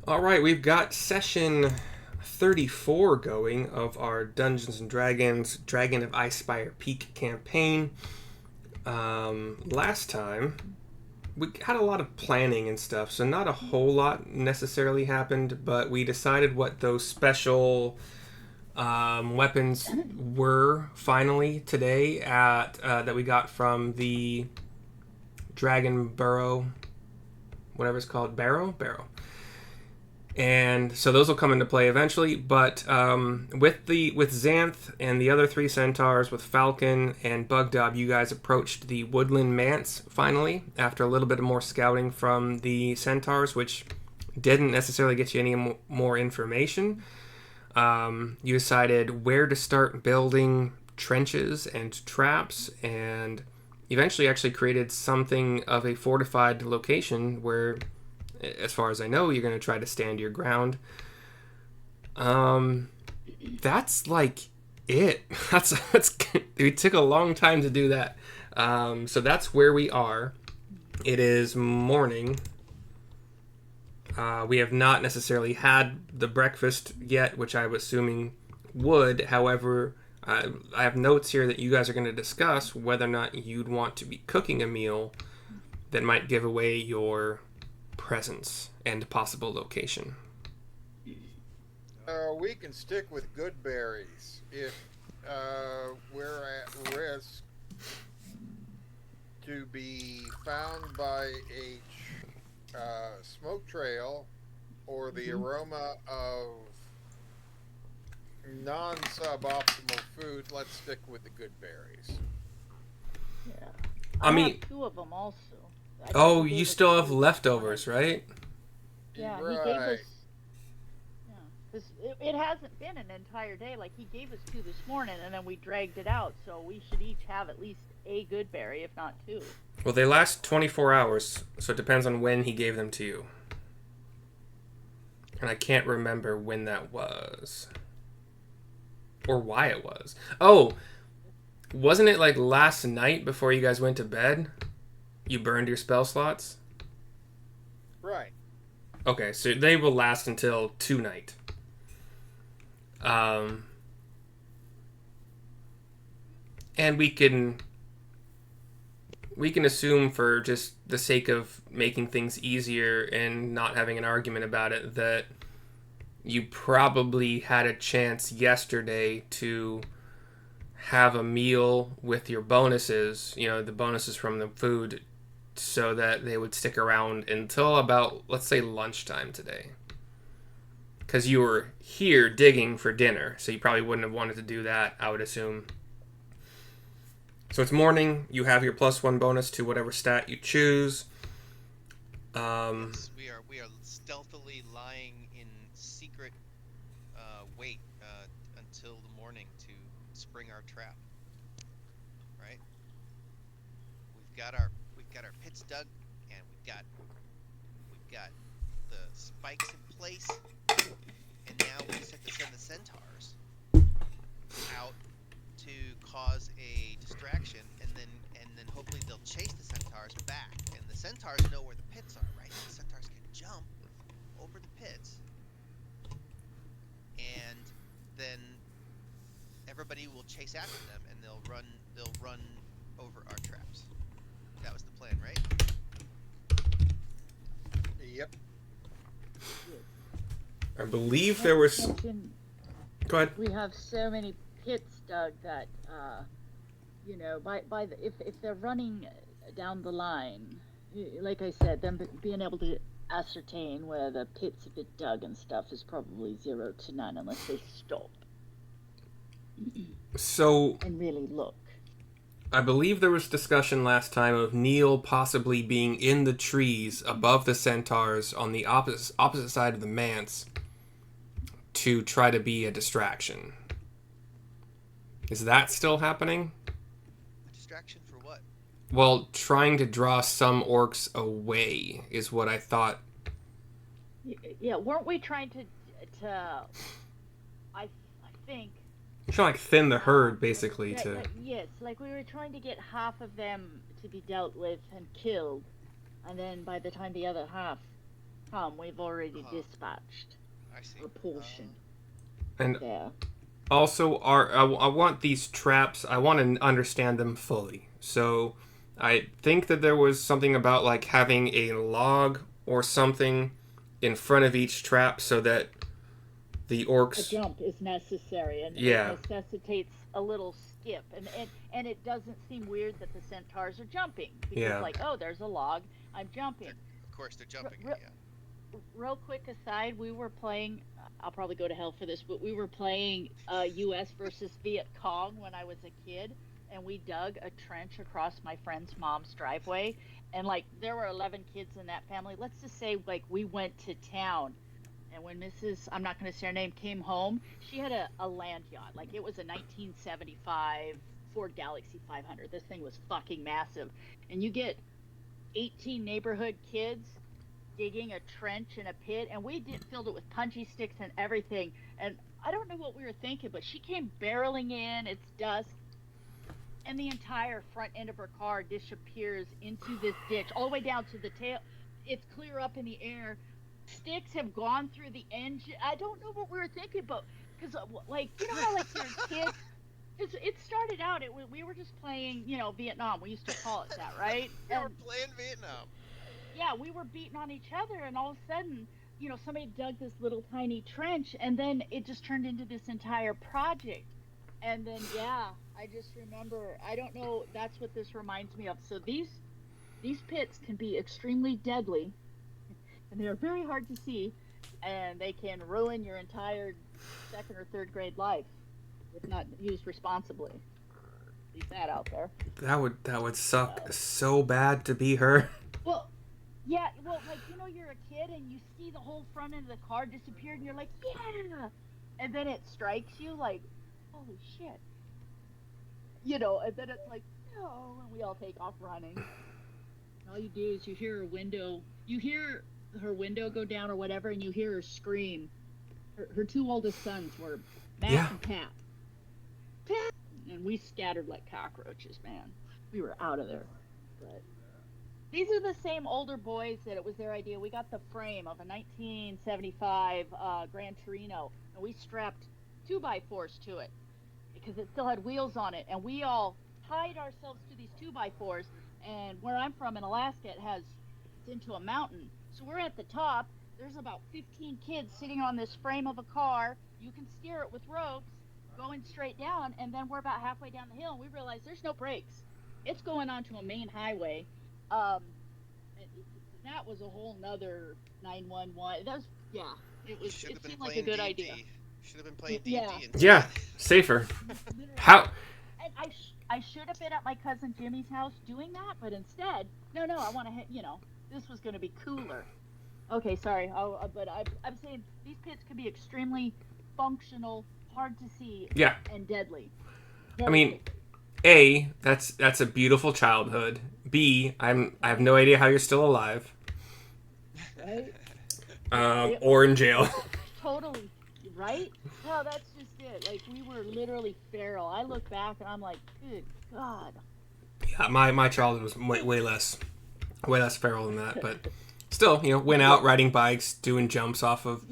All right, we've got session 34 going of our Dungeons and Dragons Dragon of Icespire Peak campaign. Last time, we had a lot of planning and stuff, so not a whole lot necessarily happened, but we decided what those special weapons were finally today at that we got from the Dragon Burrow, whatever it's called, Barrow. And so those will come into play eventually. But with Xanth and the other three centaurs, with Falcon and Bugdob, you guys approached the Woodland Manse finally after a little bit more scouting from the centaurs, which didn't necessarily get you any more information. You decided where to start building trenches and traps, and eventually actually created something of a fortified location where, as far as I know, you're going to try to stand your ground. That's like it. That's it took a long time to do that. So that's where we are. It is morning. We have not necessarily had the breakfast yet, which I was assuming would. However, I have notes here that you guys are going to discuss whether or not you'd want to be cooking a meal that might give away your presence and possible location. We can stick with good berries if we're at risk to be found by a smoke trail or the aroma of non-suboptimal food. Let's stick with the good berries. Yeah. I I mean, have two of them also. I think oh, he you gave us still have two this leftovers, morning. right? Yeah, he gave Right. us. Yeah, 'cause it hasn't been an entire day. Like he gave us two this morning, and then we dragged it out. So we should each have at least a good berry, if not two. Well, they last 24 hours, so it depends on when he gave them to you. And I can't remember when that was. Or why it was. Oh, wasn't it like last night before you guys went to bed? You burned your spell slots? Right. Okay, so they will last until tonight. Um, and we can assume, for just the sake of making things easier and not having an argument about it, that you probably had a chance yesterday to have a meal with your bonuses, the bonuses from the food, so that they would stick around until about, let's say, lunchtime today. Because you were here digging for dinner, so you probably wouldn't have wanted to do that, I would assume. So it's morning. You have your +1 bonus to whatever stat you choose. Yes, we are stealthily lying in secret wait until the morning to spring our trap. Right? We've got our pits dug, and we've got the spikes in place, and now we just have to send the centaurs out to cause a distraction, and then hopefully they'll chase the centaurs back, and the centaurs know where the pits are, right? The centaurs can jump over the pits, and then everybody will chase after them, and they'll run over our traps. That was the plan, right? Yep. I believe Not there to was. mention, Go ahead. we have so many pits dug that, by the if they're running down the line, like I said, them being able to ascertain where the pits have been dug and stuff is probably 0 to none unless they stop So and really look. I believe there was discussion last time of Neil possibly being in the trees above the centaurs on the opposite side of the manse to try to be a distraction. Is that still happening? A distraction for what? Well, trying to draw some orcs away is what I thought. Yeah, weren't we trying to I think You're trying to like thin the uh herd, basically. To yes, like we were trying to get half of them to be dealt with and killed, and then by the time the other half come. We've already Oh. dispatched I see. a portion. And Yeah. also, I want these traps. I want to understand them fully. So, I think that there was something about like having a log or something in front of each trap so that the A orcs. jump is necessary, and Yeah. it necessitates a little skip, and it doesn't seem weird that the centaurs are jumping because, Yeah. like, oh, there's a log, I'm jumping. Of course, they're jumping. Re- Yeah. Real quick aside, we were playing. I'll probably go to hell for this, but we were playing U.S. versus Viet Cong when I was a kid, and we dug a trench across my friend's mom's driveway, and like there were 11 kids in that family. Let's just say like we went to town. And when Mrs. I'm not going to say her name came home, she had a land yacht. Like it was a 1975 Ford Galaxy 500. This thing was fucking massive. And you get 18 neighborhood kids digging a trench in a pit, and we filled it with punchy sticks and everything. And I don't know what we were thinking, but she came barreling in. It's dusk, and the entire front end of her car disappears into this ditch, all the way down to the tail. It's clear up in the air. Sticks have gone through the engine. I don't know what we were thinking, but because like you know how like you're kids. It started out. We were just playing, Vietnam. We used to call it that, right? We were And playing Vietnam. yeah, we were beating on each other, and all of a sudden, somebody dug this little tiny trench, and then it just turned into this entire project. And then yeah, I just remember. I don't know. That's what this reminds me of. So these pits can be extremely deadly, and they are very hard to see, and they can ruin your entire second or third grade life if not used responsibly. Leave that out there. That would suck so bad to be her. Well, yeah, well, like you're a kid and you see the whole front end of the car disappear, and you're like, yeah, and then it strikes you like, holy shit, and then it's like, no, and we all take off running. And all you do is you hear her window go down or whatever, and you hear her scream. Her two oldest sons were Matt and Pat. Pat! And we scattered like cockroaches, man. We were out of there. But these are the same older boys that it was their idea. We got the frame of a 1975 Gran Torino, and we strapped 2x4s to it because it still had wheels on it, and we all tied ourselves to these 2x4s. And where I'm from in Alaska, it's into a mountain. So we're at the top. There's about 15 kids sitting on this frame of a car. You can steer it with ropes going straight down, and then we're about halfway down the hill, and we realize there's no brakes. It's going onto a main highway. That was a whole nother 911. It seemed like a good idea. Should have been playing D&D. Yeah. Yeah, safer. How? And I should have been at my cousin Jimmy's house doing that, but instead, no, I want to, this was going to be cooler. Okay, sorry, but I'm saying these pits can be extremely functional, hard to see, Yeah. and deadly. I mean, A, that's a beautiful childhood. B, I have no idea how you're still alive. Right? Or in jail. Totally, right? No, that's just it. Like, we were literally feral. I look back and I'm like, good God. Yeah, my childhood was way less feral than that, but still, went out riding bikes, doing jumps off of,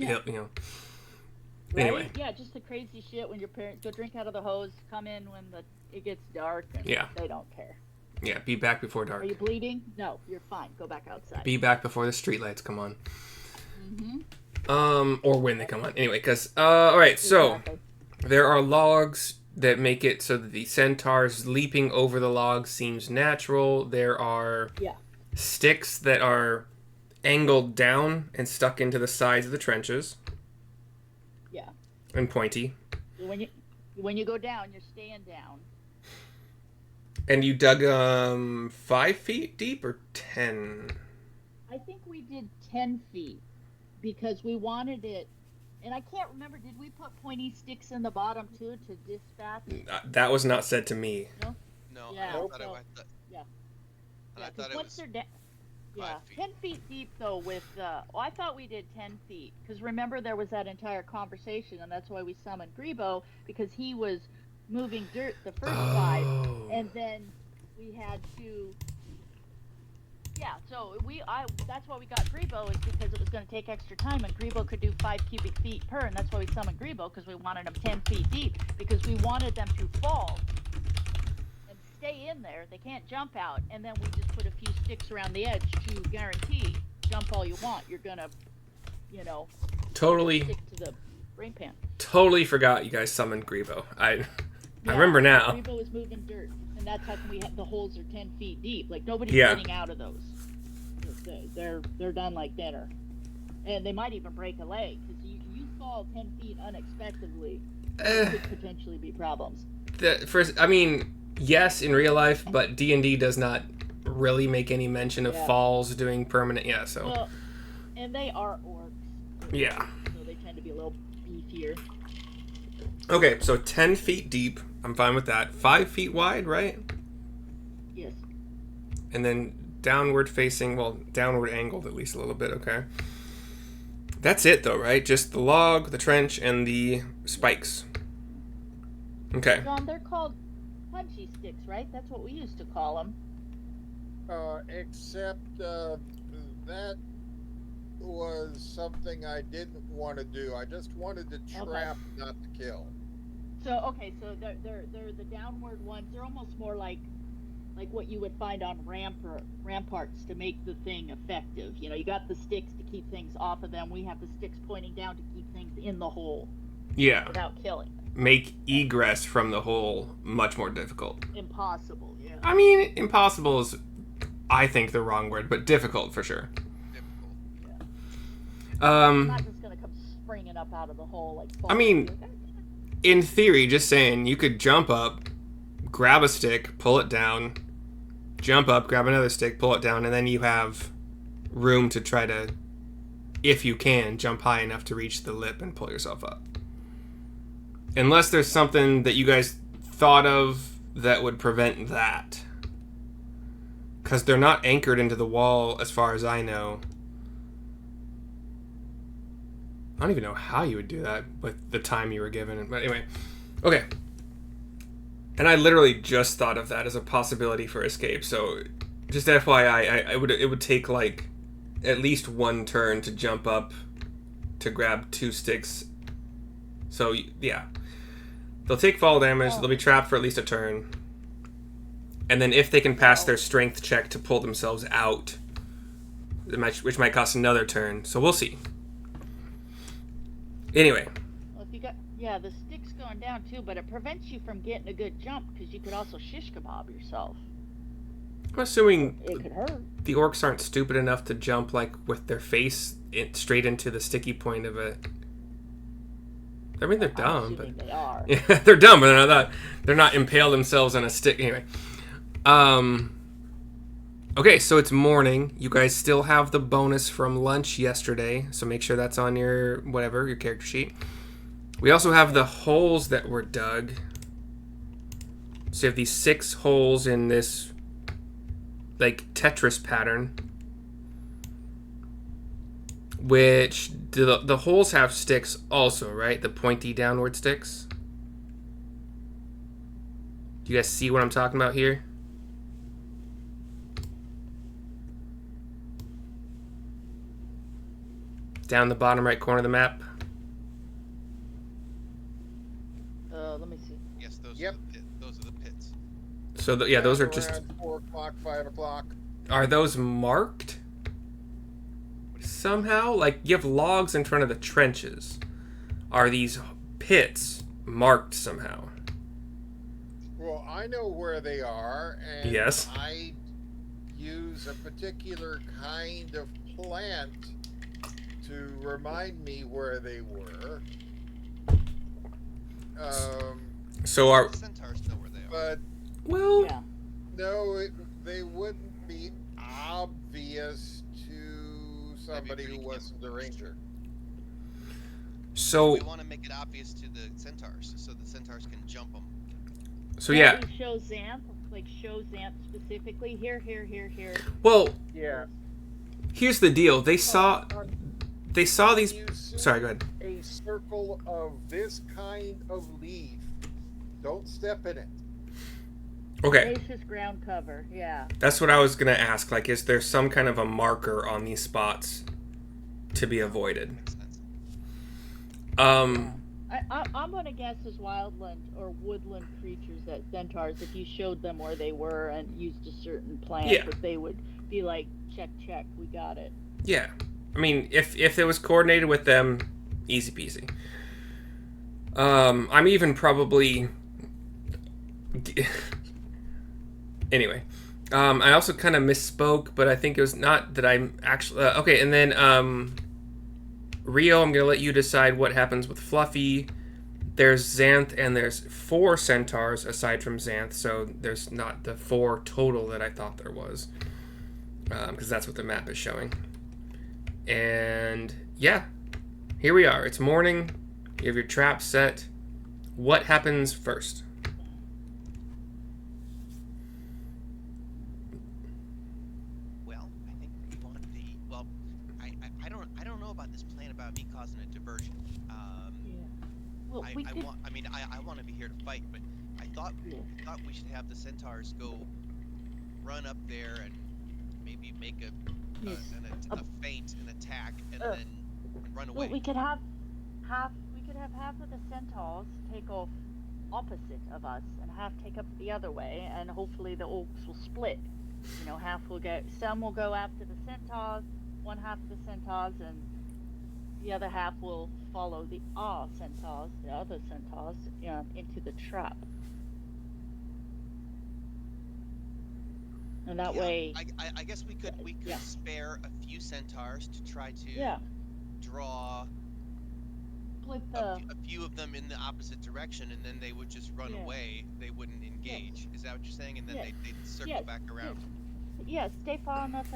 Right? Anyway. Yeah, just the crazy shit when your parents go drink out of the hose, come in when it gets dark, and they don't care. Yeah, be back before dark. Are you bleeding? No, you're fine. Go back outside. Be back before the streetlights come on. Mm-hmm. Or when they come on. Anyway, because, alright, so, Exactly. there are logs that make it so that the centaurs leaping over the logs seems natural. There are sticks that are angled down and stuck into the sides of the trenches. Yeah. And pointy. When you go down, you're staying down. And you dug 5 feet deep or 10? I think we did 10 feet because we wanted it. And I can't remember, did we put pointy sticks in the bottom too to dispatch? That was not said to me. No? No, Yeah, I thought it was 5 feet. 10 feet deep though with, I thought we did 10 feet. Because remember there was that entire conversation, and that's why we summoned Grebo, because he was moving dirt the first 5, and then we had to Yeah, so that's why we got Grebo, is because it was going to take extra time, and Grebo could do 5 cubic feet per, and that's why we summoned Grebo, because we wanted them 10 feet deep, because we wanted them to fall and stay in there. They can't jump out, and then we just put a few sticks around the edge to guarantee jump all you want. You're going to, Totally. stick to the brain pan. Totally forgot you guys summoned Grebo. I remember now. Grebo is moving dirt, and that's how come the holes are 10 feet deep. Like, nobody's Yeah. getting out of those. They're done like dinner, and they might even break a leg, because you fall 10 feet unexpectedly, there could potentially be problems. Yes, in real life, but D&D does not really make any mention of falls doing permanent. Yeah, so. Well, and they are orcs. Yeah. So they tend to be a little beefier. Okay, so 10 feet deep. I'm fine with that. 5 feet wide, right? Yes. And then downward angled at least a little bit, okay. That's it though, right? Just the log, the trench, and the spikes. Okay. John, they're called punchy sticks, right? That's what we used to call them. Except that was something I didn't want to do. I just wanted to trap, not to kill. So they're the downward ones. They're almost more like what you would find on ramparts to make the thing effective. You got the sticks to keep things off of them. We have the sticks pointing down to keep things in the hole. Yeah. Without killing them. Make egress from the hole much more difficult. Impossible, yeah. I mean, impossible is, I think, the wrong word, but difficult for sure. Difficult. Yeah. I'm not just gonna come springing up out of the hole like. I mean, in theory, just saying, you could jump up, grab a stick, pull it down, jump up, grab another stick, pull it down, and then you have room to try to, if you can, jump high enough to reach the lip and pull yourself up. Unless there's something that you guys thought of that would prevent that. Because they're not anchored into the wall as far as I know. I don't even know how you would do that with the time you were given. But anyway. Okay. And I literally just thought of that as a possibility for escape. So, just FYI, it would take like at least one turn to jump up to grab 2 sticks. So, yeah. They'll take fall damage. They'll be trapped for at least a turn. And then if they can pass their strength check to pull themselves out, which might cost another turn. So we'll see. Anyway. Well, if you got, the stick's going down too, but it prevents you from getting a good jump, because you could also shish kebab yourself. I'm assuming it could hurt. The orcs aren't stupid enough to jump like with their face straight into the sticky point of it. I mean, they're dumb, but they are. Yeah, they're dumb, but they're not impale themselves on a stick. Anyway, okay, so it's morning. You guys still have the bonus from lunch yesterday, so make sure that's on your character sheet. We also have the holes that were dug. So you have these 6 holes in this like Tetris pattern, which the holes have sticks also, right? The pointy downward sticks. Do you guys see what I'm talking about here? Down the bottom right corner of the map. Let me see. Yes, those Yep. those are the pits. So those are just. Around 4 o'clock, 5 o'clock. Are those marked? Somehow? Like, you have logs in front of the trenches. Are these pits marked somehow? Well, I know where they are, and Yes. I use a particular kind of plant to remind me where they were. So are... The centaurs know where they are. But Well... Yeah. no, they wouldn't be obvious to somebody who wasn't a ranger. So... We want to make it obvious to the centaurs, so the centaurs can jump them. So yeah. Show Xanth specifically. Here. Well, Yeah. here's the deal. They saw these... You see Sorry, go ahead. a circle of this kind of leaf. Don't step in it. Okay. Spacious ground cover, yeah. That's what I was gonna ask. Like, is there some kind of a marker on these spots to be avoided? Makes sense. I'm gonna guess as wildland or woodland creatures that centaurs, if you showed them where they were and used a certain plant, Yeah. that they would be like, check, we got it. Yeah. I mean, if it was coordinated with them, easy peasy. I'm even probably. Anyway, I also kind of misspoke, but I think it was not that I'm actually okay. And then Rio, I'm gonna let you decide what happens with Fluffy. There's Xanth, and there's 4 centaurs aside from Xanth, so there's not the 4 total that I thought there was, because that's what the map is showing. And yeah, here we are. It's morning. You have your trap set. What happens first? Well, I think we want the. Well, I don't know about this plan about me causing a diversion. Well, I, we I could. want. I mean, I want to be here to fight, but I thought we should have the centaurs go run up there and maybe make a feint, an attack, and then run away. Well, we could have half. We could have half of the centaurs take off opposite of us, and half take up the other way, and hopefully the orcs will split. You know, half will go. Some will go after the centaurs, one half of the centaurs, and the other half will follow the other centaurs, into the trap. And that way, I guess we could spare a few centaurs to try to draw like a few of them in the opposite direction, and then they would just run away. They wouldn't engage. Is that what you're saying? And then they'd circle back around. Stay far enough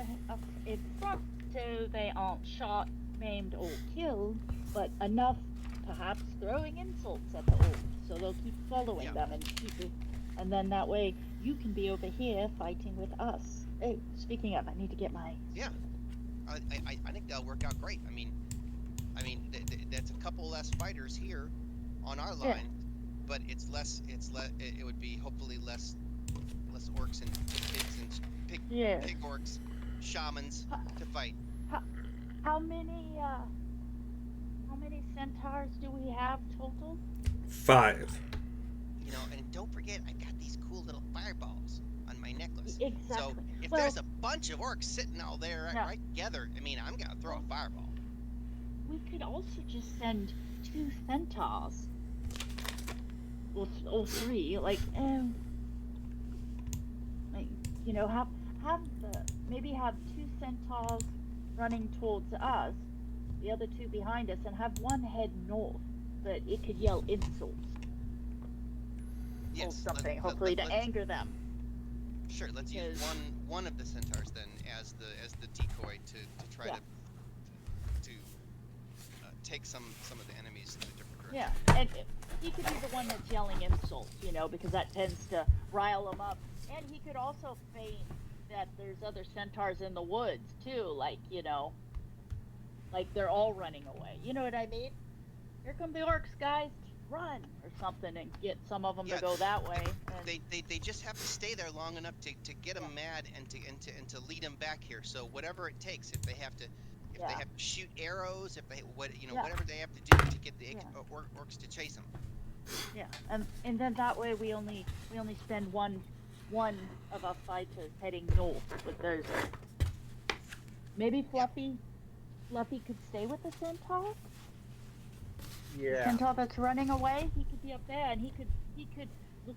in front so they aren't shot, maimed, or killed, but enough, perhaps throwing insults at the orcs, so they'll keep following them and keep it. And then that way, you can be over here fighting with us. Oh, speaking of, I need to get my. Yeah, I think that'll work out great. I mean, that's a couple less fighters here on our line, but it's less. It would be hopefully less orcs and pigs and pig orcs, shamans to fight. How many centaurs do we have total? 5. You know, and don't forget, I got these cool little fireballs on my necklace. Exactly. So if there's a bunch of orcs sitting all there right together, I mean, I'm gonna throw a fireball. We could also just send 2 centaurs, or 3, have 2 centaurs running towards us, the other 2 behind us, and have one head north, that it could yell insults. Or something, hopefully to anger them. Sure, let's use one of the centaurs then as the decoy to try to take some of the enemies in a different direction. Yeah, and he could be the one that's yelling insults, because that tends to rile them up. And he could also feign that there's other centaurs in the woods too, like they're all running away. You know what I mean? Here come the orcs, guys! Run or something, and get some of them to go that way. They just have to stay there long enough to get them mad and to lead them back here. So whatever it takes, if they have to shoot arrows, whatever they have to do to get the orcs to chase them. Yeah, and then that way we only spend one of our fighters heading north with those. Maybe Fluffy could stay with the centaur. Yeah. The centaur that's running away, he could be up there, and he could look.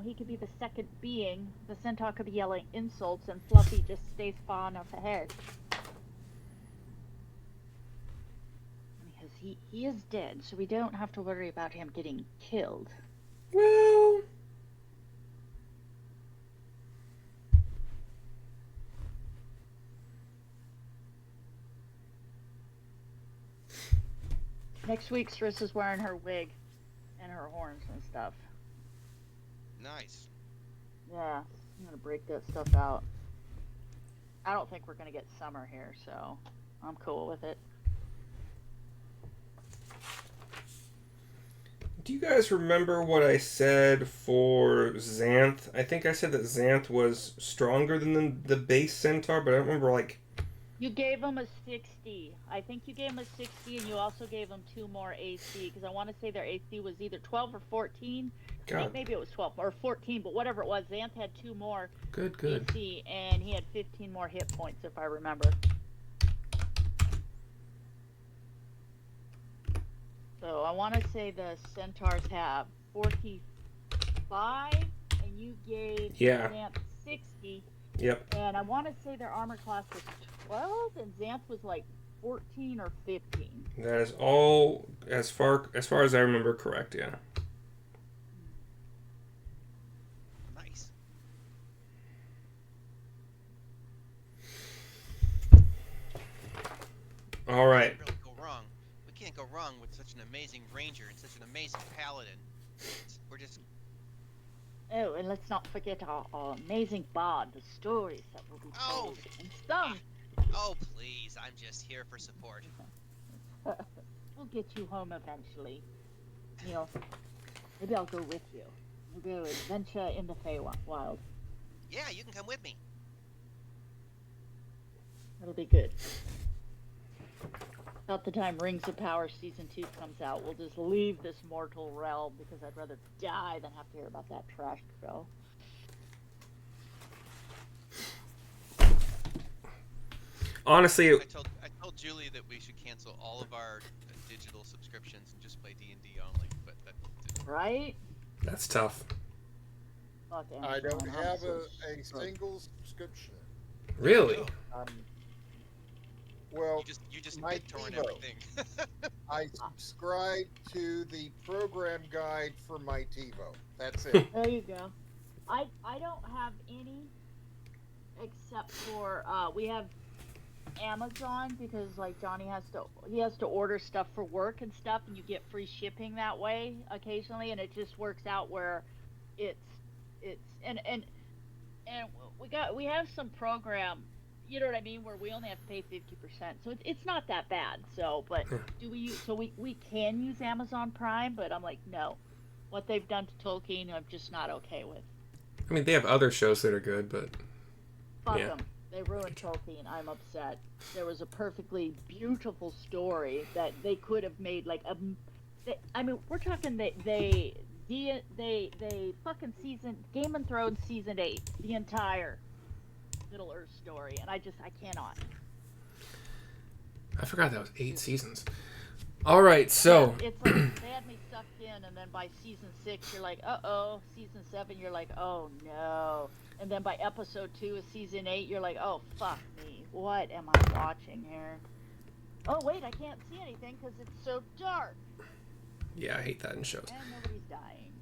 He could be the second being. The centaur could be yelling insults, and Fluffy just stays far enough ahead. Because he is dead, so we don't have to worry about him getting killed. Well, Next week, Striss is wearing her wig and her horns and stuff. Nice. Yeah, I'm gonna break that stuff out. I don't think we're gonna get summer here, so I'm cool with it. Do you guys remember what I said for Xanth? I think I said that Xanth was stronger than the base centaur, but I don't remember, like... You gave him a 60. I think you gave him a 60, and you also gave him 2 more AC, because I want to say their AC was either 12 or 14. I think God, maybe it was 12 or 14, but whatever it was, Xanth had 2 more good. AC, and he had 15 more hit points, if I remember. So I want to say the centaurs have 45, and you gave Xanth 60. Yep. And I want to say their armor class was 12, and Xanth was like 14 or 15. That is all, as far as I remember, correct, yeah. Nice. All right. Really go wrong. We can't go wrong with such an amazing ranger and such an amazing paladin. We're just... Oh, and let's not forget our amazing bard, the stories that will be told and sung. Oh, please. I'm just here for support. We'll get you home eventually. Neil, maybe I'll go with you. We'll go adventure in the Feywild. Yeah, you can come with me. It'll be good. About the time Rings of Power Season 2 comes out, we'll just leave this mortal realm because I'd rather die than have to hear about that trash show. Honestly, I told Julie that we should cancel all of our digital subscriptions and just play D&D only, but that didn't. Right? that's tough. Fuck I don't Amazon, have I'm a single subscription. Really? Um, well, You just my BitTorrent TiVo. everything. I subscribe to the program guide for my TiVo. That's it. There you go. I don't have any except for we have Amazon because like Johnny has to order stuff for work and stuff, and you get free shipping that way occasionally, and it just works out where it's and we have some program, you know what I mean, where we only have to pay 50%, so it's not that bad. So but we can use Amazon Prime, but I'm like, no, what they've done to Tolkien I'm just not okay with. I mean, they have other shows that are good, but... Fuck Yeah. them. They ruined Tolkien. I'm upset. There was a perfectly beautiful story that they could have made like a. I mean, we're talking they fucking season Game of Thrones season 8, the entire Middle Earth story, and I cannot. I forgot that was 8 seasons. All right, so... Yeah, it's like they had me sucked in, and then by season 6 you're like, uh-oh. Season 7 you're like, oh no. And then by episode 2 of season 8 you're like, oh fuck me, what am I watching here? Oh wait, I can't see anything because it's so dark. Yeah, I hate that in shows. And nobody's dying.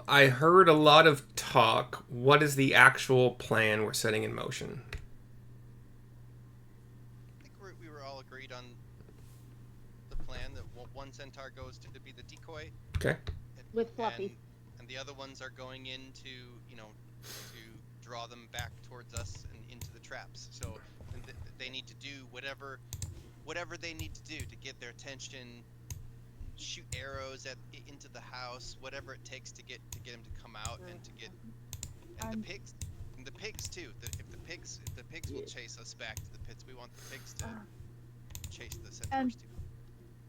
I heard a lot of talk. What is the actual plan we're setting in motion? I think we were all agreed on the plan that one centaur goes to be the decoy. Okay. With Fluffy. And the other ones are going in to, to draw them back towards us and into the traps. So they need to do whatever they need to do to get their attention, shoot arrows into the house, whatever it takes to get them to come out and to get. And the pigs too. If the pigs will chase us back to the pits, we want the pigs to chase the centaurs too.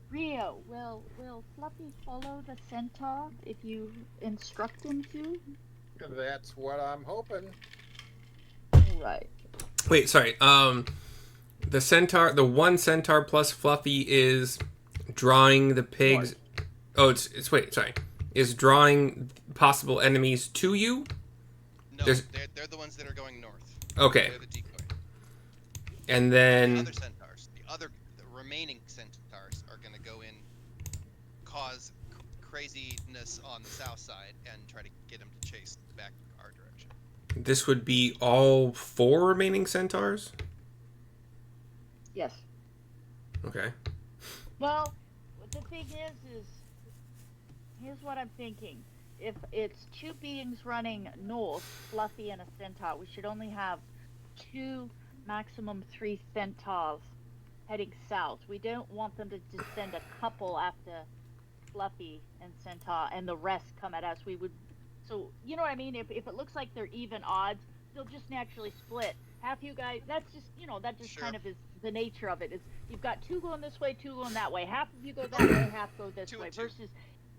Rio, will Fluffy follow the centaur if you instruct him to? That's what I'm hoping. Right. Wait, sorry. The one centaur plus Fluffy is drawing the pigs. What? Oh, is drawing possible enemies to you? No, they're the ones that are going north. Okay. They're the decoy. And then... The other centaurs, the remaining centaurs are going to go in, cause craziness on the south side, and try to get them to chase back our direction. This would be all 4 remaining centaurs? Yes. Okay. Well, the thing is here's what I'm thinking. If it's 2 beings running north, Fluffy and a centaur, we should only have 2, maximum 3 centaurs heading south. We don't want them to just send a couple after Fluffy and Centaur, and the rest come at us, we would. So you know what I mean? If it looks like they're even odds, they'll just naturally split. Half you guys. That's just that just Sure. kind of is the nature of it. Is you've got two going this way, two going that way. Half of you go that way, half go this Two way. and two. Versus,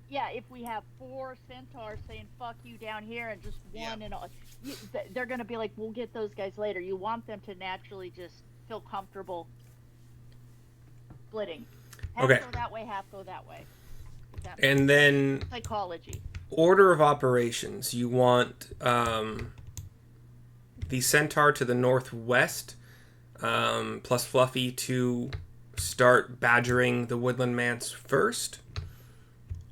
yeah, if we have four centaurs saying "fuck you" down here and just one Yeah. and all, they're gonna be like, "We'll get those guys later." You want them to naturally just feel comfortable splitting. Half Okay. go that way, half go that way. That And then psychology. order of operations. You want the centaur to the northwest, plus Fluffy to start badgering the woodland manse first,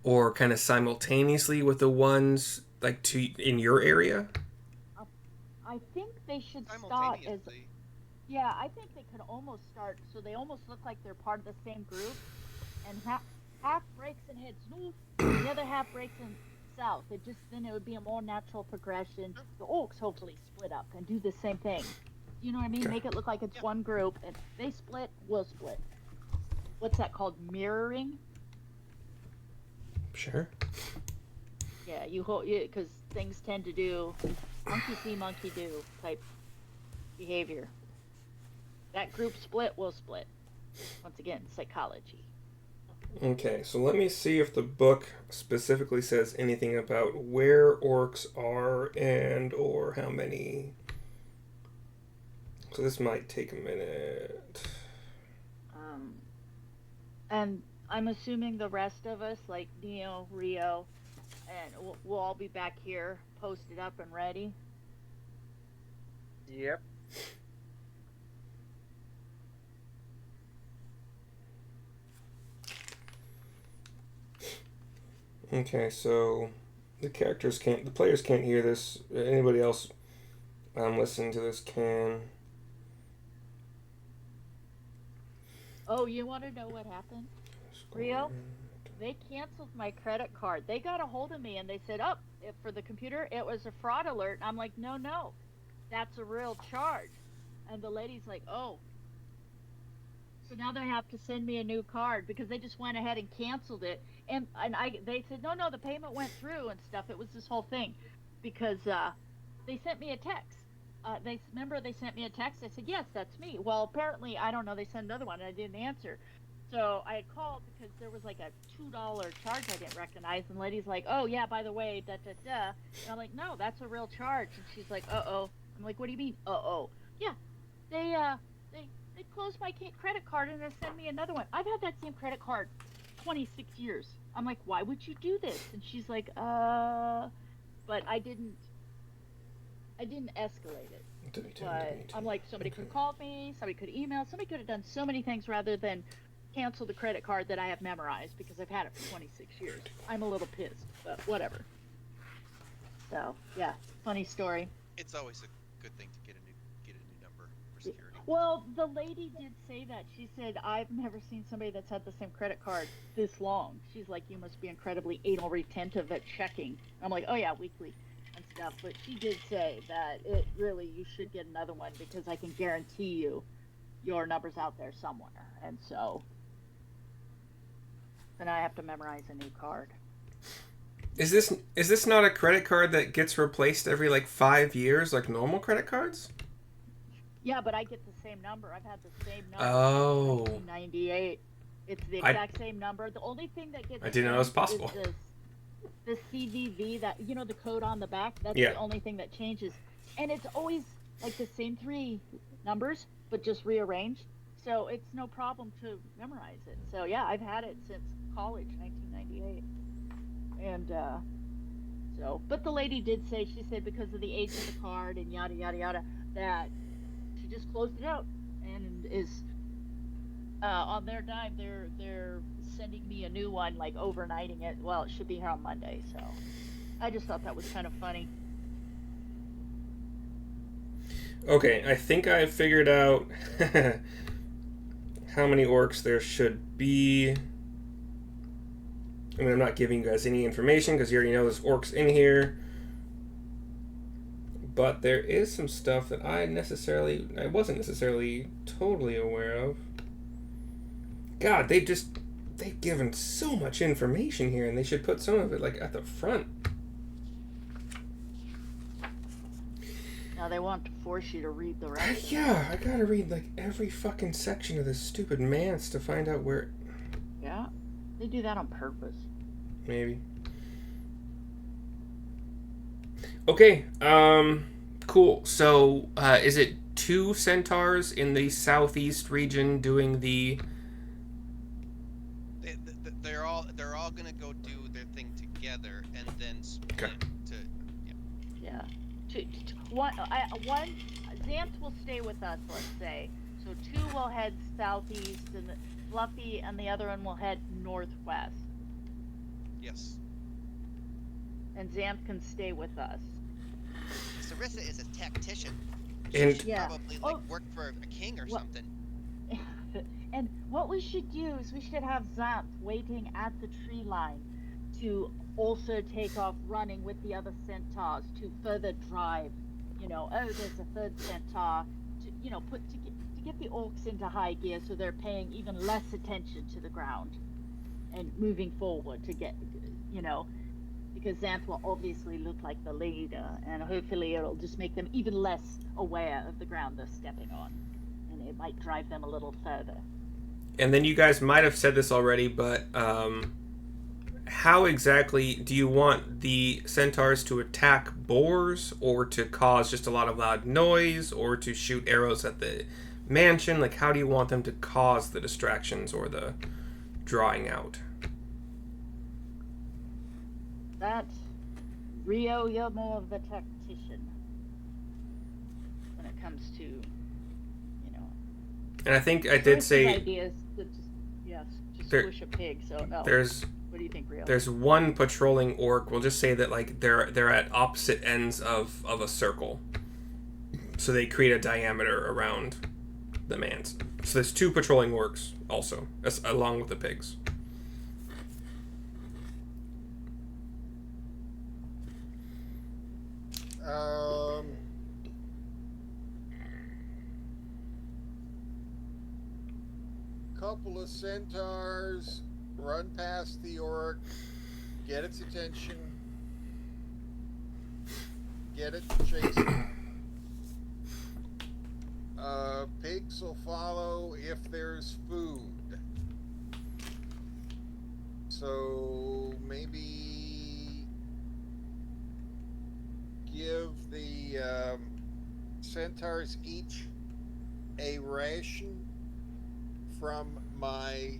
or kind of simultaneously with the ones like to in your area. I think they should start as Simultaneously. yeah. I think they could almost start so they almost look like they're part of the same group, and half breaks and heads north, and the other half breaks and south. Then it would be a more natural progression. The orcs hopefully split up and do the same thing. You know what I mean? Okay. Make it look like it's Yeah. one group, and they split, we'll split. What's that called? Mirroring? Sure. Yeah, because things tend to do monkey see, monkey do type behavior. That group split will split. Once again, psychology. Okay, so let me see if the book specifically says anything about where orcs are and or how many. So this might take a minute. And I'm assuming the rest of us, like Neo, Rio, and we'll all be back here, posted up and ready. Yep. Okay, so the players can't hear this. Anybody else listening to this can. Oh, you want to know what happened? Rio? They canceled my credit card. They got a hold of me and they said, for the computer, it was a fraud alert. And I'm like, no, that's a real charge. And the lady's like, oh. So now they have to send me a new card because they just went ahead and canceled it. And they said, no, the payment went through and stuff. It was this whole thing because they sent me a text. They sent me a text. I said, yes, that's me. Well, apparently, I don't know. They sent another one and I didn't answer. So I had called because there was like a $2 charge I didn't recognize. And the lady's like, oh, yeah, by the way, And I'm like, no, that's a real charge. And she's like, uh-oh. I'm like, what do you mean, uh-oh? Yeah, they closed my credit card and they sent me another one. I've had that same credit card 26 years. I'm like, why would you do this? And she's like, but I didn't escalate it. But I'm like, somebody could have called me, somebody could have emailed, somebody could have done so many things rather than cancel the credit card that I have memorized because I've had it for 26 years. I'm a little pissed, but whatever. So, yeah, funny story. It's always a good thing to get a new number for security. Well, the lady did say that. She said, I've never seen somebody that's had the same credit card this long. She's like, you must be incredibly anal retentive at checking. I'm like, oh yeah, weekly and stuff. But she did say that you should get another one because I can guarantee you your number's out there somewhere. And so then I have to memorize a new card. Is this not a credit card that gets replaced every like 5 years, like normal credit cards? Yeah, but I get the same number. I've had the same number Oh. since 1998. It's the exact same number. The only thing that gets I didn't know that was changed possible. is the CVV, that the code on the back. That's Yeah. the only thing that changes, and it's always like the same three numbers, but just rearranged. So it's no problem to memorize it. So yeah, I've had it since college, 1998, and but the lady did say, she said because of the age of the card and yada yada yada, that she just closed it out and is on their dime. They're sending me a new one, like overnighting it. Well, it should be here on Monday. So I just thought that was kind of funny. Okay, I think I figured out how many orcs there should be. I mean, I'm not giving you guys any information because you already know there's orcs in here. But there is some stuff that I wasn't necessarily totally aware of. God, they've given so much information here, and they should put some of it, like, at the front. Now they want to force you to read the rest. Yeah, I gotta read, like, every fucking section of this stupid manse to find out where... Yeah, they do that on purpose. Maybe. Okay, cool. So, is it 2 centaurs in the southeast region doing the... They're all gonna go do their thing together and then split Okay. to. Yeah. One, Xanth will stay with us, let's say. So 2 will head southeast, and Fluffy and the other one will head northwest. Yes. And Xanth can stay with us. Sarissa is a tactician. And She Yeah. probably work for a king or Well- something. And what we should do is we should have Xanth waiting at the tree line to also take off running with the other centaurs to further drive. You know, oh, there's a third centaur. To get the orcs into high gear so they're paying even less attention to the ground and moving forward to get, because Xanth will obviously look like the leader, and hopefully it'll just make them even less aware of the ground they're stepping on, and it might drive them a little further. And then you guys might have said this already, but how exactly do you want the centaurs to attack boars, or to cause just a lot of loud noise, or to shoot arrows at the mansion? Like, how do you want them to cause the distractions or the drawing out? That, Rio, you're more of the tactician when it comes to, And I think I did Sarah's say idea is to just There- squish a pig. So no. there's What do you think, Rio? There's one patrolling orc. We'll just say that, like, they're at opposite ends of a circle, so they create a diameter around the manse. So there's 2 patrolling orcs also, along with the pigs. Couple of centaurs run past the orc, get its attention, get it chasing. Pigs will follow if there's food. So maybe give the centaurs each a ration from my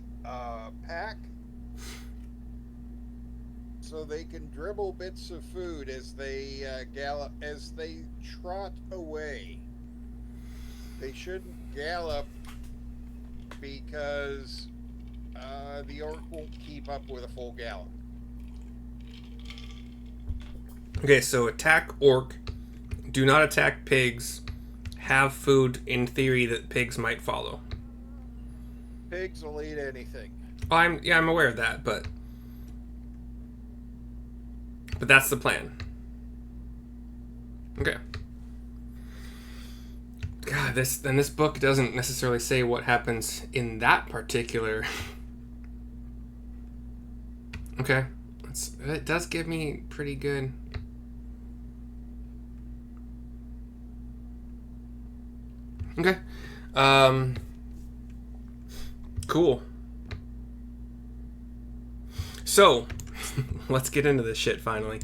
pack, so they can dribble bits of food as they trot away. They shouldn't gallop because the orc won't keep up with a full gallop. Okay, so attack orc. Do not attack pigs. Have food in theory that pigs might follow. Pigs will eat anything. I'm aware of that, but that's the plan. Okay. God, this book doesn't necessarily say what happens in that particular. Okay, it does give me pretty good. Okay, cool. So, let's get into this shit finally.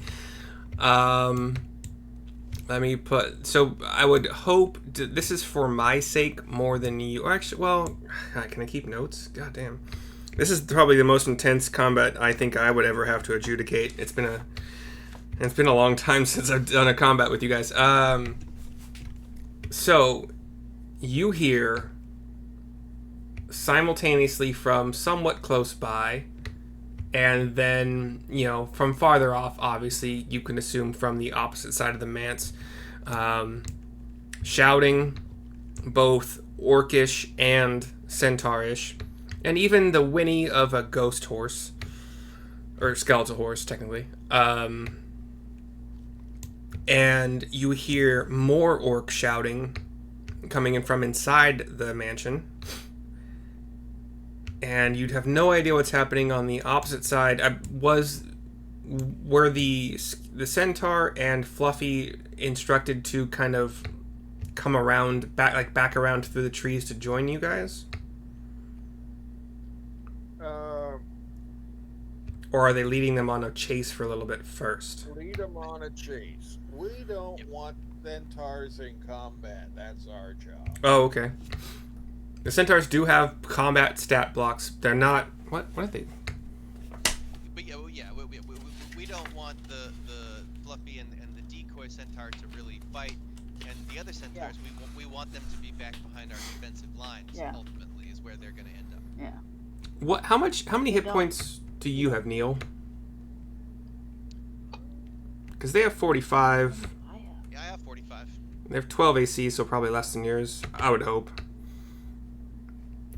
Let me put... So, I would hope... This is for my sake more than you... Or actually, well... Can I keep notes? God damn. This is probably the most intense combat I think I would ever have to adjudicate. It's been a long time since I've done a combat with you guys. So, you hear simultaneously from somewhat close by, and then, from farther off, obviously, you can assume from the opposite side of the manse, shouting, both orcish and centaurish, and even the whinny of a ghost horse, or skeletal horse, technically. And you hear more orc shouting coming in from inside the mansion. and you'd have no idea what's happening on the opposite side. Were the centaur and Fluffy instructed to kind of come around back around through the trees to join you guys? Or are they leading them on a chase for a little bit first? Lead them on a chase. We don't want centaurs in combat. That's our job. Oh, okay. The centaurs do have combat stat blocks. They're not... What are they? But yeah, we don't want the Fluffy and the decoy centaur to really fight, and the other centaurs, we want them to be back behind our defensive lines. Yeah. Ultimately, is where they're going to end up. Yeah. How many hit points do you have, Neil? Because they have 45. Yeah, I have 45. They have 12 AC, so probably less than yours. I would hope.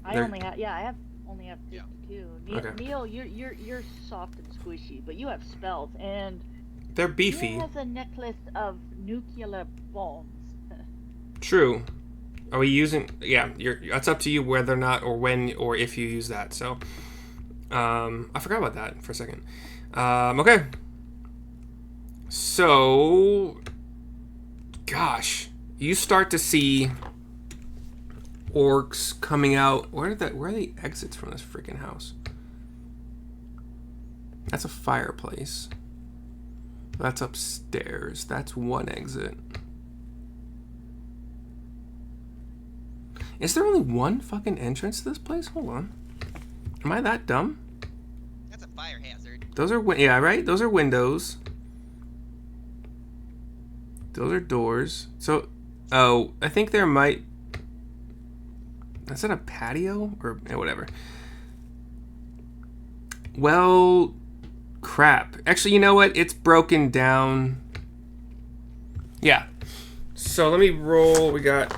I only have 52. Okay. Neil, you're soft and squishy, but you have spells, and They're beefy. Neil has a necklace of nuclear bombs. True. Are we using... Yeah, it's up to you whether or not, or when, or if you use that. So, I forgot about that for a second. Okay. So, gosh, you start to see orcs coming out. Where are the exits from this freaking house? That's a fireplace. That's upstairs. That's one exit. Is there only one fucking entrance to this place? Hold on. Am I that dumb? That's a fire hazard. Those are yeah, right? Those are windows. Those are doors. So, oh, I think there might... Is that a patio? Or whatever. Well, crap. Actually, you know what? It's broken down. Yeah. So let me roll. We got...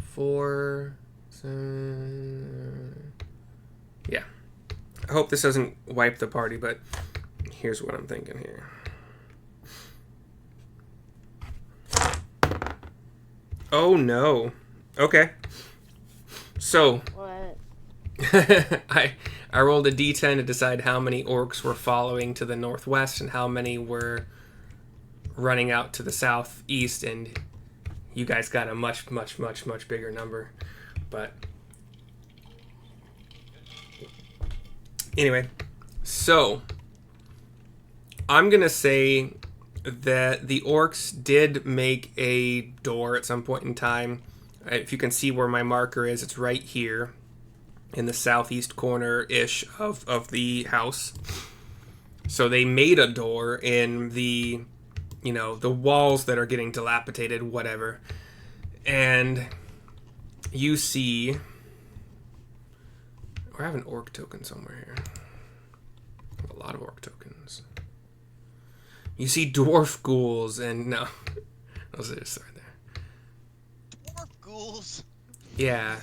4, 7... Yeah. I hope this doesn't wipe the party, but here's what I'm thinking here. Oh no. Okay. So What? I rolled a d10 to decide how many orcs were following to the northwest and how many were running out to the southeast, and you guys got a much bigger number. But anyway, so I'm gonna say that the orcs did make a door at some point in time. If you can see where my marker is, it's right here in the southeast corner-ish of the house. So they made a door in the, the walls that are getting dilapidated, whatever. And you see... I have an orc token somewhere here. I have a lot of orc tokens. You see dwarf ghouls and... No. Those are just right there. Dwarf ghouls? Yeah.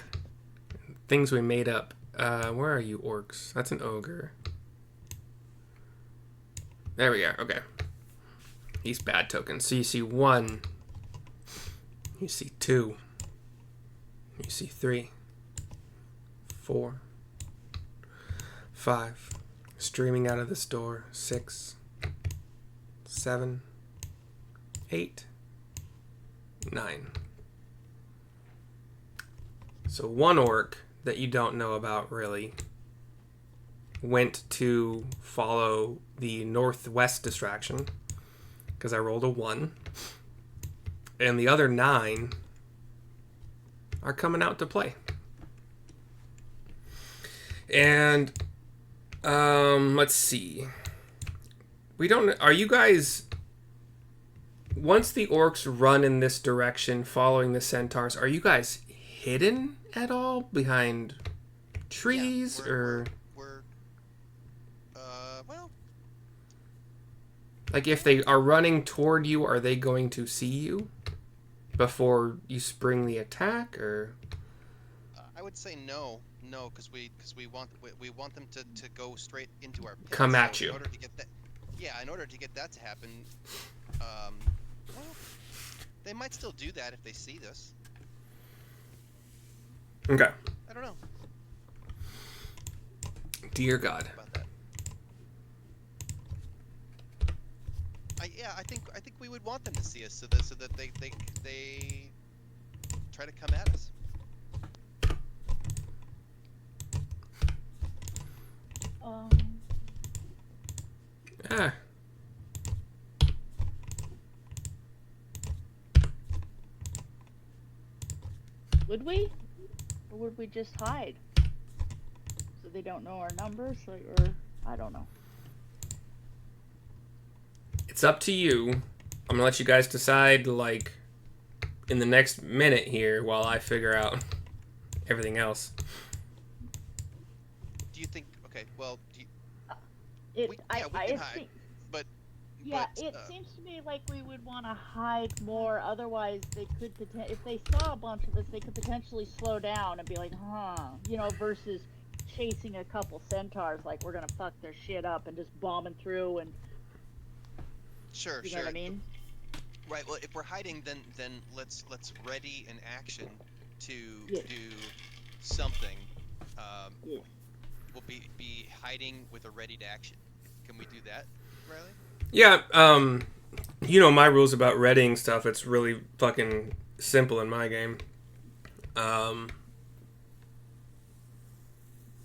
Things we made up. Where are you, orcs? That's an ogre. There we are. Okay. These bad tokens. So you see 1. You see 2. You see 3. 4. 5. Streaming out of this door. 6. 7. 8. 9. So 1 orc that you don't know about really went to follow the northwest distraction because I rolled a 1, and the other 9 are coming out to play. And let's see, are you guys, once the orcs run in this direction following the centaurs, are you guys hidden at all behind trees? We're like if they are running toward you, are they going to see you before you spring the attack, or? I would say no, because we want them to go straight into our pit. Come at you. In order to get that, in order to get that to happen, They might still do that if they see this. Okay. I don't know Dear God. about that. I think we would want them to see us so that they try to come at us. Ah. Would we? Or would we just hide? So they don't know our numbers? Or I don't know. It's up to you. I'm gonna let you guys decide, like, in the next minute here while I figure out everything else. Do you think? Okay, well, We can hide, but yeah, but, it seems to me like we would want to hide more. Otherwise, they could if they saw a bunch of us, they could potentially slow down and be like, versus chasing a couple centaurs like we're gonna fuck their shit up and just bombing through and. Sure. You know what I mean? Right. Well, if we're hiding, then let's ready an action to do something. We'll be hiding with a ready to action. Can we do that, Riley? Yeah, you know my rules about readying stuff. It's really fucking simple in my game.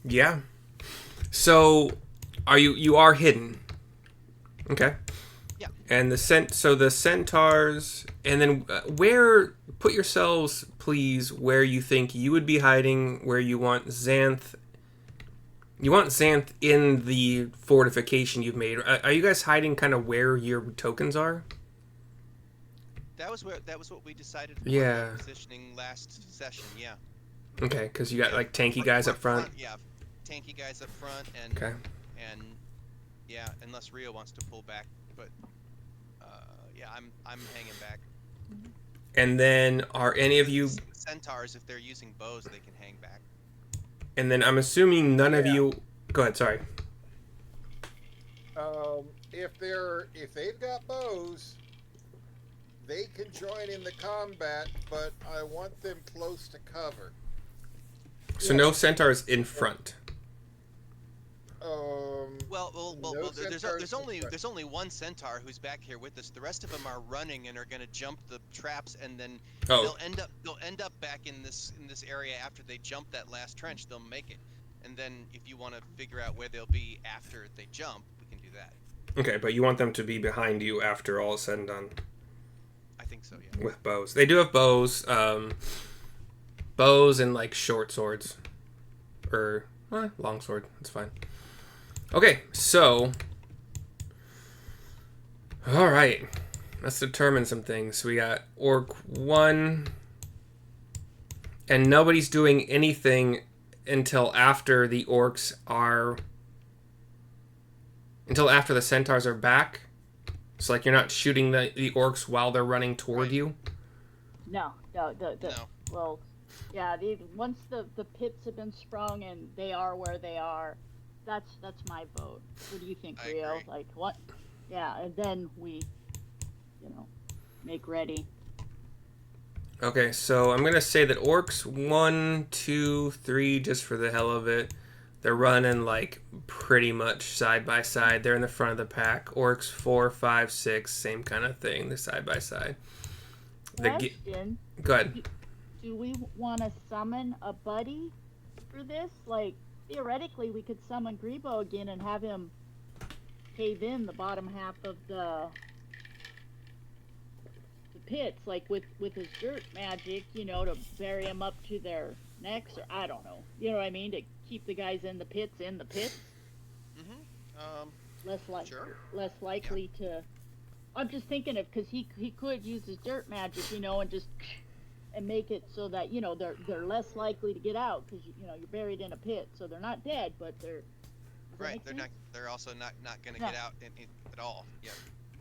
Yeah. So, you are hidden. Okay. Yeah. And the centaurs, and then put yourselves, please, where you think you would be hiding, where you want Xanth. You want Xanth in the fortification you've made. Are you guys hiding kind of where your tokens are? That was what we decided for positioning last session. Yeah. Okay, because you got like tanky guys up front. Yeah, tanky guys up front, and yeah, unless Rio wants to pull back, but yeah, I'm hanging back. And then are any of you centaurs? If they're using bows, they can hang back. And then I'm assuming none of you. Go ahead. Sorry. If they've got bows, they can join in the combat, but I want them close to cover. So no centaurs in front. There's only one centaur who's back here with us. The rest of them are running and are going to jump the traps, and then they'll end up back in this area after they jump that last trench. They'll make it, and then if you want to figure out where they'll be after they jump, we can do that. Okay, but you want them to be behind you after all is said and done. I think so, yeah. With bows, they do have bows. Bows and like short swords, or long sword. That's fine. Okay, so all right, let's determine some things. We got Orc 1, and nobody's doing anything until after the orcs are, until after the centaurs are back. So like you're not shooting the orcs while they're running toward you. No. No. Well, yeah. Once the pits have been sprung and they are where they are. That's my vote. What do you think, Rio? Agree. Like what? Yeah, and then we, make ready. Okay, so I'm gonna say that orcs 1, 2, 3, just for the hell of it, they're running like pretty much side by side. They're in the front of the pack. Orcs 4, 5, 6, same kind of thing. They're side by side. Question. Go ahead. Do we want to summon a buddy for this? Like, theoretically, we could summon Grebo again and have him cave in the bottom half of the pits, like with his dirt magic, to bury him up to their necks, or I don't know. You know what I mean? To keep the guys in the pits. Mm-hmm. Less likely to. I'm just thinking because he could use his dirt magic, and just. And make it so that they're less likely to get out because you're buried in a pit, so they're not dead, but they're right. They're also not going to get out at all. Yeah.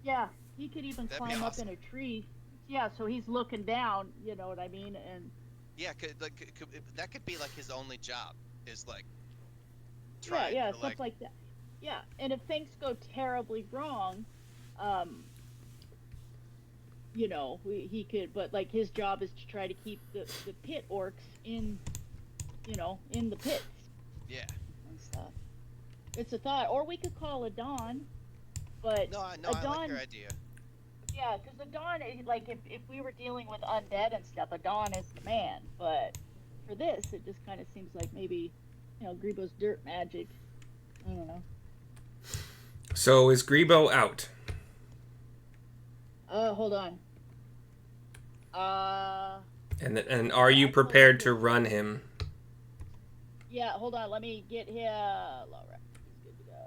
Yeah, he could even climb up in a tree. Yeah, so he's looking down. You know what I mean? And yeah, that could be like his only job is like. Stuff like that. Yeah, and if things go terribly wrong, you know, he could, but like his job is to try to keep the pit orcs in, you know, in the pits Yeah. and stuff. It's a thought, or we could call a Dawn, but No, a I like Dawn, your idea. yeah, because a Dawn, like if we were dealing with undead and stuff, a Dawn is the man. But for this, it just kind of seems like maybe, you know, Grebo's dirt magic. I don't know. So is Grebo out? Hold on. And are you prepared to run him? Yeah, hold on. Let me get here. All right, he's good to go.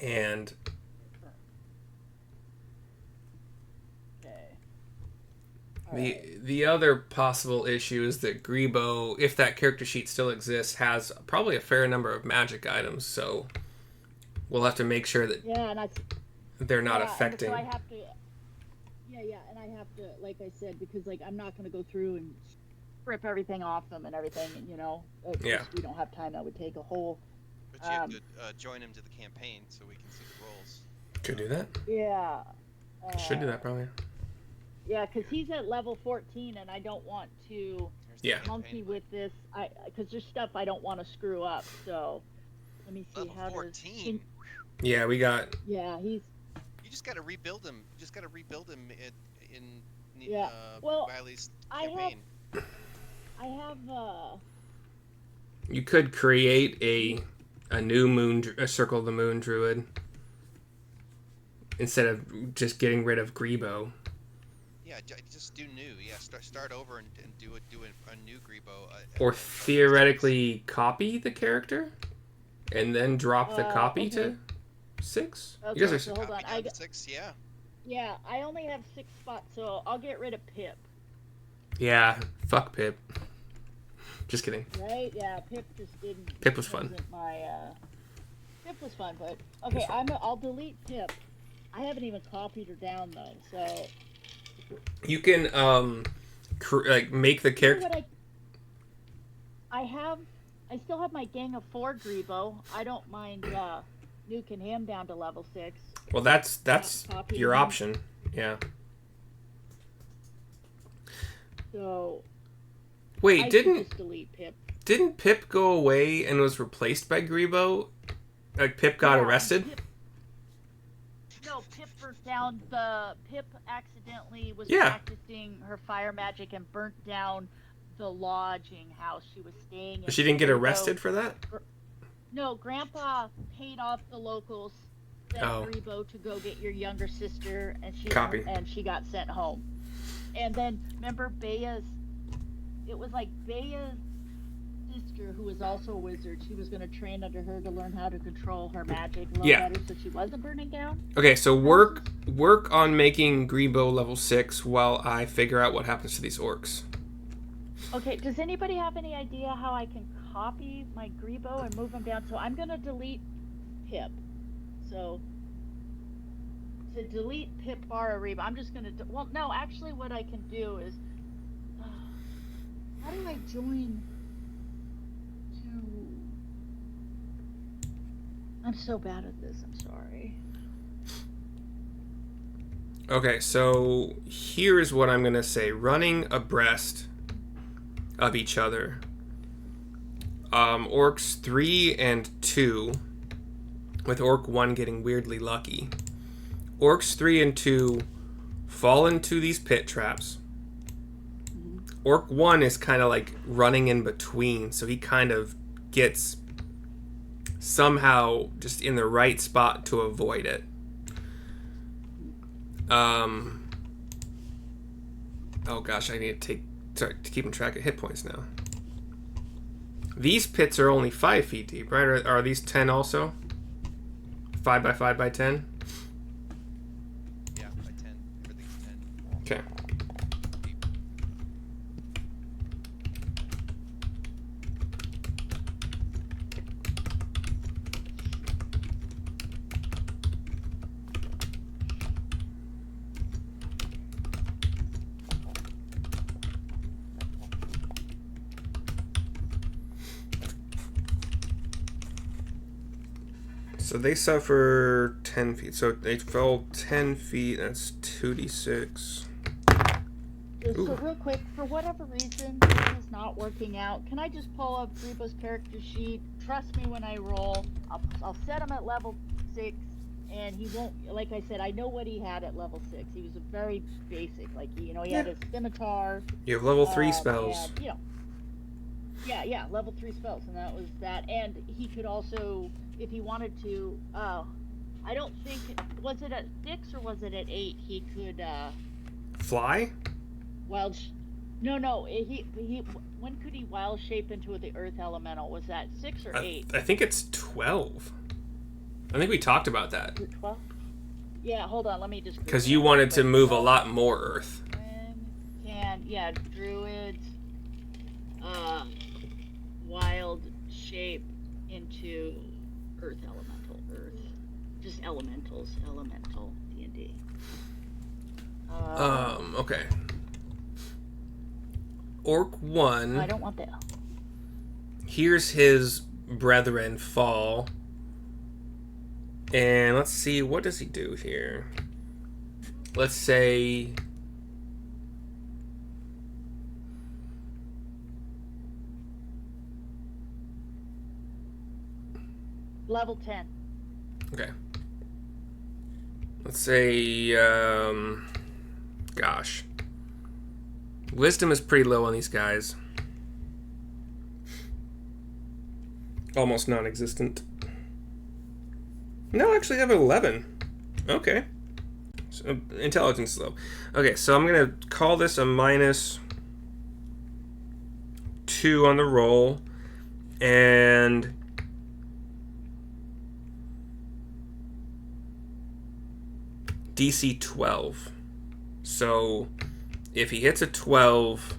And okay. the other possible issue is that Grebo, if that character sheet still exists, has probably a fair number of magic items. So we'll have to make sure that they're not affecting. So I have to. Yeah, and I have to, like I said, because like I'm not going to go through and rip everything off them and everything, and you know, Yeah. we don't have time. That would take a whole. But you have to join him to the campaign so we can see the rolls. Could do that. Yeah. Should do that probably. Yeah, because he's at level 14, and I don't want to monkey with this. Because there's stuff I don't want to screw up. So let me see Level how 14. Yeah, we got. Yeah, he's. You just got to rebuild him. You just got to rebuild him in Yeah. Well, Wiley's campaign. I have. You could create a new a Circle of the Moon Druid instead of just getting rid of Grebo. Yeah, just do new. Yeah, start over and do a new Grebo. Or theoretically copy the character and then drop the copy to 6. Okay, You guys are so hold on. I got 6. Yeah. Yeah, I only have 6 spots, so I'll get rid of Pip. Yeah, fuck Pip. Just kidding. Right? Yeah, Pip just didn't. Pip was fun. Pip was fun, but okay, I'll delete Pip. I haven't even copied her down though, so. You can make the character. I still have my gang of 4 Grebo. I don't mind nuking him down to level 6. Well, that's your him. option. Yeah. So. Wait, I didn't just delete Pip? Didn't Pip go away and was replaced by Grebo? Like Pip got arrested? No, Pip burnt down Pip accidentally was practicing her fire magic and burnt down the lodging house she was staying in. She didn't get arrested for that? No, Grandpa paid off the locals, sent Grebo to go get your younger sister, and she got sent home. And then remember it was like Bea's sister, who was also a wizard. She was going to train under her to learn how to control her magic a little better, so she wasn't burning down. Okay, so work on making Grebo level 6 while I figure out what happens to these orcs. Okay, does anybody have any idea how I can copy my Grebo and move him down? So I'm going to delete Pip. So to delete Pip bar Ariba, I'm just going to... Well, no, actually what I can do is... how do I join to... I'm so bad at this, I'm sorry. Okay, so here's what I'm going to say. Running abreast of each other. Orcs 3 and 2, with Orc 1 getting weirdly lucky. Orcs 3 and 2 fall into these pit traps. Orc 1 is kind of like running in between, so he kind of gets somehow just in the right spot to avoid it. Oh gosh, I need to keep track of hit points now. These pits are only 5 feet deep, right? Are these 10 also? 5 by 5 by 10? Yeah, by 10. Everything's 10. Okay. So they suffer 10 feet. So they fell 10 feet. That's 2d6. So real quick, for whatever reason, this is not working out. Can I just pull up Grebo's character sheet? Trust me when I roll. I'll set him at level 6, and he won't. Like I said, I know what he had at level 6. He was a very basic. Like he had his scimitar. You have level 3 spells. And, yeah, level 3 spells, and that was that. And he could also, if he wanted to, I don't think, was it at 6 or was it at 8? He could Fly? wild. No. He. When could he wild shape into the earth elemental? Was that 6 or 8? I think it's 12. I think we talked about that. 12. Yeah, hold on. Let me just. Because you wanted to move a lot more earth. Druids, wild shape into earth elemental. Just elemental D&D. Okay. Orc 1. I don't want that. Here's his brethren fall. And let's see, what does he do here? Let's say... Level 10. Okay. Let's say, gosh. Wisdom is pretty low on these guys. Almost non-existent. No, actually I have 11. Okay. So, intelligence is low. Okay, so I'm going to call this a -2 on the roll. And... DC 12. So if he hits a 12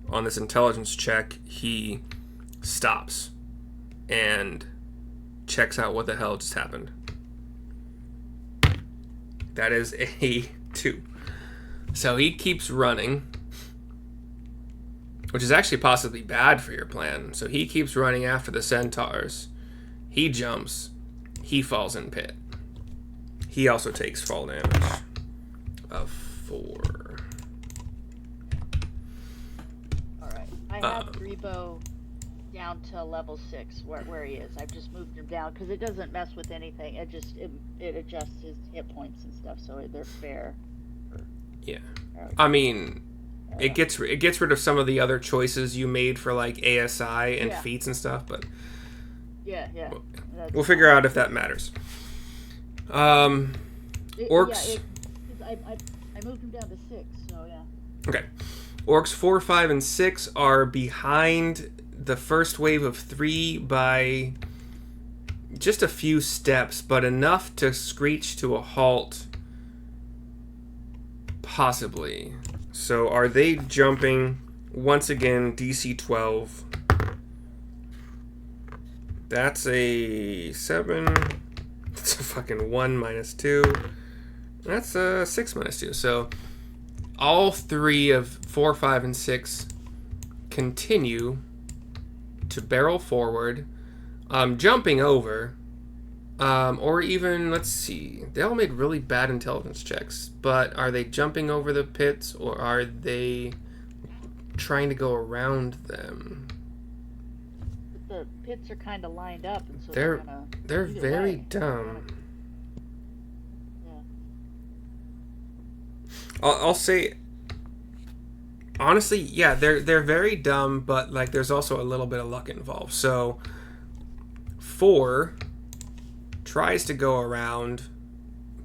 on this intelligence check, he stops and checks out what the hell just happened. That is a 2. So he keeps running, which is actually possibly bad for your plan. So he keeps running after the centaurs. He jumps. He falls in pit. He also takes fall damage of 4. Alright. I have Grebo down to level 6, where he is. I've just moved him down, because it doesn't mess with anything. It adjusts his hit points and stuff, so they're fair. Yeah. I mean, it gets rid of some of the other choices you made for, like, ASI and feats and stuff, but... Yeah. We'll figure out if that matters. Orcs. I moved him down to 6, so yeah. Okay. Orcs 4, 5, and 6 are behind the first wave of 3 by just a few steps, but enough to screech to a halt. Possibly. So are they jumping? Once again, DC 12. That's a 7. It's a fucking 1 minus 2. That's a 6 minus 2. So all 3 of 4, 5, and 6 continue to barrel forward, jumping over, or even, let's see, they all made really bad intelligence checks, but are they jumping over the pits, or are they trying to go around them? The pits are kind of lined up, and so they're very dumb. I'll say, honestly, yeah, they're very dumb, but like there's also a little bit of luck involved. So 4 tries to go around,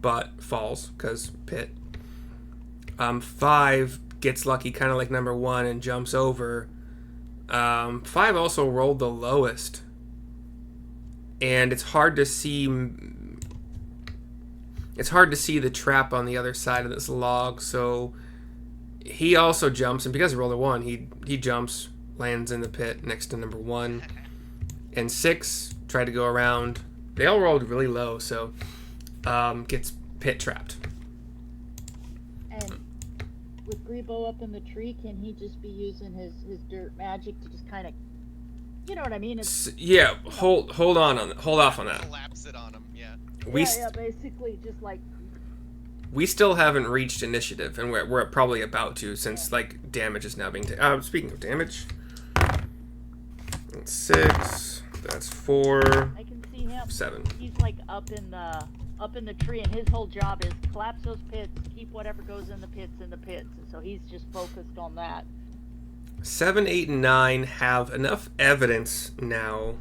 but falls because pit. 5 gets lucky, kind of like number 1, and jumps over. 5 also rolled the lowest, and it's hard to see. It's hard to see the trap on the other side of this log, so he also jumps, and because he rolled a 1, he jumps, lands in the pit next to number 1. And 6 tried to go around. They all rolled really low, so gets pit trapped. And with Grebo up in the tree, can he just be using his dirt magic to just kind of You know what I mean? It's Yeah, hold off on that. Collapse it on them. Yeah. basically just like We still haven't reached initiative, and we're probably about to, since like damage is now being taken. Speaking of damage, that's 6. That's 4. I can see him. 7. He's like up in the tree, and his whole job is collapse those pits, keep whatever goes in the pits, and so he's just focused on that. 7, 8, and 9 have enough evidence now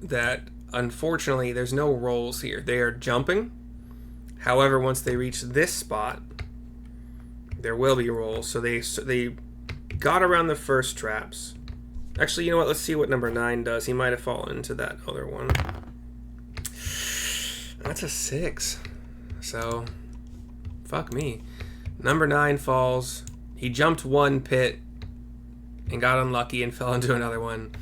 that unfortunately there's no rolls here. They are jumping. However, once they reach this spot, there will be rolls. So they got around the first traps. Actually, you know what? Let's see what number 9 does. He might have fallen into that other one. That's a 6. So, fuck me. Number 9 falls. He jumped one pit and got unlucky and fell into another one.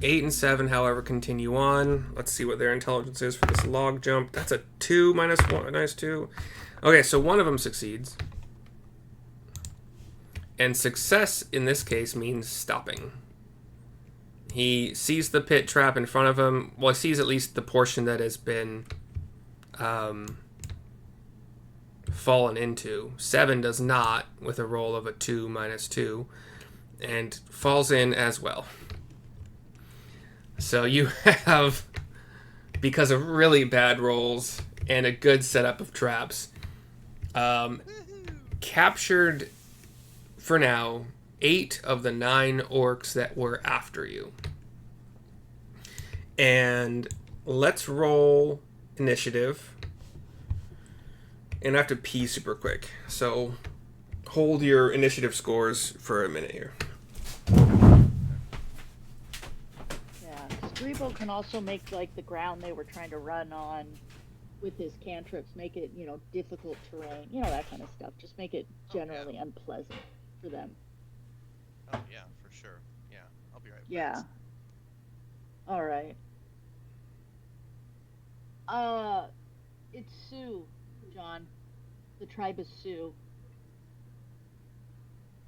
8 and 7, however, continue on. Let's see what their intelligence is for this log jump. That's a 2 minus 1, minus 2. Okay, so one of them succeeds. And success in this case means stopping. He sees the pit trap in front of him. Well, he sees at least the portion that has been fallen into. 7 does not, with a roll of a 2 minus 2, and falls in as well. So you have, because of really bad rolls and a good setup of traps, captured, for now, 8 of the 9 orcs that were after you. And let's roll initiative. And I have to pee super quick. So hold your initiative scores for a minute here. Grebo can also make like the ground they were trying to run on with his cantrips, make it, difficult terrain, that kind of stuff. Just make it generally unpleasant for them. Oh yeah, for sure. Yeah, I'll be right back. Yeah. All right. It's Sioux, John. The tribe is Sioux.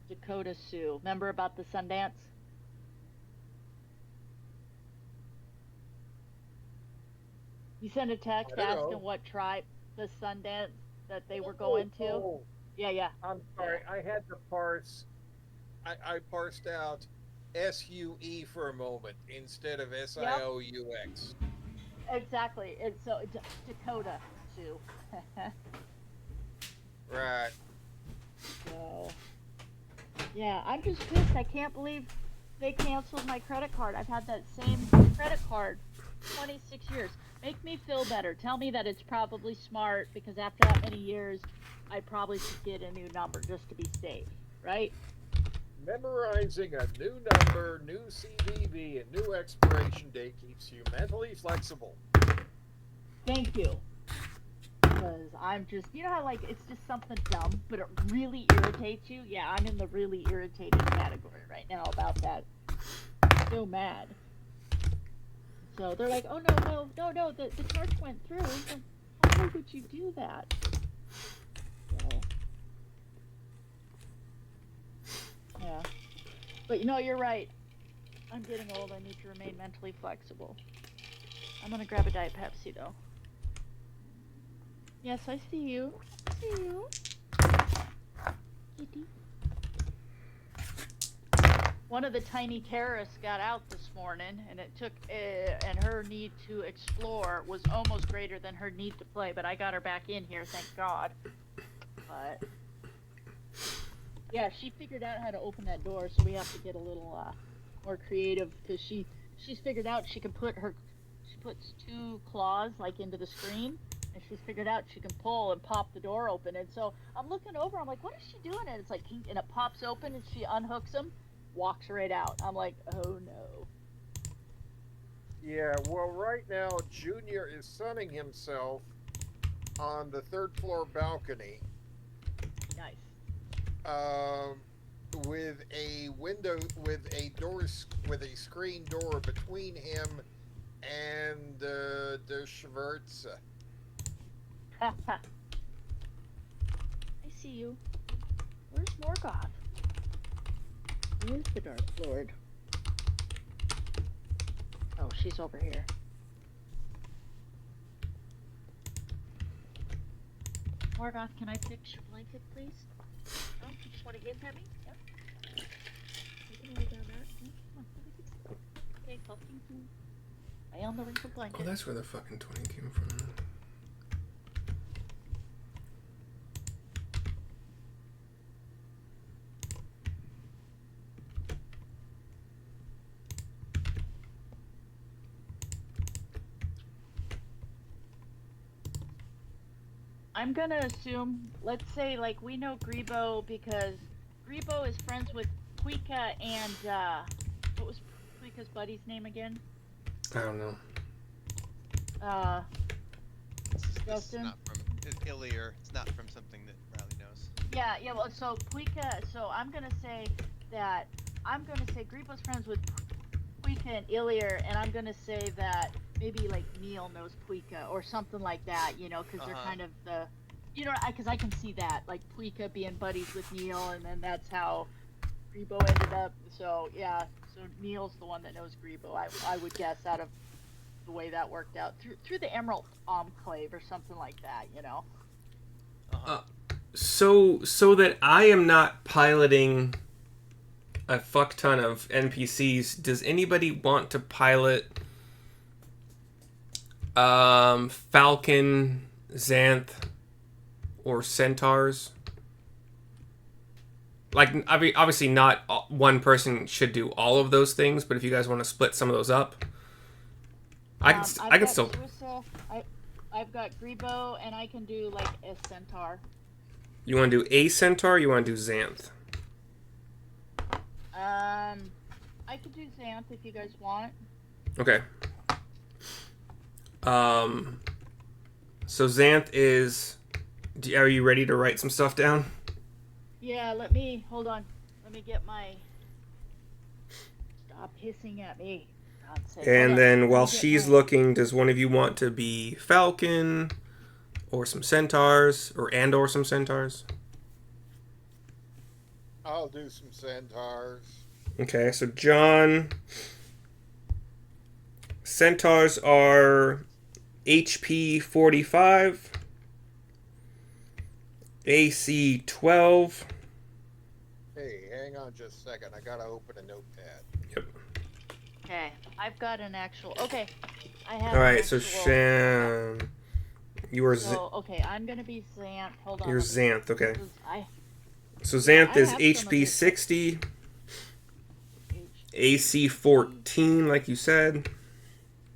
Dakota Sioux. Remember about the Sundance? You sent a text asking what tribe the Sundance that they were going to. Oh. Yeah. I'm sorry, I had to parse. I parsed out SUE for a moment instead of SIOUX. Exactly. It's Dakota Sioux. Right. So, yeah, I'm just pissed. I can't believe they canceled my credit card. I've had that same credit card 26 years. Make me feel better. Tell me that it's probably smart, because after that many years, I probably should get a new number just to be safe, right? Memorizing a new number, new CVV, and new expiration date keeps you mentally flexible. Thank you. Because I'm just, how like it's just something dumb, but it really irritates you. Yeah, I'm in the really irritated category right now about that. I'm so mad. So they're like, oh no, the charge went through. Why would you do that? So, yeah. But you're right. I'm getting old. I need to remain mentally flexible. I'm gonna grab a Diet Pepsi though. Yes, I see you. See you. Kitty. One of the tiny terrorists got out this morning, and it took, and her need to explore was almost greater than her need to play, but I got her back in here, thank God. But, yeah, she figured out how to open that door, so we have to get a little, more creative, because she's figured out she puts 2 claws, like, into the screen, and she's figured out she can pull and pop the door open, and so I'm looking over, I'm like, what is she doing? And it's like, and it pops open, and she unhooks them, walks right out. I'm like, oh no. Yeah, well, right now, Junior is sunning himself on the 3rd floor balcony. Nice. With a window, with a screen door between him and the Schwartz. I see you. Where's Morgoth? Where's the Dark Lord? Oh, she's over here. Morgoth, can I fix your blanket, please? Oh, you just want to hit at me? Yep. You can lay down there. Come on, let me fix it. Okay, helping you. Lay on the wrinkled blanket. Oh, that's where the fucking 20 came from. I'm gonna assume, let's say, like, we know Grebo because Grebo is friends with Puika and, what was Puika's buddy's name again? I don't know. This is Justin? not from Illier. It's not from something that Riley knows. Yeah, well, so Puika, so I'm gonna say Grebo's friends with Puika and Illier, and I'm gonna say that maybe, like, Neil knows Puika or something like that, you know, because they're kind of the, you know, because I can see that, like, Puika being buddies with Neil, and then that's how Grebo ended up. So, yeah, so Neil's the one that knows Grebo, I would guess, out of the way that worked out, through the Emerald Enclave or something like that, you know. So that I am not piloting a fuck ton of NPCs, does anybody want to pilot Falcon, Xanth, or Centaurs? Like, obviously not one person should do all of those things, but if you guys want to split some of those up, I can still. Suissa, I've got Grebo, and I can do, like, a Centaur. You want to do a Centaur, or you want to do Xanth? I could do Xanth if you guys want. Okay. So Xanth is... Are you ready to write some stuff down? Yeah, hold on. Let me get my... Stop hissing at me. God's sake. And then while she's looking, does one of you want to be Falcon, or some Centaurs, or some Centaurs? I'll do some Centaurs. Okay, so John... Centaurs are HP 45, AC 12. Hey, hang on just a second. I gotta open a notepad. Yep. Okay, I've got an actual... Okay, I have Alright, so Shan... You are... okay, I'm gonna be Xanth. Hold on. You're Xanth, okay. I So Xanth I is have some of HP this. 60, AC 14, like you said.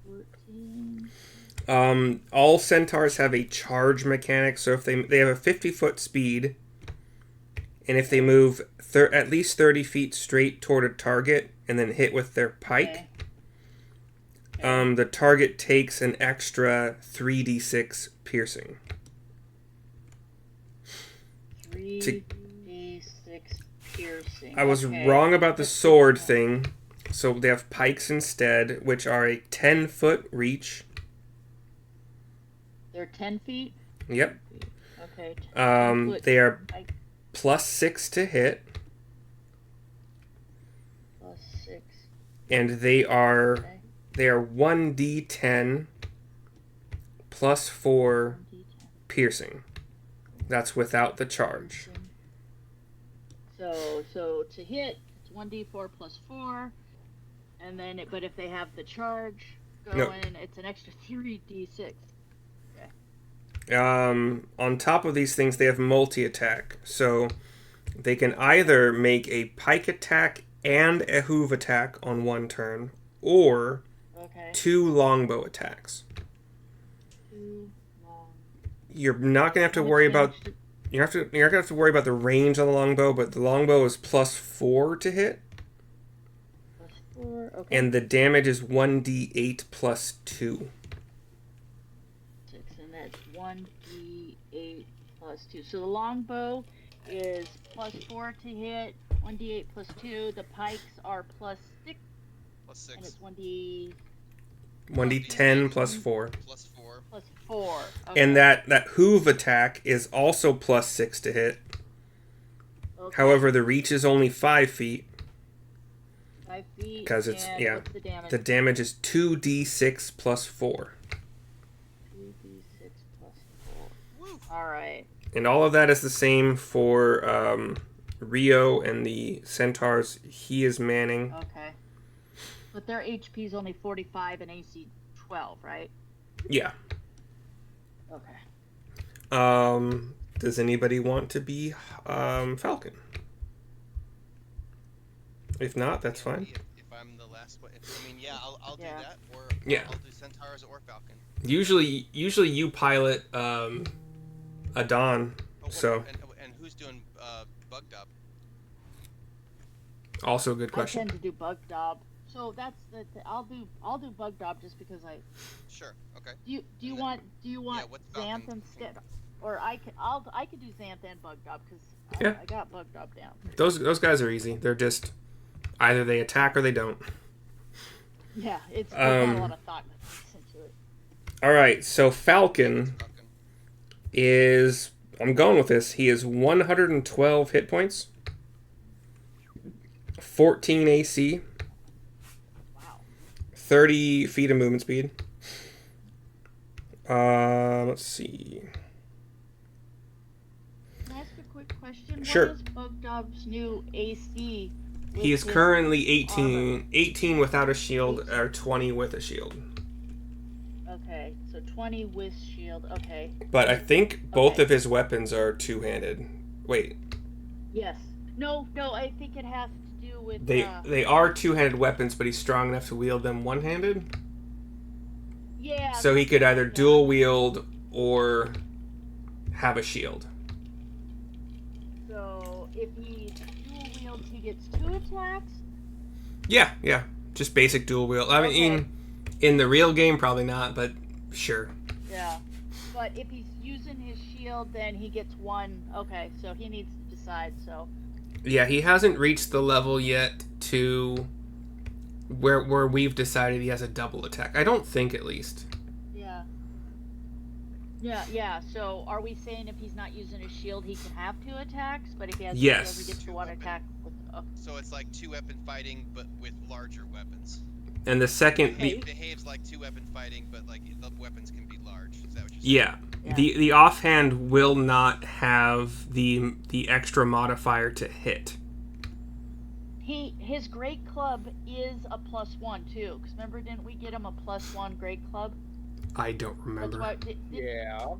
14. All Centaurs have a charge mechanic, so if they have a 50-foot speed, and if they move at least 30 feet straight toward a target and then hit with their pike, the target takes an extra 3d6 piercing. 3d6 piercing. I was wrong about the sword thing, so they have pikes instead, which are a 10-foot reach. They're 10 feet? Yep. Okay. They are +6 to hit. +6. And they are 1d10 +4 piercing. That's without the charge. So to hit, it's 1d4 +4, and then but if they have the charge going, it's an extra 3d6. On top of these things, they have multi-attack. So they can either make a pike attack and a hoof attack on one turn, or 2 longbow attacks. 2 long. You're not gonna have to worry about. You're not gonna have to worry about the range on the longbow, but the longbow is +4 to hit. +4. Okay. And the damage is 1d8 +2. 6, and that's 1d8 +2. So the longbow is +4 to hit, 1d8 +2. The pikes are +6. +6. And it's 1d10 +4. +4. +4. Okay. And that hoof attack is also +6 to hit. Okay. However, the reach is only 5 feet. 5 feet. Because it's, and yeah. What's the damage? The damage is 2d6 plus 4. 2d6 plus 4. All right. And all of that is the same for Rio and the centaurs he is manning. Okay. But their HP is only 45 and AC 12, right? Yeah. Okay. Does anybody want to be Falcon? If not, that's fine. If I'm the last one, I'll do Yeah. that, or Yeah. I'll do centaurs or falcon. Usually you pilot Adon, so And who's doing bug dub? also a good I question. tend to do bug dob. So that's I'll do bug dob just because I. Sure. Okay. Do you want what's Xanth Falcon? instead, or I could do Xanth and bug dob because Yeah. I got bug dob down. Those guys are easy. They're just either they attack or they don't. Yeah, it's there's not a lot of thought into it. All right, so Falcon is, I'm going with this. He is 112 hit points, 14 AC, Wow. 30 feet of movement speed. Let's see. Can I ask a quick question? Sure. What is bug dob's new AC? with He is his currently 18, armor? 18 without a shield, or 20 with a shield. Okay, so 20 with shield. Okay. But I think both Okay. of his weapons are two-handed. Wait, Yes. No. I think it has to do with. they are two-handed weapons, but he's strong enough to wield them one-handed. Yeah. So he could either dual wield or have a shield. So if he dual wields, he gets 2 attacks. Yeah. Just basic dual wield. I mean, Okay. in the real game, probably not, but sure. Yeah. But if he's using his shield, then he gets 1. Okay, so he needs to decide. So. Yeah, he hasn't reached the level yet to where we've decided he has a double attack. I don't think, at least. Yeah. So are we saying if he's not using his shield, he can have 2 attacks? But if he has Yes. a shield, he gets the 1 attack with. So it's like 2-weapon fighting, but with larger weapons. And the second, Okay. Behaves like 2-weapon fighting, but like the weapons can be large. Is that what you're saying? yeah, Yeah. the offhand will not have the extra modifier to hit. His great club is a +1 too. Because remember, didn't we get him a +1 great club? I don't remember. That's why. Yeah.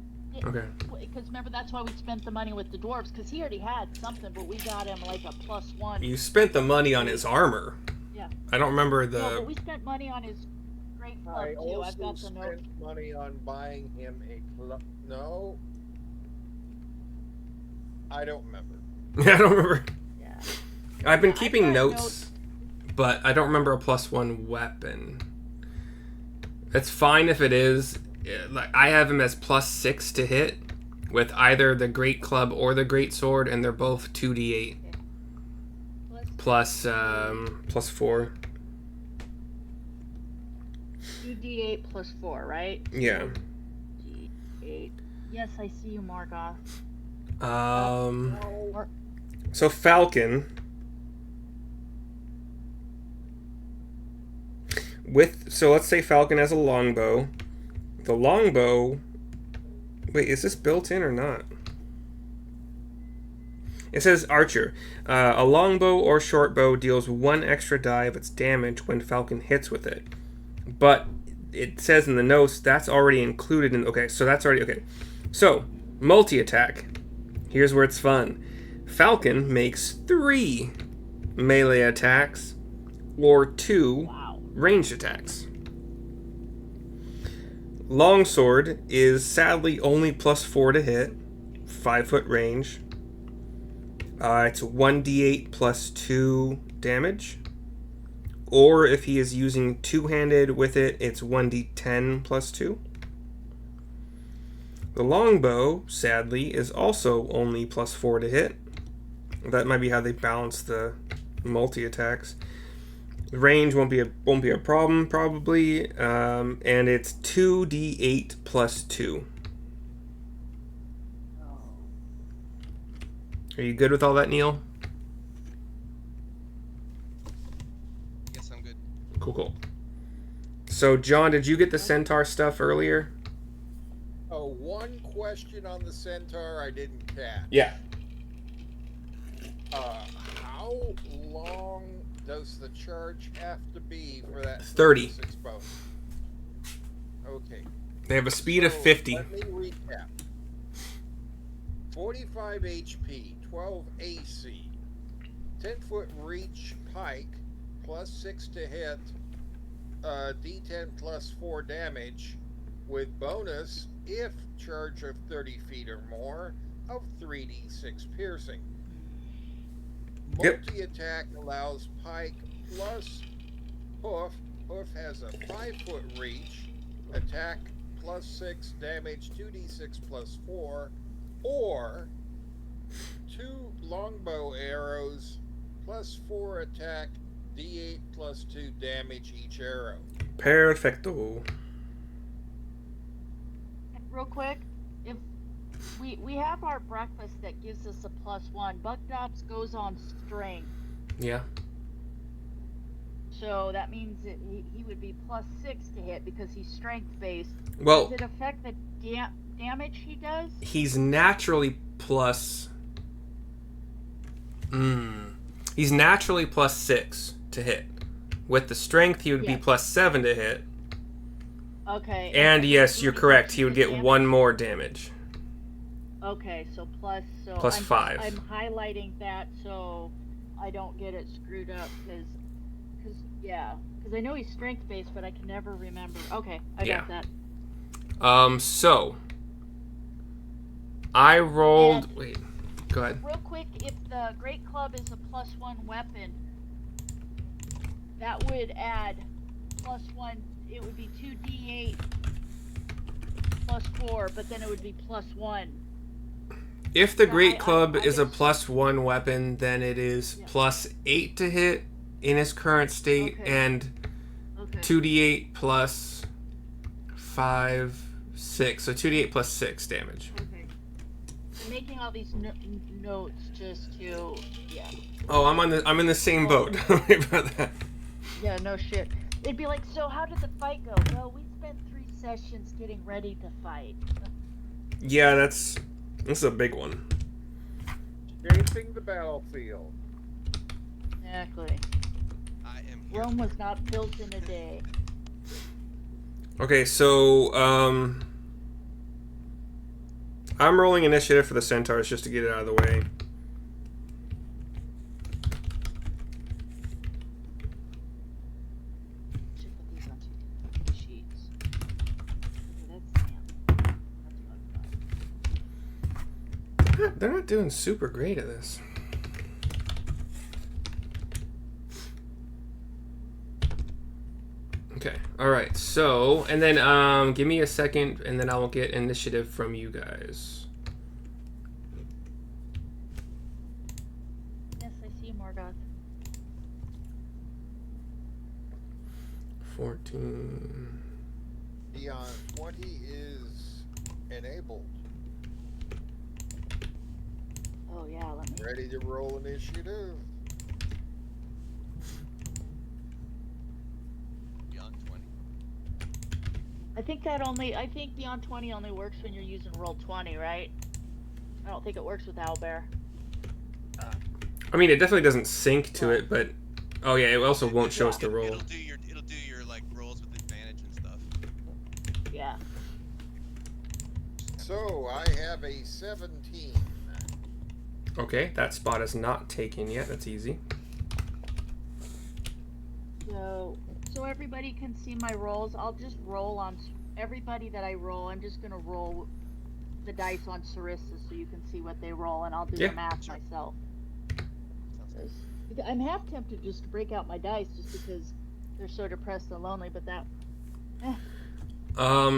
Okay. Because remember, that's why we spent the money with the dwarves. Because he already had something, but we got him like a +1. You spent the money on his armor. Yeah. I don't remember No, but the. we spent money on his great club I too. also I've got the note. spent money on buying him a club. No. I don't remember. I don't remember. Yeah. I've been Yeah, keeping I've got notes, but I don't remember a +1 weapon. It's fine if it is. Like I have him as +6 to hit with either the great club or the great sword, and they're both 2d8 plus +4. 2d8 +4, right? Yeah. D8. Yes, I see you, Margoth. No. So Falcon so let's say Falcon has a longbow. The longbow. Wait, is this built in or not? It says Archer. A longbow or short bow deals 1 extra die of its damage when Falcon hits with it. But it says in the notes that's already included in. Okay, so that's already. Okay. So, multi attack. Here's where it's fun. Falcon makes 3 melee attacks or 2 ranged attacks. Longsword is sadly only +4 to hit, 5-foot range. It's 1d8 plus 2 damage. Or if he is using two-handed with it, it's 1d10 plus 2. The longbow, sadly, is also only +4 to hit. That might be how they balance the multi-attacks. Range won't be a problem, probably. And it's 2d8 plus 2. Are you good with all that, Neil? Cool. So, John, did you get the centaur stuff earlier? Oh, one question on the centaur I didn't catch. Yeah. How long does the charge have to be for that 30. exposed? Okay. They have a speed of 50. Let me recap. 45 HP, 12 AC, 10-foot reach pike, plus 6 to hit, D10 plus 4 damage, with bonus, if charge of 30 feet or more, of 3d6 piercing. Yep. Multi-attack allows pike plus hoof. Hoof has a 5-foot reach, attack plus 6, damage 2d6 plus 4, or 2 longbow arrows plus 4 attack, d8 plus 2 damage each arrow. Perfecto. Real quick, if we have our breakfast that gives us a +1, Bugdops goes on strength. Yeah. So that means that he would be +6 to hit because he's strength based. Well, Does it affect the damage he does? he's naturally plus. He's naturally +6 to hit. With the strength, he would be Yes. +7 to hit. Okay. And yes, Would you're it correct. increase He would the get damage? 1 more damage. Okay, so plus Plus I'm 5. I'm highlighting that so I don't get it screwed up because I know he's strength based, but I can never remember. Okay, I Yeah. got that. So I rolled. And- Wait, go ahead. Real quick, if the great club is a +1 weapon, that would add +1. It would be 2d8 plus 4, but then it would be +1. If the Yeah, Great I- Club I is a just- +1 weapon, then it is Yeah. +8 to hit in its current state, Okay. and Okay. 2d8 plus 5, 6. So 2d8 plus 6 damage. Okay. I'm making all these notes just to Oh, I'm in the same boat. Don't worry about that. Yeah, no shit. It'd be like, so how did the fight go? Well, we spent 3 sessions getting ready to fight. Yeah, this is a big one. Shaping the battlefield. Exactly. I am here. Rome was not built in a day. Okay, so I'm rolling initiative for the centaurs just to get it out of the way. Should put these on 2 sheets. Okay, that's Sam. That's what They're not doing super great at this. Okay, alright, so, and then give me a second, and then I will get initiative from you guys. Yes, I see Morgoth. 14. Beyond 20 is enabled. Oh yeah, let me. Ready to roll initiative. Beyond 20. I think Beyond 20 only works when you're using Roll 20, right? I don't think it works with Owlbear. I mean, it definitely doesn't sync to it, but... Oh yeah, it also won't show us the It'll roll. do your like rolls with advantage and stuff. Yeah. So I have a 17. Okay, that spot is not taken yet. That's easy. So everybody can see my rolls. I'll just roll on everybody that I roll. I'm just gonna roll the dice on Sarissa so you can see what they roll, and I'll do Yeah. the math myself. Sounds good. I'm half tempted just to break out my dice just because they're so depressed and lonely, but that.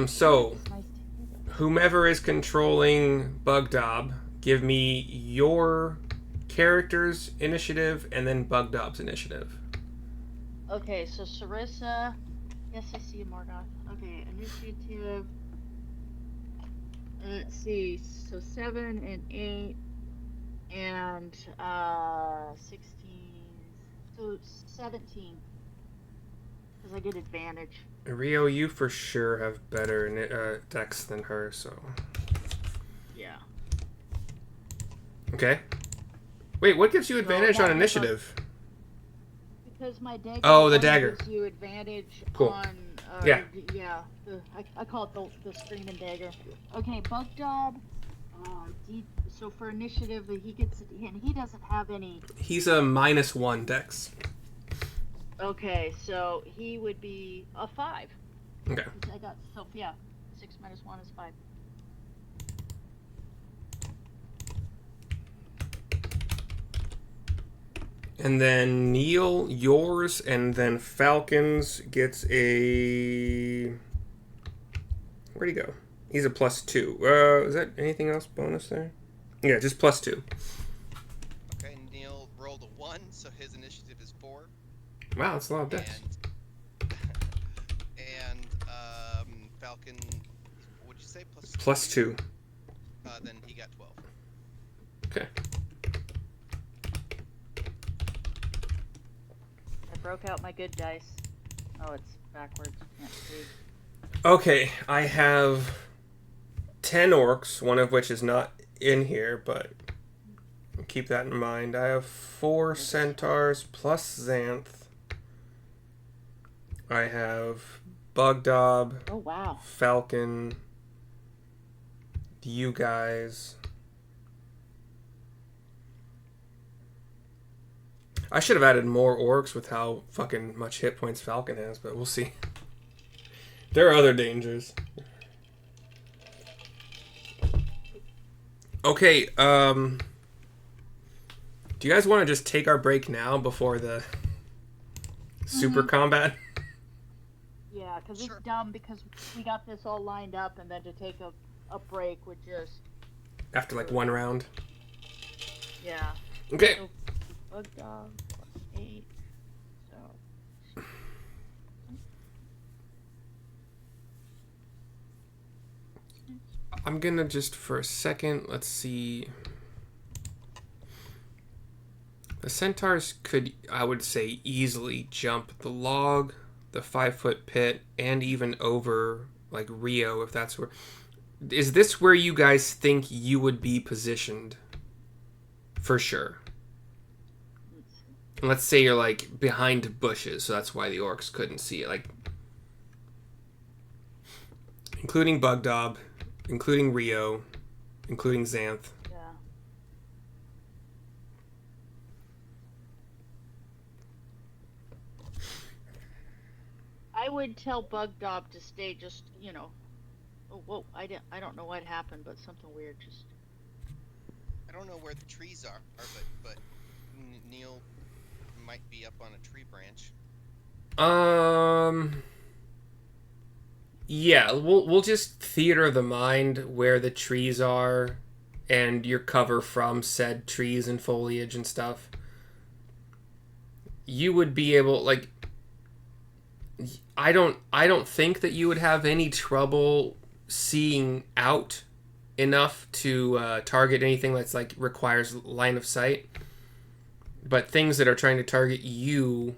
So, It's nice to hear whomever is controlling Bugdob, give me your character's initiative and then Bugdob's initiative. that. Okay, so Sarissa. Yes, I see you, Morgoth. Okay, initiative. Let's see. So 7 and 8 and 16. So 17. because I get advantage. Rio, you for sure have better dex than her, so. Yeah. Okay. Wait, what gives you advantage on initiative? Because my dagger. Oh, the dagger. Gives you advantage Cool. on. Yeah. Yeah. I call it the screaming dagger. Okay, Bug Dob. So for initiative, he gets, and he doesn't have any. He's a -1 dex. Okay, so he would be a 5. Okay. I got 6 minus 1 is 5. And then Neil, yours, and then Falcon's gets a. Where'd he go? He's a +2. Is that anything else bonus there? Yeah, just +2. Okay, Neil rolled a 1, so his initiative is 4. Wow, that's a lot of dex. And Falcon, what'd you say? +2. Then he got 12. Okay. I broke out my good dice. Oh, it's backwards. Can't see. Okay, I have 10 orcs, one of which is not in here, but keep that in mind. I have 4 centaurs plus Xanth. I have Bugdob, Oh, wow. Falcon, you guys. I should have added more orcs with how fucking much hit points Falcon has, but we'll see. There are other dangers. Okay, do you guys want to just take our break now before the super combat? Yeah, because Sure. it's dumb because we got this all lined up, and then to take a break would just... After like one round? Yeah. Okay. So, Bug Dog +8. So... I'm gonna just for a second, let's see. The centaurs could, I would say, easily jump the log, the 5-foot pit, and even over like Rio, if that's where. Is this where you guys think you would be positioned? For sure. And let's say you're like behind bushes, so that's why the orcs couldn't see it. Like, including Bugdob, including Rio, including Xanth. Yeah. I would tell Bug Dob to stay just, Oh, whoa, I don't know what happened, but something weird just... I don't know where the trees are, but Neil might be up on a tree branch. Yeah, we'll just theater of the mind where the trees are and your cover from said trees and foliage and stuff. You would be able, like, I don't think that you would have any trouble seeing out enough to target anything that's like requires line of sight. But things that are trying to target you,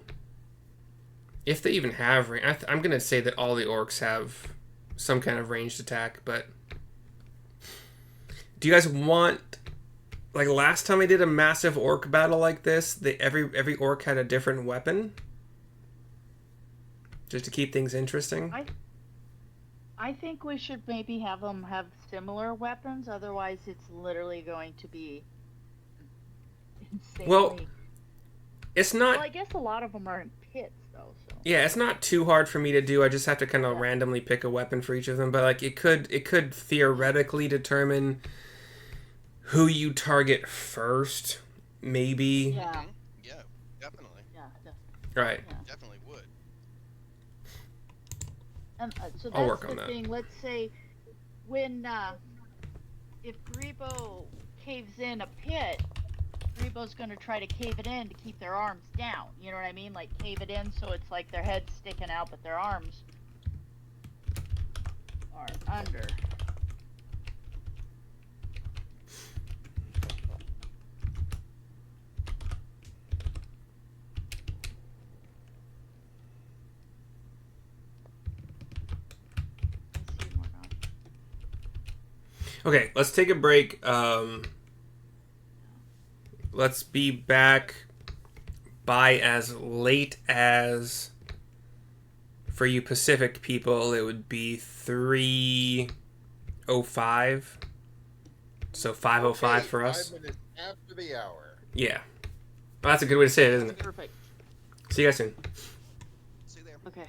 if they even have range, I'm gonna say that all the orcs have some kind of ranged attack. But do you guys want, like last time I did a massive orc battle like this, every orc had a different weapon, just to keep things interesting? I think we should maybe have them have similar weapons, otherwise it's literally going to be insanely... Well, it's not... Well, I guess a lot of them are in pits, though, so... Yeah, it's not too hard for me to do. I just have to kind of randomly pick a weapon for each of them. But like, it could theoretically determine who you target first, maybe. Yeah. Mm-hmm. Yeah, definitely. Yeah, Right. yeah. Definitely would. So I'll that's work on the that. thing. Let's say when if Grebo caves in a pit, Grebo's going to try to cave it in to keep their arms down. You know what I mean? Like cave it in so it's like their head's sticking out, but their arms are under. Okay, let's take a break. Let's be back by as late as, for you Pacific people, it would be 3:05. So 5:05 Okay, for us. 5 minutes after the hour. Yeah. Well, that's a good way to say it, isn't it? Perfect. See you guys soon. See you there. Okay.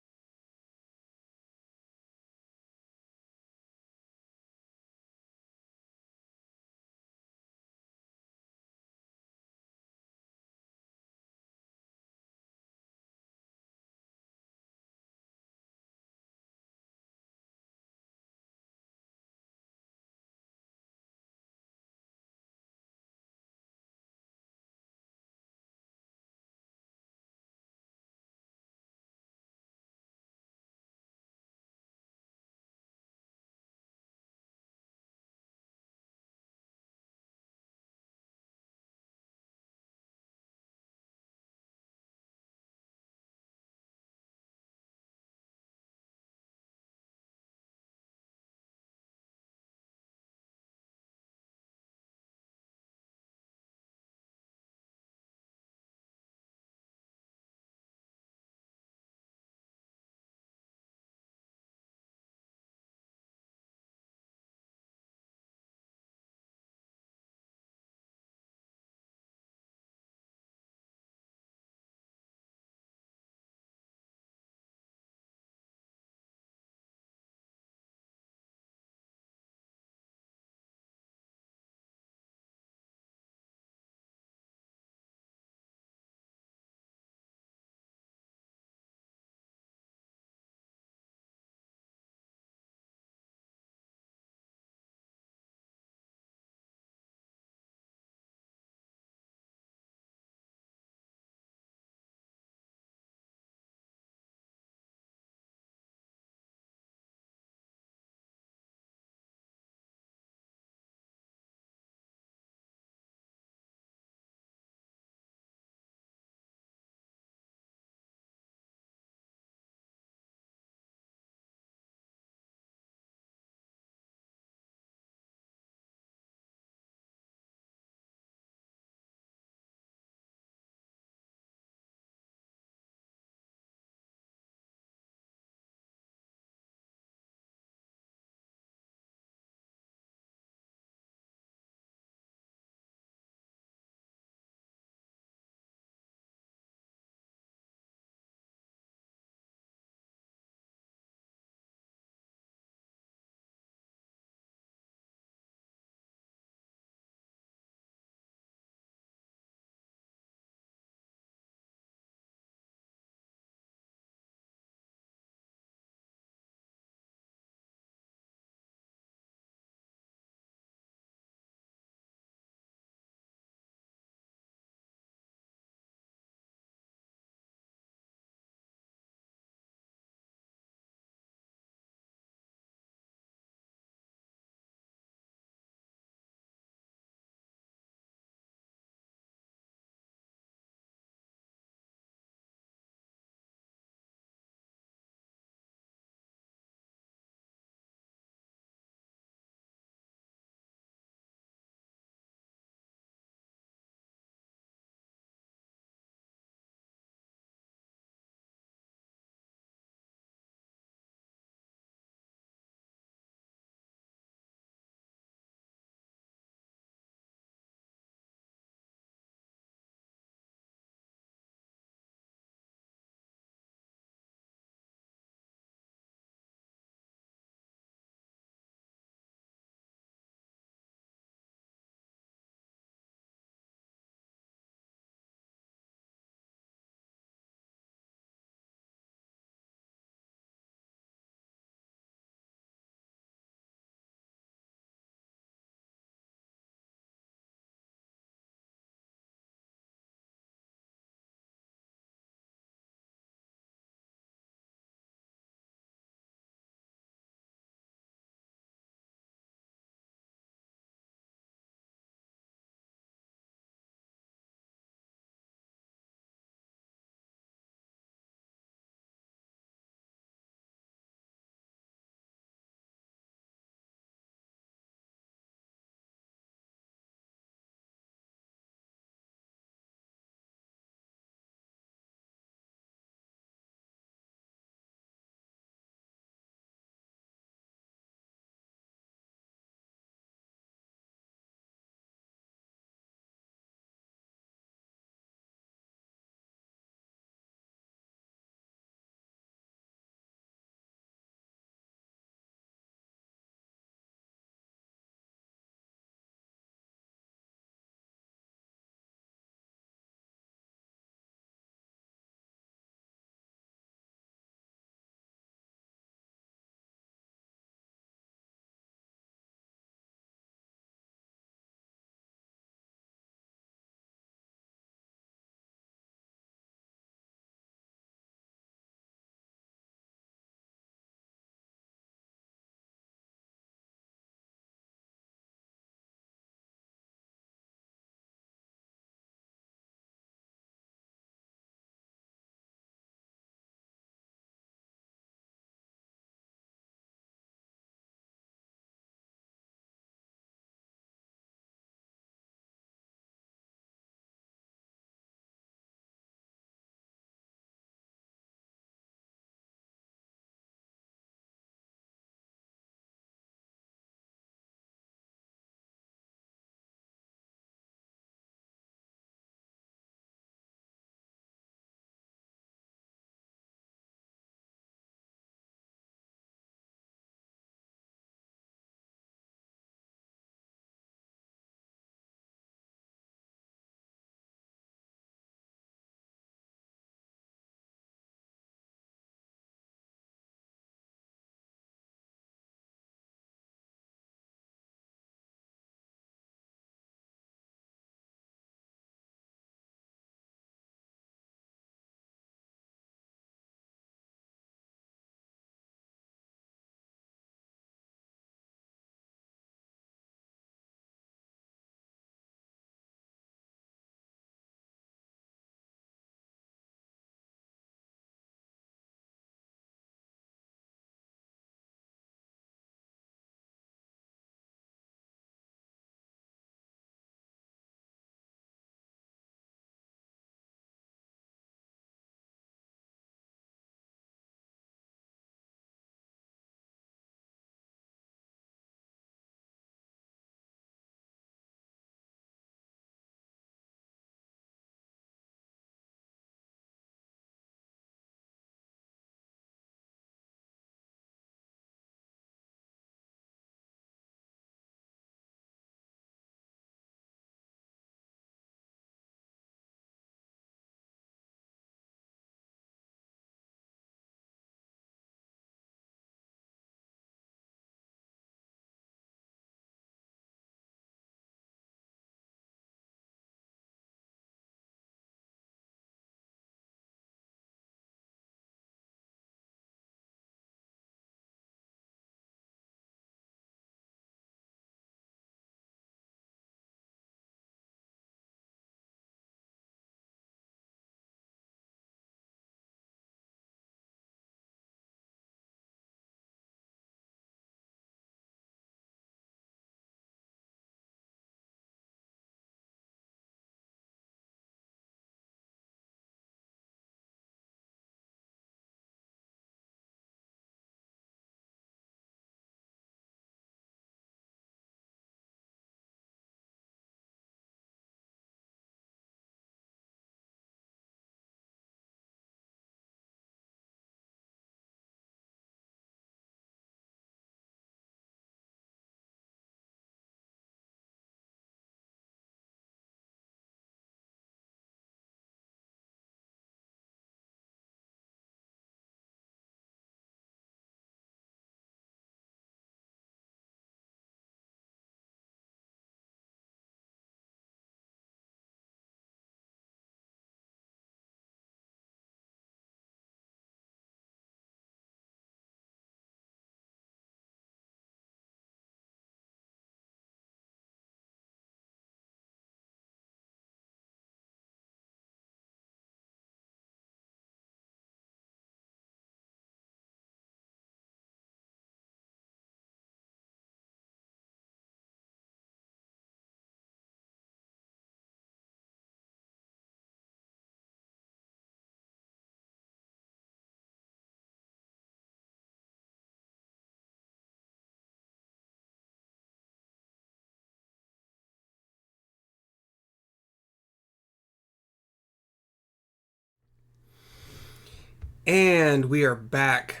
And we are back.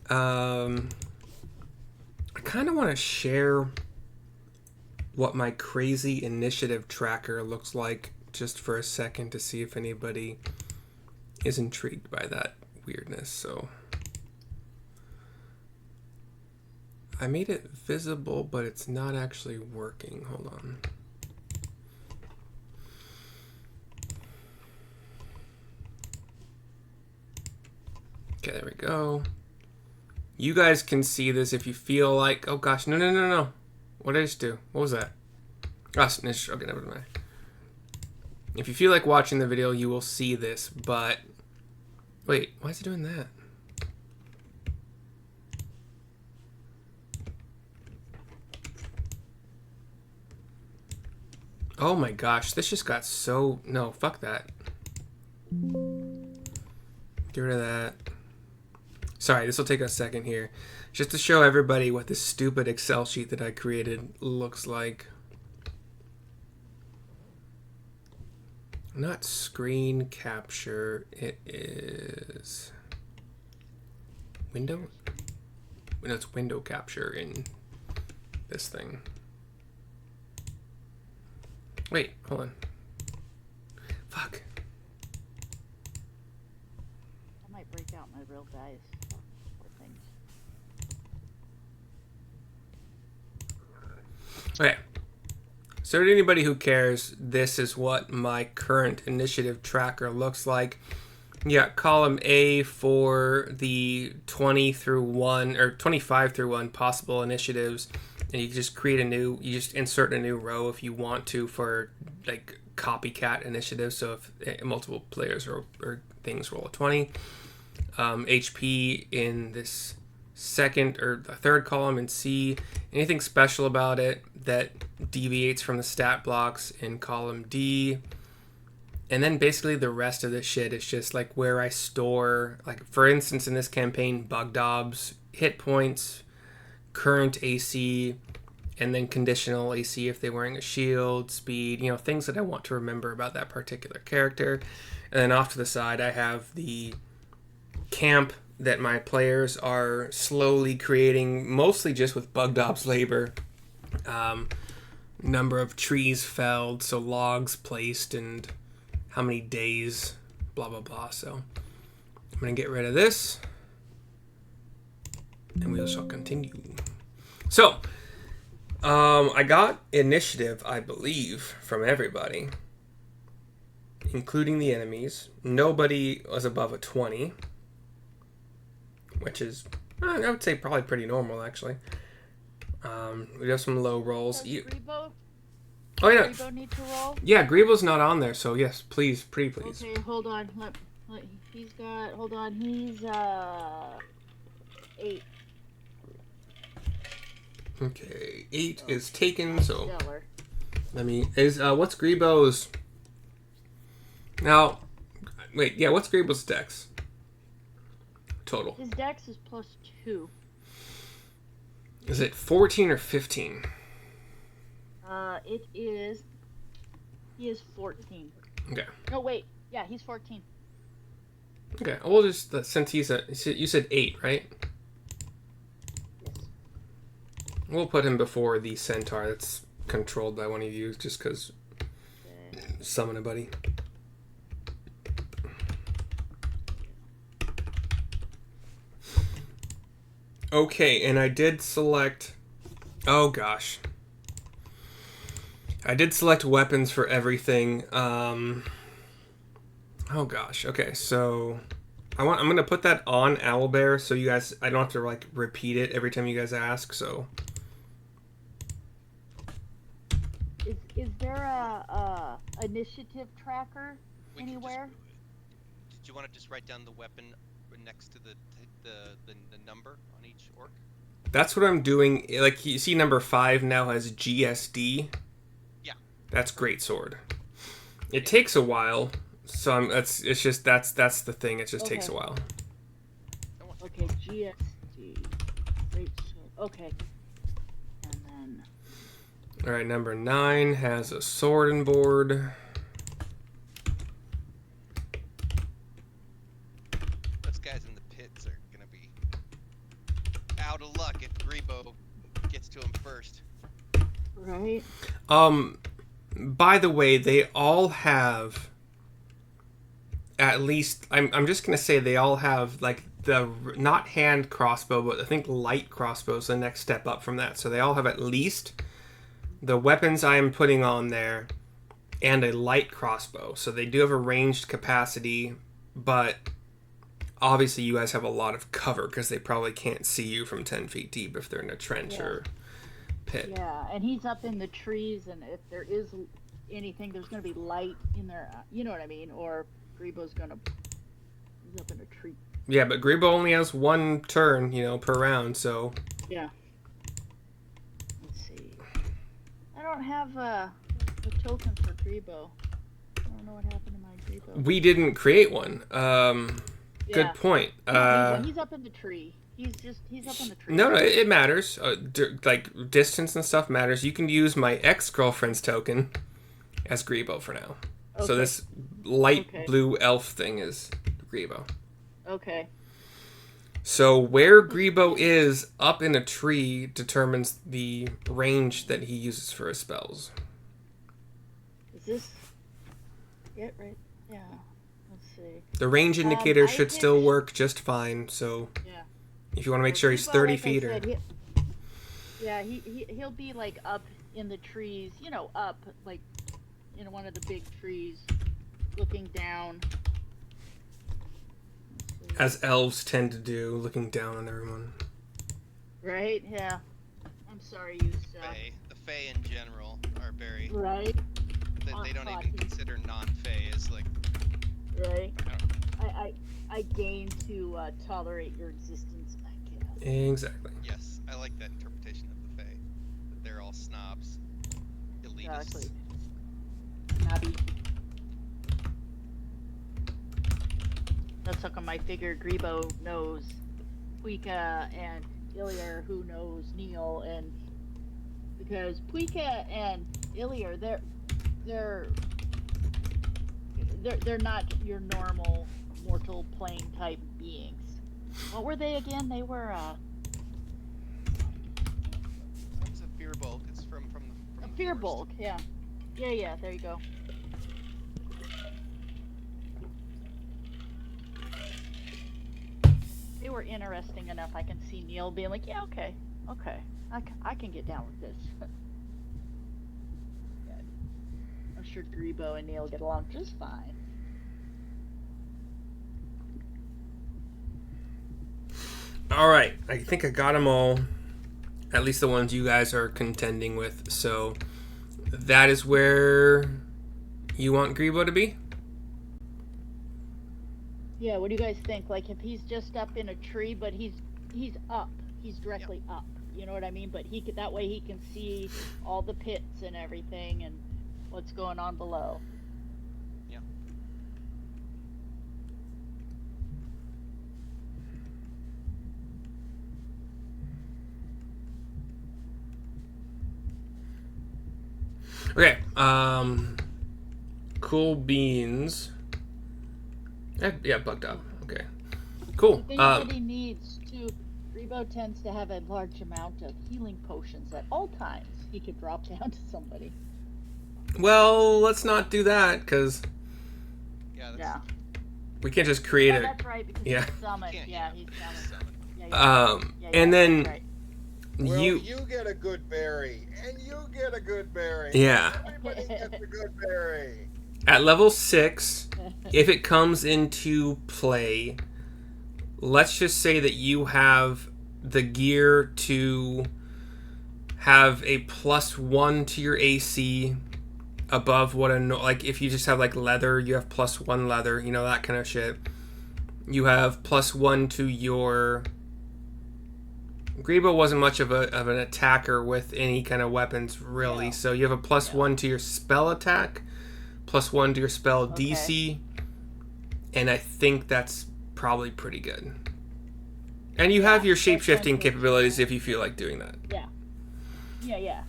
I kind of want to share what my crazy initiative tracker looks like just for a second to see if anybody is intrigued by that weirdness. So I made it visible, but it's not actually working. Hold on. Okay, there we go. You guys can see this if you feel like... Oh gosh, no. What did I just do? What was that? Oh, snitch. Okay, never mind. If you feel like watching the video, you will see this, but... Wait, why is it doing that? Oh my gosh, this just got so... No, fuck that. Get rid of that. Sorry, this will take a second here. Just to show everybody what this stupid Excel sheet that I created looks like. Not screen capture, it is... Window? No, it's window capture in this thing. Wait, hold on. Fuck. I might break out my real dice for things. Okay. So to anybody who cares, this is what my current initiative tracker looks like. You got column A for the 20 through 1 or 25 through 1 possible initiatives, and you just create a new, you just insert a new row if you want to for like copycat initiatives. So if multiple players or things roll a 20, HP in this second or the third column in C, anything special about it that deviates from the stat blocks in column D. And then basically the rest of the shit is just like where I store, like for instance in this campaign, bug dobs, hit points, current AC, and then conditional AC if they're wearing a shield, speed, you know, things that I want to remember about that particular character. And then off to the side I have the camp that my players are slowly creating, mostly just with bug dobs labor. Number of trees felled, so logs placed, and how many days, blah, blah, blah. So I'm going to get rid of this, and we shall continue. So, I got initiative, I believe, from everybody, including the enemies. Nobody was above a 20, which is, I would say, probably pretty normal, actually. We have some low rolls. Does Grebo need to roll? Yeah, Grebo's not on there, so yes, please, please. Okay, hold on. He's 8. Okay, 8 is taken, so Stellar. what's Grebo's? Now, wait, yeah, what's Grebo's dex? Total. His dex is +2. Is it 14 or 15? He is 14. Okay. No, wait. Yeah, he's 14. Okay, we'll just, since you said 8, right? Yes. We'll put him before the centaur that's controlled by one of you, just because summon a buddy. Okay, and I did select... Oh, gosh. I did select weapons for everything. Oh, gosh. Okay, so... I'm going to put that on Owlbear, so you guys... I don't have to, like, repeat it every time you guys ask, so... Is there a initiative tracker We can anywhere? Did you want to just write down the weapon next to the number on each orc? That's what I'm doing. Like, you see number 5 now has GSD. Yeah. That's great sword. It takes a while, so that's the thing. It just takes a while. Okay, GSD. Great sword. Okay. And then... All right, number 9 has a sword and board. Those guys in pits are gonna be out of luck if Grebo gets to him first. Right. By the way, they all have at least. I'm just gonna say they all have like the not hand crossbow, but I think light crossbow is the next step up from that. So they all have at least the weapons I am putting on there and a light crossbow. So they do have a ranged capacity, but obviously you guys have a lot of cover because they probably can't see you from 10 feet deep if they're in a trench or pit. Yeah, and he's up in the trees, and if there is anything, there's going to be light in there. You know what I mean? Or Grebo's going to... He's up in a tree. Yeah, but Grebo only has one turn, per round, so... Yeah. Let's see. I don't have a token for Grebo. I don't know what happened to my Grebo. We didn't create one. Good point. He's up in the tree. He's up in the tree. No, it matters. Like, distance and stuff matters. You can use my ex-girlfriend's token as Grebo for now. Okay. So this light blue elf thing is Grebo. Okay. So where Grebo is up in a tree determines the range that he uses for his spells. Is this it right? Yeah. Let's see. The range indicator should still work just fine, so if you want to make sure he's 30 feet or... He'll be like up in the trees, up like in one of the big trees, looking down. As elves tend to do, looking down on everyone. Right? Yeah. I'm sorry, you suck. The Fae in general are very... Right? They don't even consider non-Fae as like... Right? I gain to tolerate your existence, I guess. Exactly. Yes, I like that interpretation of the Fae. That they're all snobs. Elitists. Exactly. Snobby. That's how come I figure Grebo knows Puika and Iliar, who knows Neil, and because Puika and Iliar, they're not your normal mortal plane type beings. What were they again? They were One's a Fearbulk. It's from a Fearbulk. Yeah. There you go. They were interesting enough. I can see Neil being like, yeah, okay, I can get down with this. I'm sure Grebo and Neil get along just fine. All right, I think I got them all. At least the ones you guys are contending with. So that is where you want Grebo to be? Yeah, what do you guys think? Like, if he's just up in a tree, but he's up. He's directly up. You know what I mean? But that way he can see all the pits and everything and what's going on below. Yeah. Okay. Cool beans. Yeah, bugged out. Okay. Cool. The thing that he needs to... Grebo tends to have a large amount of healing potions at all times. He could drop down to somebody. Well, let's not do that, because... Yeah. We can't just create it. That's right, because he's summoned. Yeah, he's summoned. And then... Right. Well, you get a good berry, and you get a good berry. Yeah. Everybody gets a good berry. At level 6, if it comes into play, let's just say that you have the gear to have a +1 to your AC above what like if you just have like leather, you have +1 leather, that kind of shit. You have +1 to your... Grebo wasn't much of an attacker with any kind of weapons, really. So you have a +1 to your spell attack, +1 to your spell DC, and I think that's probably pretty good. And you have your shape-shifting capabilities if you feel like doing that. Yeah. Okay.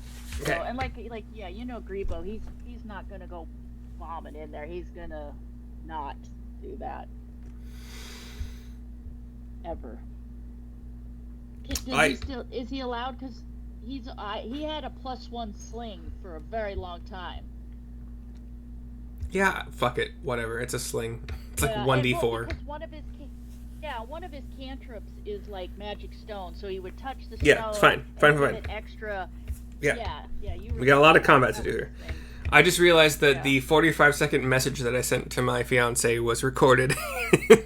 So, and Grebo, he's not gonna go bombing in there. He's gonna not do that. ever. Does I- is he allowed? Because he had a +1 sling for a very long time. Yeah, fuck it. Whatever. It's a sling. It's like Yeah, 1d4. Because one of his cantrips is like magic stone, so he would touch the stone. Yeah, it's fine. Fine. Get extra. Yeah. Yeah. We got a lot of combat to that do was here. the thing. I just realized that Yeah. the 45-second message that I sent to my fiance was recorded. Nice.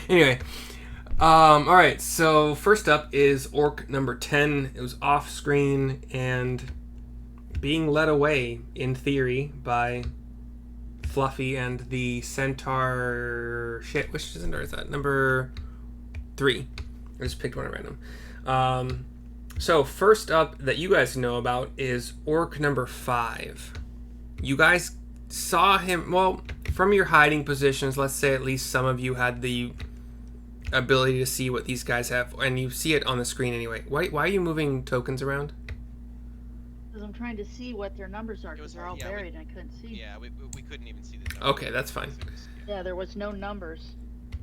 Anyway, all right. So first up is orc number 10. It was off screen and being led away in theory by Fluffy and the centaur. Shit, which centaur is that? Number 3. I just picked one at random. So first up that you guys know about is orc number 5. You guys saw him, well, from your hiding positions. Let's say at least some of you had the ability to see what these guys have, and you see it on the screen anyway. Why are you moving tokens around? Because I'm trying to see what their numbers are, because they're all buried and I couldn't see. Yeah, we couldn't even see the numbers. Okay, that's fine. Yeah, there was no numbers.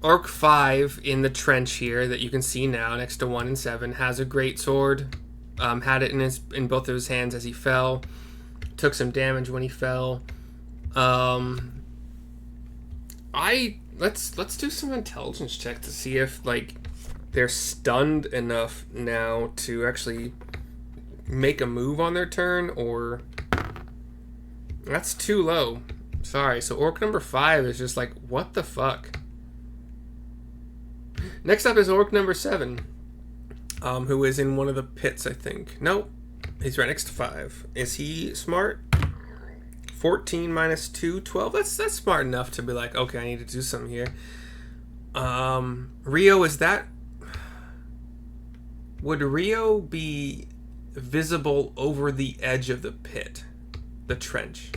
Orc 5 in the trench here that you can see now next to 1 and 7 has a great sword. Had it in both of his hands as he fell. Took some damage when he fell. Let's do some intelligence check to see if like they're stunned enough now to actually make a move on their turn, or that's too low. Sorry. So orc number 5 is just like, what the fuck? Next up is orc number 7, who is in one of the pits, I think. Nope, he's right next to 5. Is he smart? 14 minus 2, 12. That's smart enough to be like, okay, I need to do something here. Rio, is that... Would Rio be visible over the edge of the pit? The trench?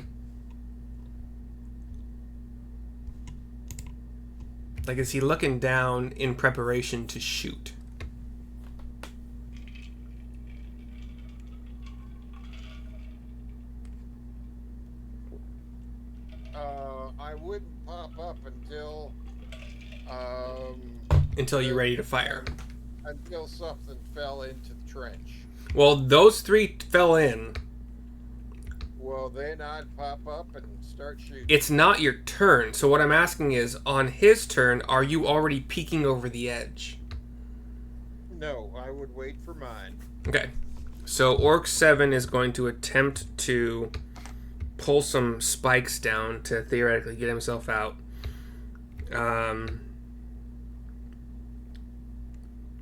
Like, is he looking down in preparation to shoot? I wouldn't pop up Until you're ready to fire. until something fell into the trench. Well, those 3 fell in. Well, then I'd pop up and start shooting. It's not your turn. So what I'm asking is, on his turn, are you already peeking over the edge? No, I would wait for mine. Okay. So Orc 7 is going to attempt to pull some spikes down to theoretically get himself out.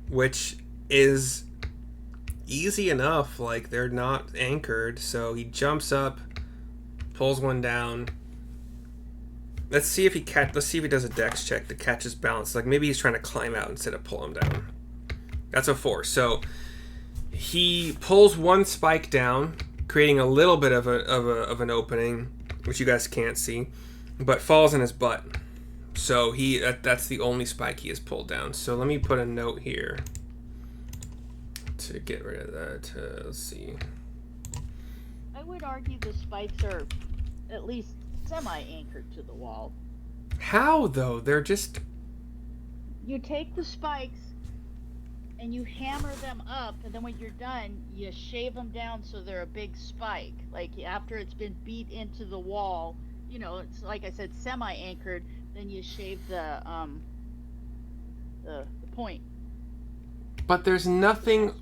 Which is easy enough. Like, they're not anchored. So he jumps up, pulls one down. Let's see if he does a dex check to catch his balance. Like, maybe he's trying to climb out instead of pull him down. That's a 4. So he pulls one spike down, creating a little bit of an opening, which you guys can't see, but falls in his butt. So that's the only spike he has pulled down. So let me put a note here to get rid of that. Let's see. I would argue the spikes are at least semi-anchored to the wall. How though? They're just... You take the spikes and you hammer them up, and then when you're done, you shave them down so they're a big spike. Like, after it's been beat into the wall, it's like I said, semi-anchored, then you shave the point. But there's nothing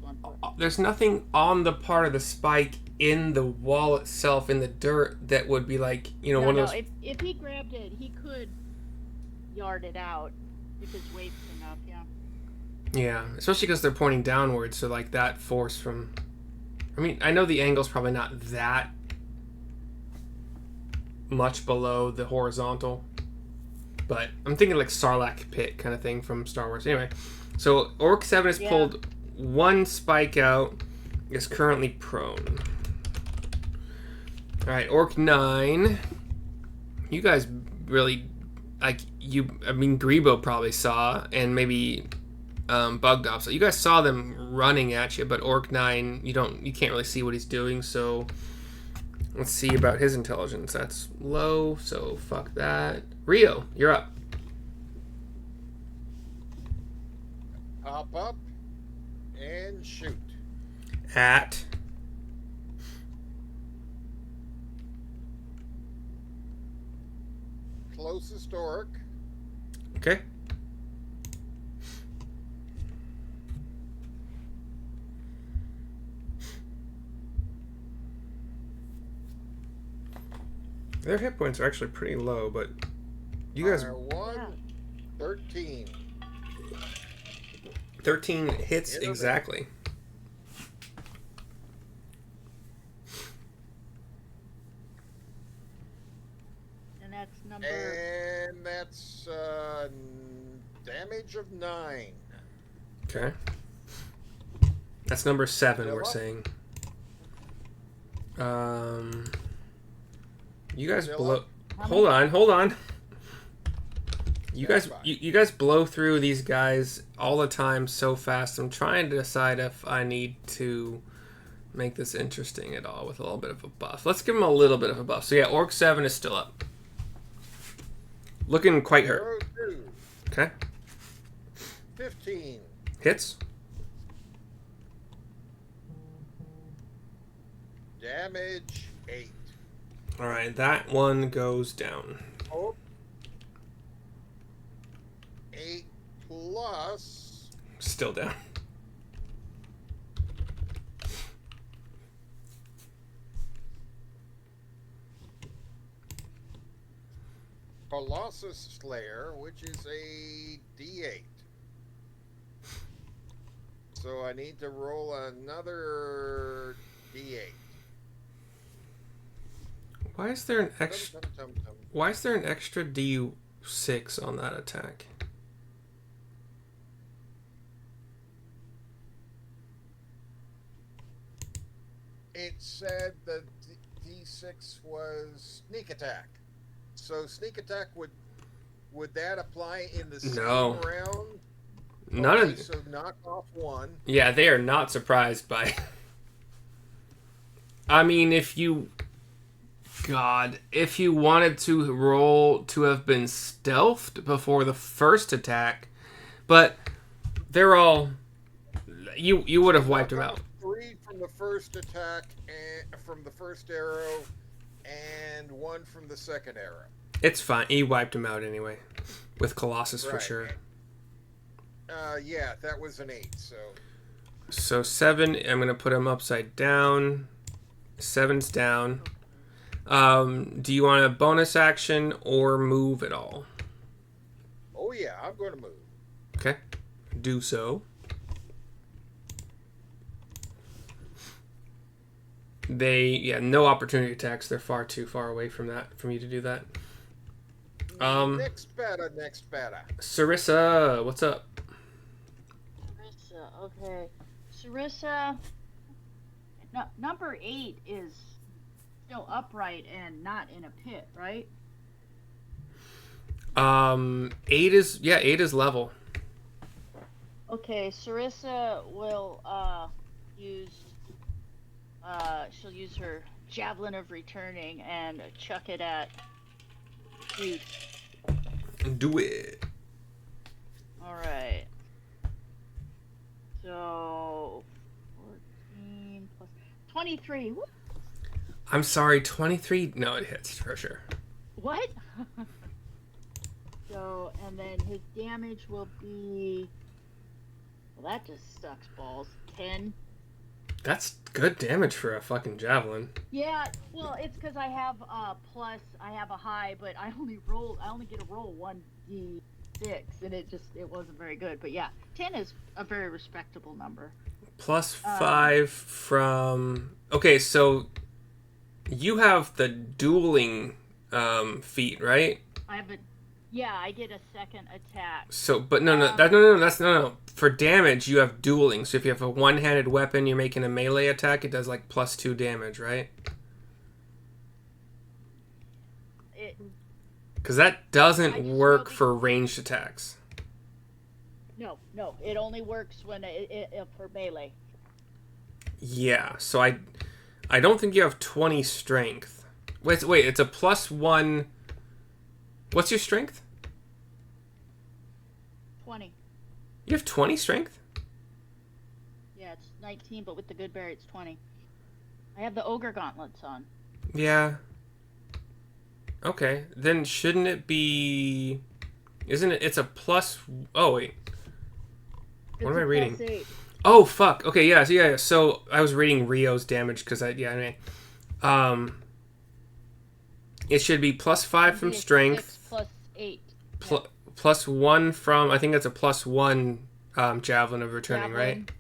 on the part of the spike in the wall itself, in the dirt, that would be like, one of those... If he grabbed it, he could yard it out if his weight's enough, yeah. Yeah, especially because they're pointing downwards, so like that force from... I mean, I know the angle's probably not that much below the horizontal, but I'm thinking like Sarlacc pit kind of thing from Star Wars. Anyway, so Orc 7 has pulled one spike out, is currently prone. Alright, Orc 9. You guys really... Grebo probably saw, and maybe... Bugged off. So you guys saw them running at you, but Orc 9, you can't really see what he's doing, so let's see about his intelligence. That's low, so fuck that. Rio, you're up. Hop up and shoot. At. Closest orc. Okay. Their hit points are actually pretty low, but you guys... Fire 1, 13. 13 hits Hit or miss. exactly. And that's number. And that's damage of 9. Okay. That's number 7, Still we're up? saying. You guys Still blow... up? Hold on. You That's guys, fine. you guys blow through these guys all the time so fast. I'm trying to decide if I need to make this interesting at all with a little bit of a buff. Let's give him a little bit of a buff. So yeah, Orc 7 is still up. Looking quite hurt. Arrow 2. Okay. 15. Hits. Damage 8. Alright, that one goes down. Oh. 8 plus. Still down. Colossus Slayer, which is a D8. So I need to roll another D8. Why is there an extra... Tum, tum, tum, tum. Why is there an extra D6 on that attack? It said that D6 was sneak attack. So sneak attack would that apply in the same No. round? None Okay, of... so knock off 1. Yeah, they are not surprised by... I mean, if you... God, if you wanted to roll to have been stealthed before the first attack, but they're all... You would have wiped them Knock out. off 3 from the first attack, and from the first arrow, and 1 from the second arrow. It's fine. He wiped them out anyway. With Colossus for Right. sure. Yeah, that was an 8, so... So 7, I'm going to put him upside down. 7's down. Do you want a bonus action or move at all? Oh yeah, I'm going to move. Okay. Do so. No opportunity attacks. They're far too far away from that for me to do that. Next better. Sarissa, what's up? Sarissa, okay. Sarissa, number 8 is still upright and not in a pit, right? 8 is level. Okay, Sarissa will she'll use her Javelin of Returning and chuck it at dude. Do it. Alright. So 14 plus 23. Whoop. I'm sorry, 23? No, it hits for sure. What? So, and then his damage will be... Well, that just sucks balls. 10. That's good damage for a fucking javelin. Yeah, well, it's because I have plus, I have a high, but I only get to roll 1d6, and it wasn't very good. But yeah, 10 is a very respectable number. Plus 5 from... Okay, so you have the dueling feat, right? I have a... Yeah, I get a second attack. So, but no. For damage, you have dueling. So if you have a one-handed weapon, you're making a melee attack, it does like plus 2 damage, right? Because that doesn't work for ranged attacks. No, it only works when for melee. Yeah, so I don't think you have 20 strength. Wait, it's a plus 1... What's your strength? 20. You have 20 strength? Yeah, it's 19, but with the good berry, it's 20. I have the ogre gauntlets on. Yeah. Okay, then shouldn't it be... Isn't it... It's a plus... Oh, wait. What am I reading? +8. Oh, fuck. Okay, yeah, so I was reading Rio's damage, because it should be +5 from strength. 6 + 8. +1 from... I think that's a +1 javelin of returning, right?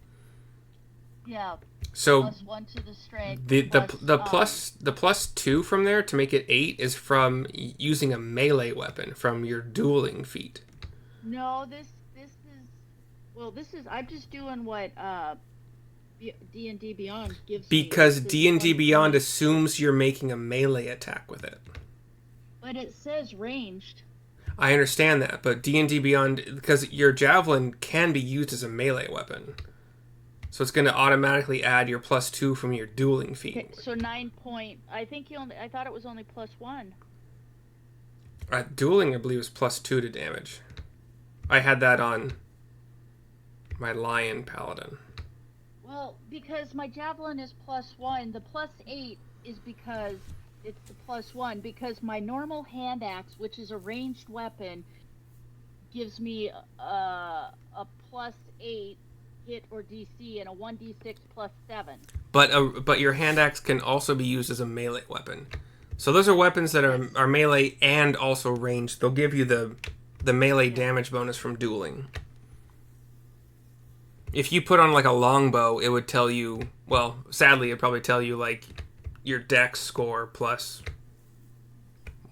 Yeah. So +1 to the strength. the +2 from there to make it 8 is from using a melee weapon from your dueling feat. No, this is I'm just doing what D&D Beyond gives Because me. D&D Beyond assumes you're making a melee attack with it. But it says ranged. I understand that, but D&D Beyond, because your javelin can be used as a melee weapon. So it's going to automatically add your +2 from your dueling feat. Okay, so 9 point. I thought it was only +1. Dueling, I believe, is +2 to damage. I had that on my lion paladin. Well, because my javelin is +1, the +8 is because it's the +1. Because my normal hand axe, which is a ranged weapon, gives me a +8 hit or DC and a 1d6 +7. But your hand axe can also be used as a melee weapon. So those are weapons that are melee and also ranged. They'll give you the melee damage bonus from dueling. If you put on like a longbow, it would tell you, well, sadly it'd probably tell you like your dex score plus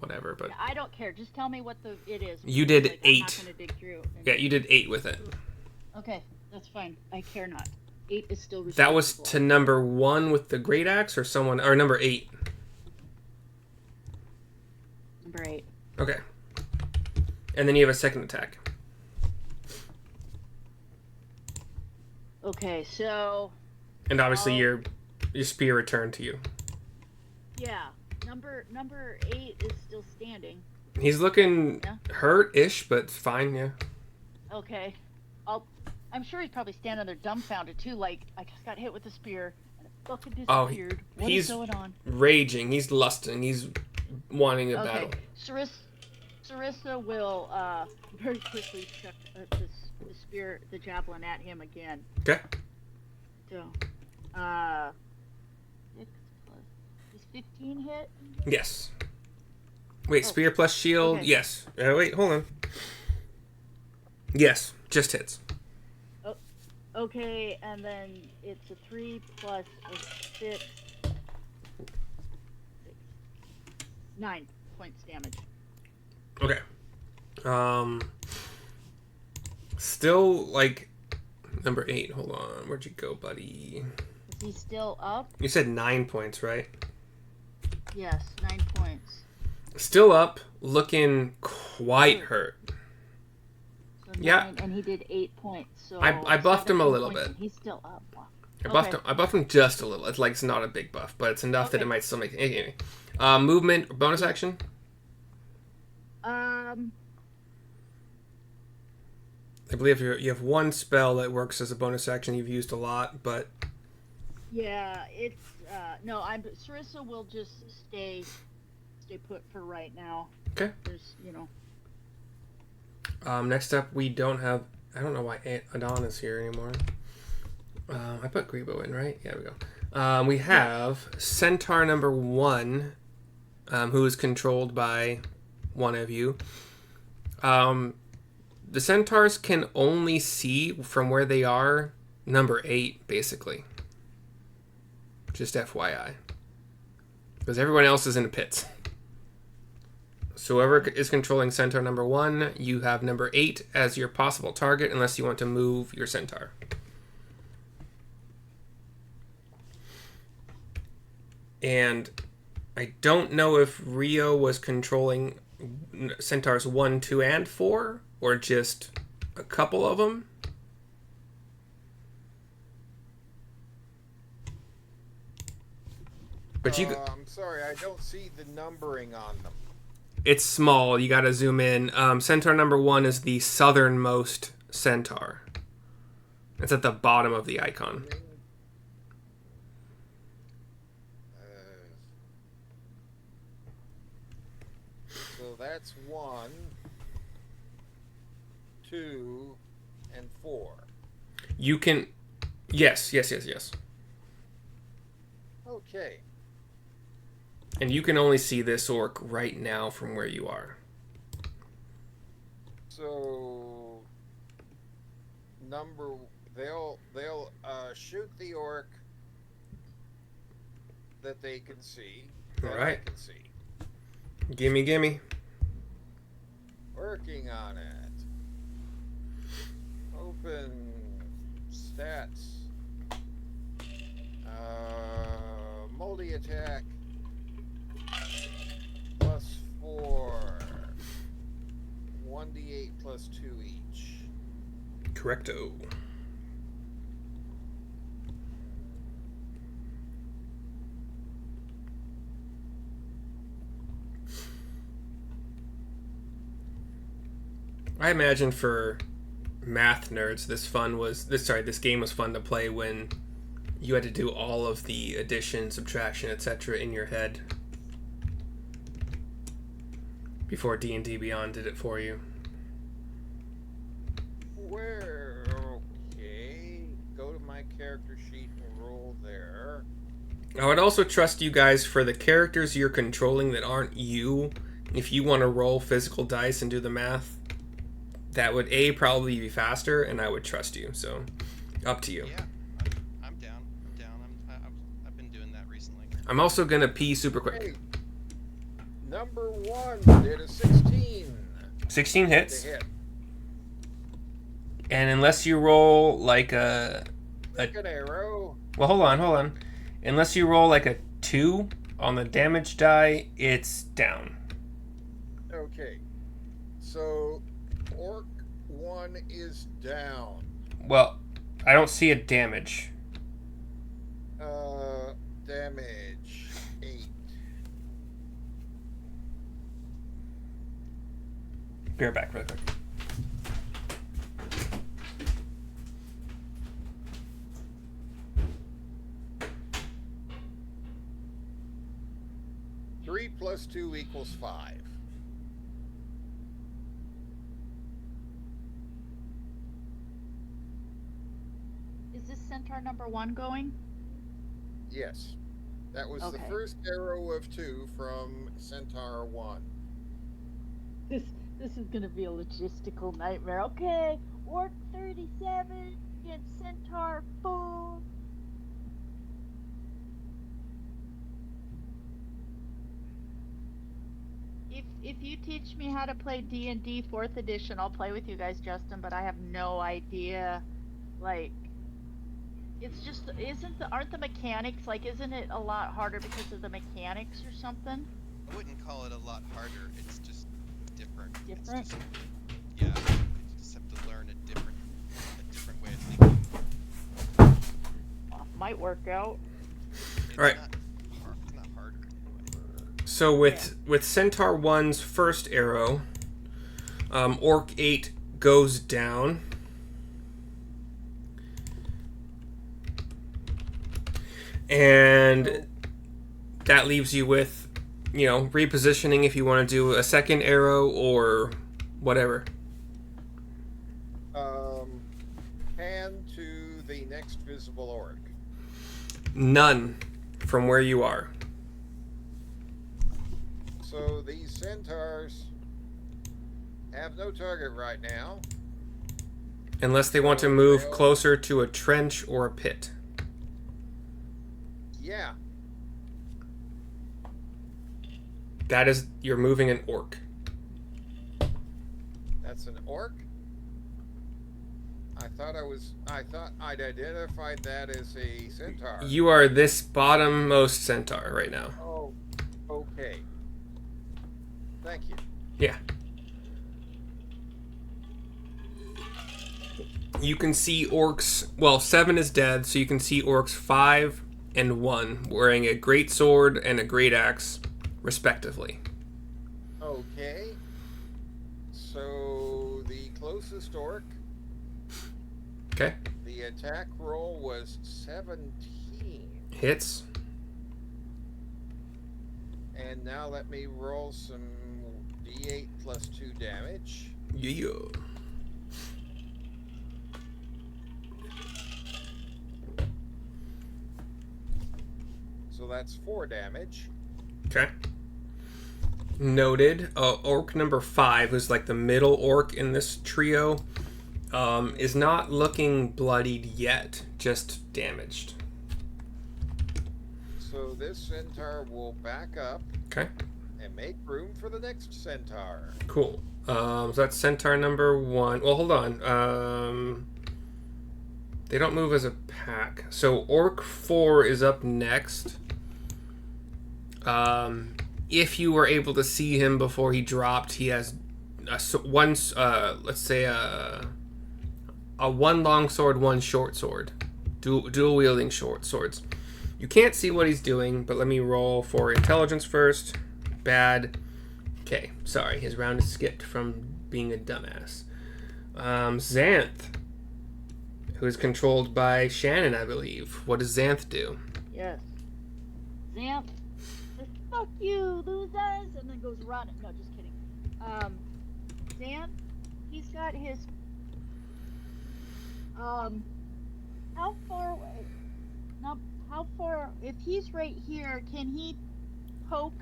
whatever, but I don't care. Just tell me what it is. You did like, 8. I'm not gonna dig through. Yeah, you did 8 with it. Okay, that's fine. I care not. 8 is still That was to number 1 with the great axe, or number 8? Number 8. Okay. And then you have a second attack. Okay, so... And obviously your spear returned to you. Yeah, number 8 is still standing. He's looking hurt-ish, but fine, yeah. Okay. I'm sure he's probably standing there dumbfounded too, like, I just got hit with a spear, and it fucking disappeared. What is going on? Raging, he's lusting, he's wanting a battle. Sarissa will very quickly chuck the spear, the javelin at him again. Okay. So, 6 plus... Is 15 hit? Yes. Wait, spear plus shield? Okay. Yes. Wait, hold on. Yes, just hits. Okay, and then it's a 3 plus a 6. 9 points damage. Okay. Still, like, number 8. Hold on. Where'd you go, buddy? Is he still up? You said 9 points, right? Yes, 9 points. Still up, looking quite hurt. So Yeah. 9, and he did 8 points. So I buffed him a 17 little points, bit. and he's still up. Wow. I buffed him just a little. It's like it's not a big buff, but it's enough that it might still make it. Anyway. Movement, bonus action? I believe you have one spell that works as a bonus action you've used a lot, but... Yeah, it's... no, Sarissa will just stay put for right now. Okay. There's, you know... Next up, we don't have... I don't know why Adon is here anymore. I put Grebo in, right? Yeah, we go. We have Centaur number 1, who is controlled by one of you. The Centaurs can only see from where they are number 8, basically. Just FYI. Because everyone else is in the pits. So whoever is controlling Centaur number 1, you have number 8 as your possible target, unless you want to move your Centaur. And I don't know if Rio was controlling Centaurs 1, 2, and 4, or just a couple of them. But you... I'm sorry, I don't see the numbering on them. It's small. You gotta zoom in. Centaur number 1 is the southernmost Centaur. It's at the bottom of the icon. So that's 1, 2, and 4. You can... Yes. Okay. And you can only see this orc right now from where you are. So they'll shoot the orc that they can see. That All right. I can see. Gimme. Working on it. Open stats. Multi attack. +4. 1d8 +2 each. Correcto. I imagine for math nerds, this game was fun to play when you had to do all of the addition, subtraction, etc. in your head before D&D Beyond did it for you. Okay. Go to my character sheet and roll there. I would also trust you guys for the characters you're controlling that aren't you. If you want to roll physical dice and do the math, that would probably be faster, and I would trust you. So, up to you. Yeah, I'm down. I've been doing that recently. I'm also gonna pee super quick. Hey, number 1 did a 16. 16 hits, To hit. and unless you roll like a Second arrow. well, hold on. Unless you roll like a 2 on the damage die, it's down. Okay. So orc 1 is down. Well, I don't see a damage. Damage 8. Be right back, really quick. Three plus 2 equals 5. Is this centaur number 1 going? Yes. That was the Okay. first arrow of 2 from Centaur 1. This is gonna be a logistical nightmare. Okay, orc 37 against centaur 4. If you teach me how to play D&D 4th edition, I'll play with you guys, Justin. But I have no idea. Like, it's just aren't the mechanics like? Isn't it a lot harder because of the mechanics or something? I wouldn't call it a lot harder. It's just different. Different? It's just, yeah, you just have to learn a different way of thinking. Might work out. It's All right. It's not harder anyway. So with Centaur 1's first arrow, Orc 8 goes down. And that leaves you with, repositioning if you want to do a second arrow or whatever. Pan to the next visible orc. None from where you are. So these centaurs have no target right now. Unless they want to move closer to a trench or a pit. Yeah. That is, you're moving an orc. That's an orc? I thought I'd identified that as a centaur. You are this bottommost centaur right now. Oh, okay. Thank you. Yeah. You can see orcs. Well, 7 is dead, so you can see orcs 5 and 1 wearing a great sword and a great axe, respectively. Okay. So the closest orc, Okay. the attack roll was 17. Hits. And now let me roll some d8 plus 2 damage. Yeah. So that's 4 damage. Okay. Noted. Orc number 5, who's like the middle orc in this trio, is not looking bloodied yet, just damaged. So this centaur will back up Okay. and make room for the next centaur. Cool. So that's centaur number 1. Well, hold on. They don't move as a pack. So orc 4 is up next. If you were able to see him before he dropped, he has let's say a one long sword, one short sword, dual wielding short swords. You can't see what he's doing, but let me roll for intelligence first. Bad. Okay, sorry, his round is skipped from being a dumbass. Xanth, who is controlled by Shannon, I believe. What does Xanth do? Yes. Xanth says, "Fuck you, losers," and then goes running. No, just kidding. Xanth, he's got his. How far away? No, how far? If he's right here, can he poke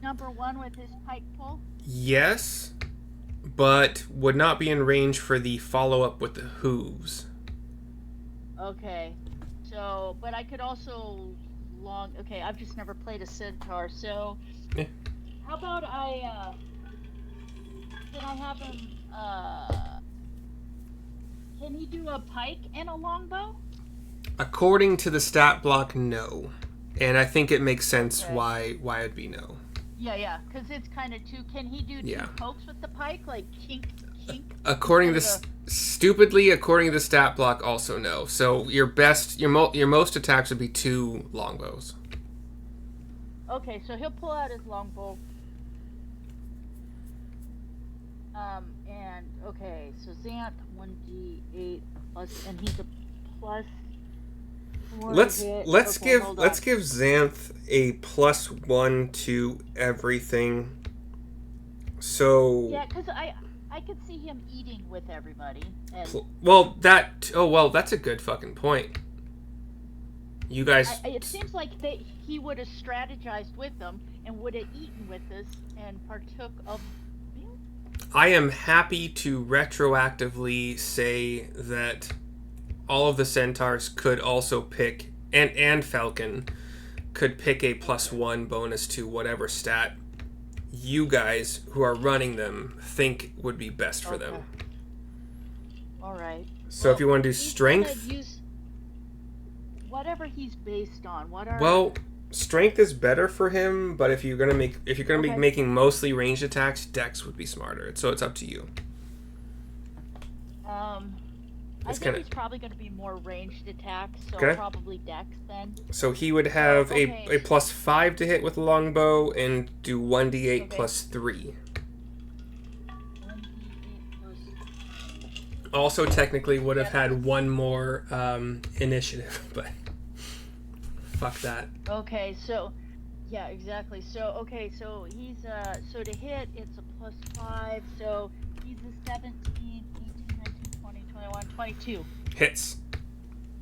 number 1 with his pike pole? Yes, but would not be in range for the follow-up with the hooves. Okay. So, but I could also okay, I've just never played a centaur, so Yeah. how about can I have him, can he do a pike and a longbow? According to the stat block, no. And I think it makes sense Okay. why it'd be no. Yeah, because it's kind of can he do 2 Yeah. pokes with the pike, like kink? According to stupidly, according to the stat block, also no. So your most attacks would be 2 longbows. Okay, so he'll pull out his longbow. And okay, so Xanth 1d8 plus, and he's a plus 4 Let's hit. let's Okay, give hold let's on. give Xanth a +1 to everything. So Yeah, because I could see him eating with everybody. And that's a good fucking point. You guys, it seems like he would have strategized with them and would have eaten with us and partook of. I am happy to retroactively say that all of the centaurs could also pick, and Falcon could pick a +1 bonus to whatever stat you guys who are running them think would be best for them. All right. So if you want to do he's strength, gonna use whatever he's based on. strength is better for him, but if you're gonna be Okay. making mostly ranged attacks, Dex would be smarter. So it's up to you. I It's think kinda- he's probably going to be more ranged attacks, so Okay. probably Dex then. So he would have Okay. a +5 to hit with a longbow and do 1d8 Okay. +3. 1d8 plus- Also, technically, would have had one more initiative, but fuck that. Okay, so yeah, exactly. So okay, so he's so to hit it's a +5, so he's a 17, 18, 19, 20, 21, 22. Hits.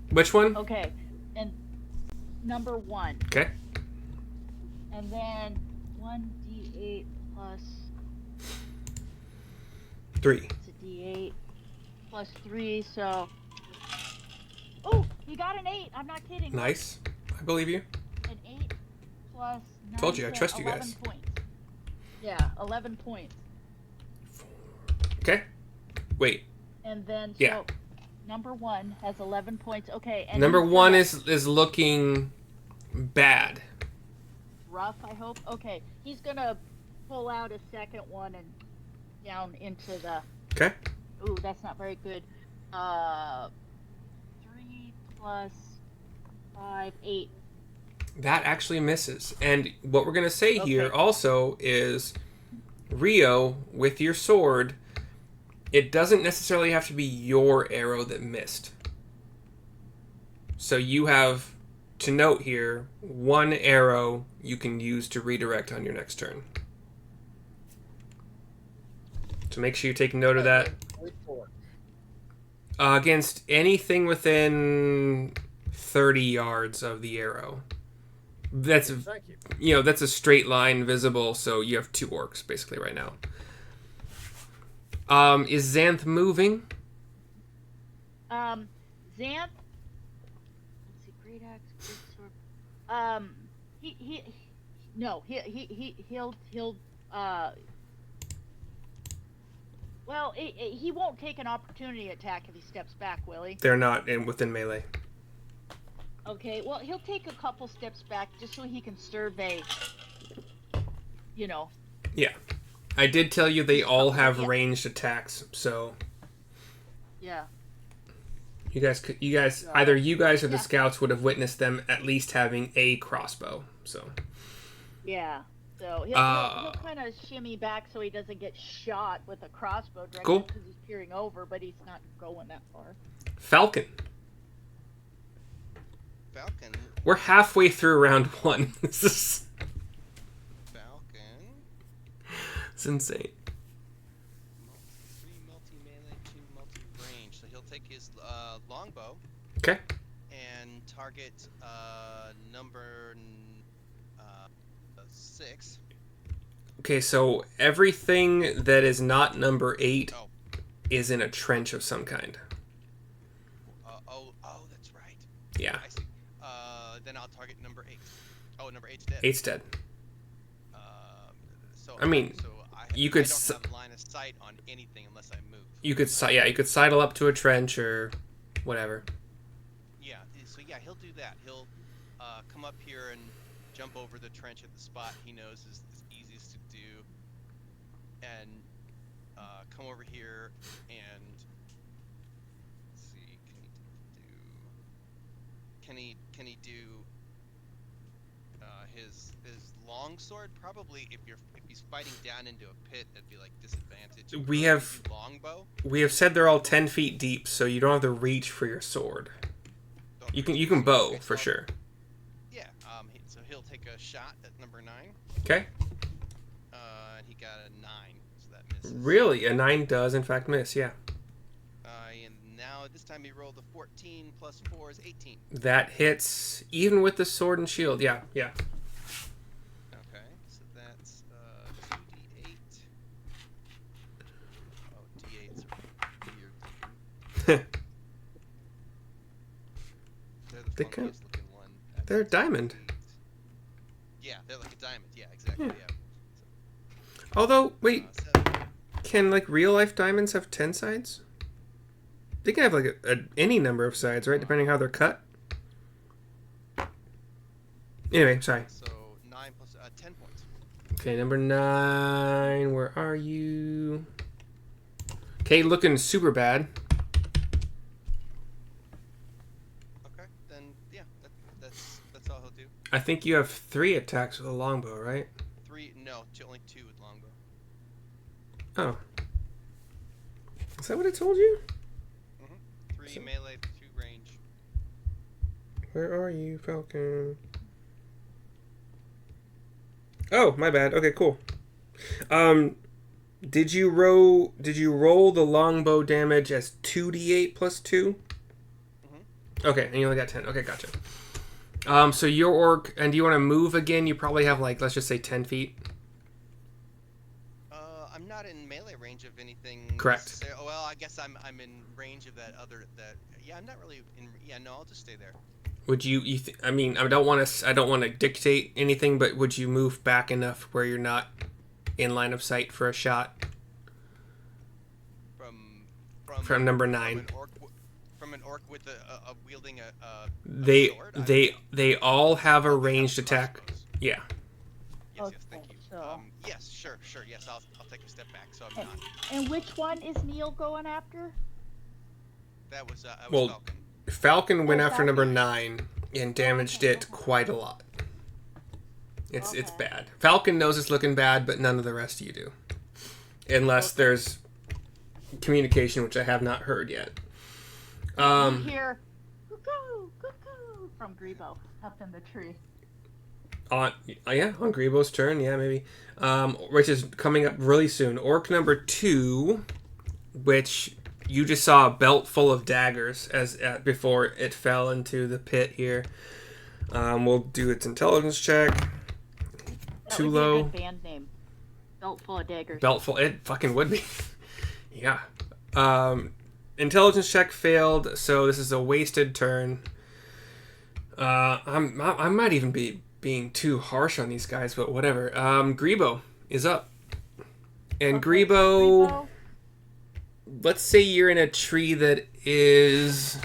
Which one? Okay, and number 1, Okay. and then 1d8 plus 3. it's a d8 plus 3, so oh, he got an 8. I'm not kidding. Nice. I believe you. An 8 plus 9. Told you, I 10, trust you 11 guys. Points. Yeah, 11 points. Okay. Wait. And then, so Yeah. number 1 has 11 points. Okay. And Number he's 1 gonna- is looking bad. rough, I hope. Okay. He's going to pull out a second one and down into the. Okay. Ooh, that's not very good. 3 plus 5, 8. That actually misses. And what we're going to say here Okay. also is, Rio, with your sword, it doesn't necessarily have to be your arrow that missed. So you have, to note here, 1 arrow you can use to redirect on your next turn. So make sure you take note of that. Wait for it. Against anything within 30 yards of the arrow. That's Thank you. That's a straight line visible, so you have 2 orcs basically right now. Is Xanth moving? Xanth. Let's see, great axe, great sword. He'll well, he won't take an opportunity attack if he steps back, will he? They're not within melee. Okay, well, he'll take a couple steps back just so he can survey, Yeah. I did tell you they all have ranged attacks, so Yeah. you guys either you guys or the scouts would have witnessed them at least having a crossbow. So Yeah. So he'll kind of shimmy back so he doesn't get shot with a crossbow directly Cool. because he's peering over, but he's not going that far. Falcon. Falcon. We're halfway through round 1. This is Falcon. it's insane. 3 multi-melee, 2 multi-range. So he'll take his longbow Okay. and target number 6. Okay, so everything that is not number 8 Oh. is in a trench of some kind. Oh, that's right. Yeah. I see. Then I'll target number 8. Oh, number 8's dead. 8's dead. So I mean, you could I don't have line of sight on anything unless I move. You could sidle up to a trench or whatever. Yeah. So yeah, he'll do that. He'll come up here and jump over the trench at the spot he knows is easiest to do, and come over here and let's see. Can he do his long sword? Probably if he's fighting down into a pit, that'd be like disadvantage. We have longbow. We have said they're all 10 feet deep, so you don't have to reach for your sword. You can bow for sure. Yeah. So he'll take a shot at number 9. Okay. And he got a 9, so that misses. Really, a 9 does in fact miss. Yeah. And now this time he rolled a 14 plus 4 is 18. That hits even with the sword and shield. Yeah. Yeah. Okay, so that's 2d8. Oh, d8s are weird looking. They're the They kind of- funkiest looking one. They're diamond. Yeah, they're like a diamond. Yeah, exactly. Yeah. Yeah. Although, wait, So, can like real life diamonds have 10 sides? They can have like any number of sides, right? Depending how they're cut. Anyway, sorry. so 9 plus 10 points. Okay, number 9. Where are you? Okay, looking super bad. Okay, then yeah, that's all he'll do. I think you have 3 attacks with a longbow, right? 3, no, only 2 with longbow. Oh. Is that what I told you? 3 So- melee, 2 range. Where are you, Falcon? Oh, my bad. Okay, cool. Did you roll the longbow damage as 2d8 plus 2? Okay, and you only got 10. Okay, gotcha. So your orc, and do you want to move again? You probably have like, let's just say 10 feet. I'm not in melee range of anything. Correct. necessarily. Well, I guess I'm in range of that. Yeah, I'm not really in. Yeah, no, I'll just stay there. Would I mean, I don't want to dictate anything, but would you move back enough where you're not in line of sight for a shot? From number 9. From an orc with a wielding a sword? They all have a ranged attack. Crossbows. Yeah. Yes, thank you. So- Yes, sure, yes, I'll take a step back, so I'm not. And which one is Neil going after? That was Well, Falcon. Falcon went Oh, after number Falcon. 9 and damaged it quite a lot. It's Okay. bad. Falcon knows it's looking bad, but none of the rest of you do. Unless there's communication, which I have not heard yet. You hear, cuckoo, cuckoo, from Grebo up in the tree. On Grebo's turn, yeah, maybe. Which is coming up really soon. Orc number 2, which you just saw a belt full of daggers before it fell into the pit here. We'll do its intelligence check. That Too would be low. a good band name. Belt full of daggers. Belt full. It fucking would be. Yeah. Intelligence check failed, so this is a wasted turn. I might even be being too harsh on these guys, but whatever. Grebo is up. And Okay, Grebo, let's say you're in a tree that is...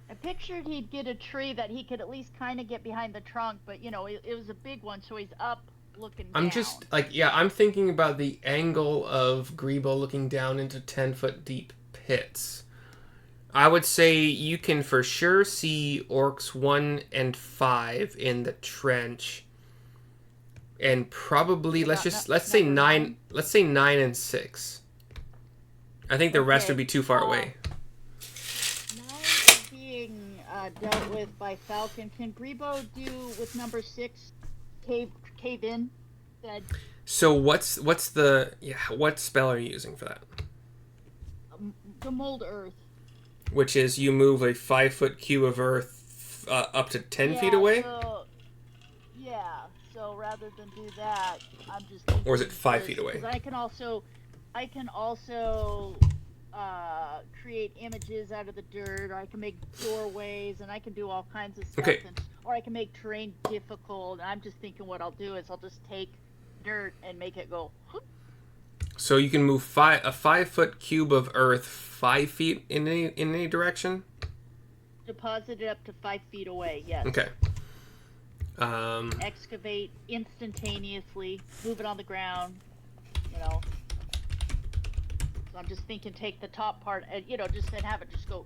I pictured he'd get a tree that he could at least kind of get behind the trunk, but you know, it was a big one, so he's up looking down. I'm just, I'm thinking about the angle of Grebo looking down into 10-foot deep pits. I would say you can for sure see Orcs 1 and 5 in the trench. And probably, let's say 9 and 6. I think the rest would be too far away. 9 is being dealt with by Falcon. Can Grebo do with number 6 cave in? Dead. So what spell are you using for that? The mold earth. Which is you move a 5-foot cube of earth up to 10 feet away? So rather than do that, I'm just... Or is it 5 feet away? Because I can also create images out of the dirt, or I can make doorways, and I can do all kinds of stuff. Okay. Or I can make terrain difficult. And I'm just thinking what I'll do is I'll just take dirt and make it go... whoop. So you can move a 5-foot cube of earth 5 feet in any direction? Deposit it up to 5 feet away, yes. Okay. Excavate instantaneously, move it on the ground, you know. So I'm just thinking take the top part and, you know, just then have it just go.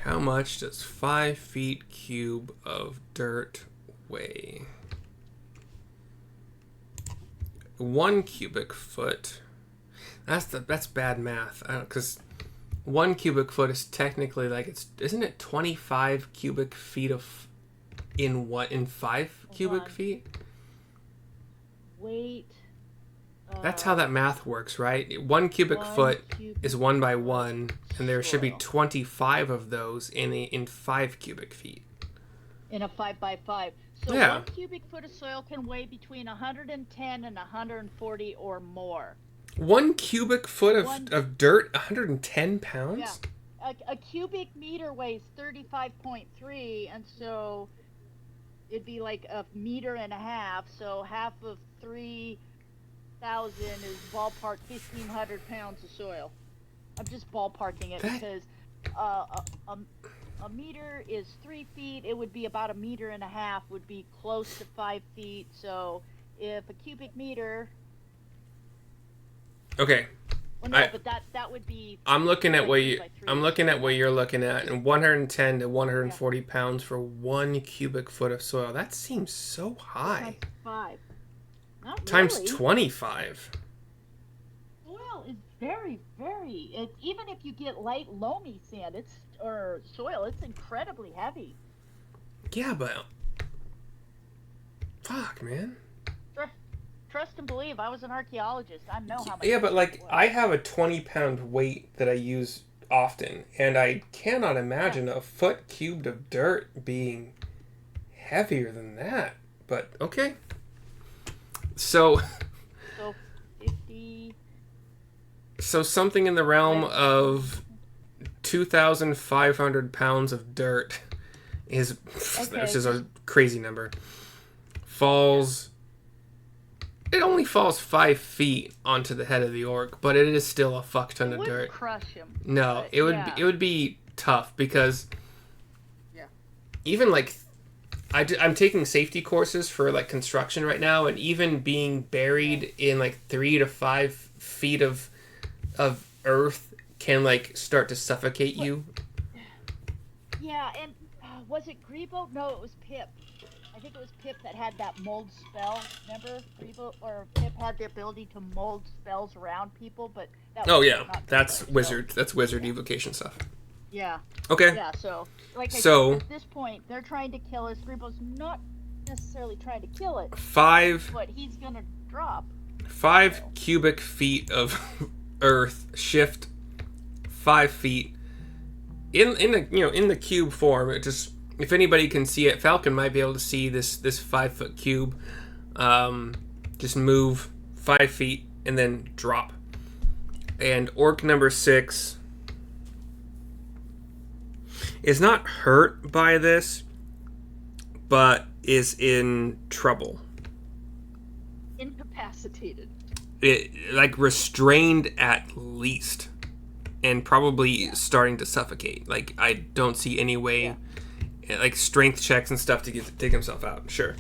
How much does 5 feet cube of dirt weigh? 1 cubic foot. That's bad math. Because 1 cubic foot is technically isn't it 25 cubic feet in 5 cubic feet? Wait. That's how that math works, right? 1 cubic foot is 1 by 1, and there should be 25 of those in 5 cubic feet. In a 5 by 5. So Yeah. 1 cubic foot of soil can weigh between 110 and 140 or more. 1 cubic foot of dirt, 110 pounds? Yeah. A cubic meter weighs 35.3, and so it'd be like a meter and a half. So half of 3,000 is ballpark 1,500 pounds of soil. I'm just ballparking it because a meter is 3 feet. It would be about a meter and a half, would be close to 5 feet. So if a cubic meter... Okay. Well, no, but that would be... I'm looking at what you're looking at, and 110 to 140 pounds for 1 cubic foot of soil. That seems so high. Times 5. Not Times really. 25. Soil is very, very... even if you get light loamy sand, or soil, it's incredibly heavy. Yeah, but... Fuck, man. Trust and believe, I was an archaeologist. I know how much... Yeah, but I have a 20-pound weight that I use often, and I cannot imagine a foot cubed of dirt being heavier than that. But, okay. So 50... So something in the realm of 2,500 pounds of dirt is... This is a crazy number. Falls... It only falls 5 feet onto the head of the orc, but it is still a fuck ton of dirt. Crush him. No, it would be tough because even I'm taking safety courses for construction right now, and even being buried in 3 to 5 feet of earth can start to suffocate you. Yeah, and was it Grebo? No, it was Pip. I think it was Pip that had that mold spell. Remember, Grebo, or Pip had the ability to mold spells around people, but that was Oh yeah, not that's Grebo, wizard. That's wizard evocation stuff. Yeah. Okay. Yeah. So, like I So- said, at this point, they're trying to kill us. Grebo's not necessarily trying to kill it, 5 but he's gonna drop. 5 cubic feet of earth shift 5 feet in the cube form. It just, if anybody can see it, Falcon might be able to see this 5-foot cube. Just move 5 feet and then drop. And orc number 6 is not hurt by this, but is in trouble. Incapacitated. It, like, restrained at least, and probably starting to suffocate. Like, I don't see any way, like strength checks and stuff to take himself out. Sure.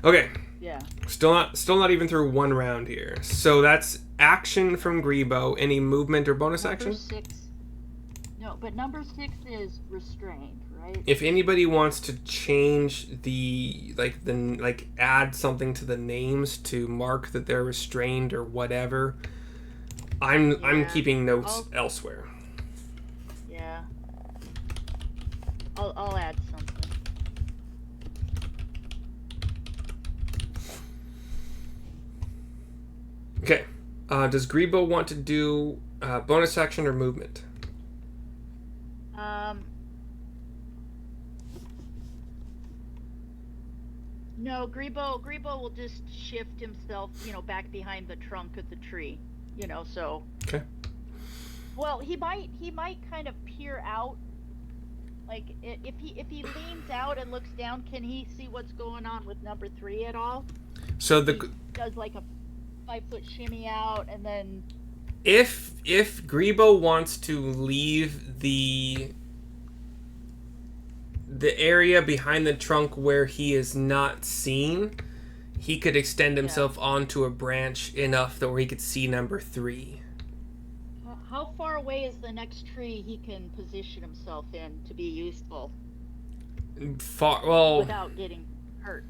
Okay. Yeah. Still not even through one round here. So that's action from Grebo. Any movement or bonus Number action? 6. No, but number 6 is restrained, right? If anybody wants to change add something to the names to mark that they're restrained or whatever, I'm keeping notes elsewhere. Yeah. I'll add something. Okay. Does Grebo want to do bonus action or movement? No, Grebo will just shift himself, back behind the trunk of the tree, so. Okay. Well, he might kind of peer out. Like, if he leans out and looks down, can he see what's going on with number 3 at all? So He does like a 5-foot shimmy out, and then. If Grebo wants to leave the area behind the trunk where he is not seen, he could extend himself onto a branch enough that where he could see number 3. How far away is the next tree he can position himself in to be useful without getting hurt?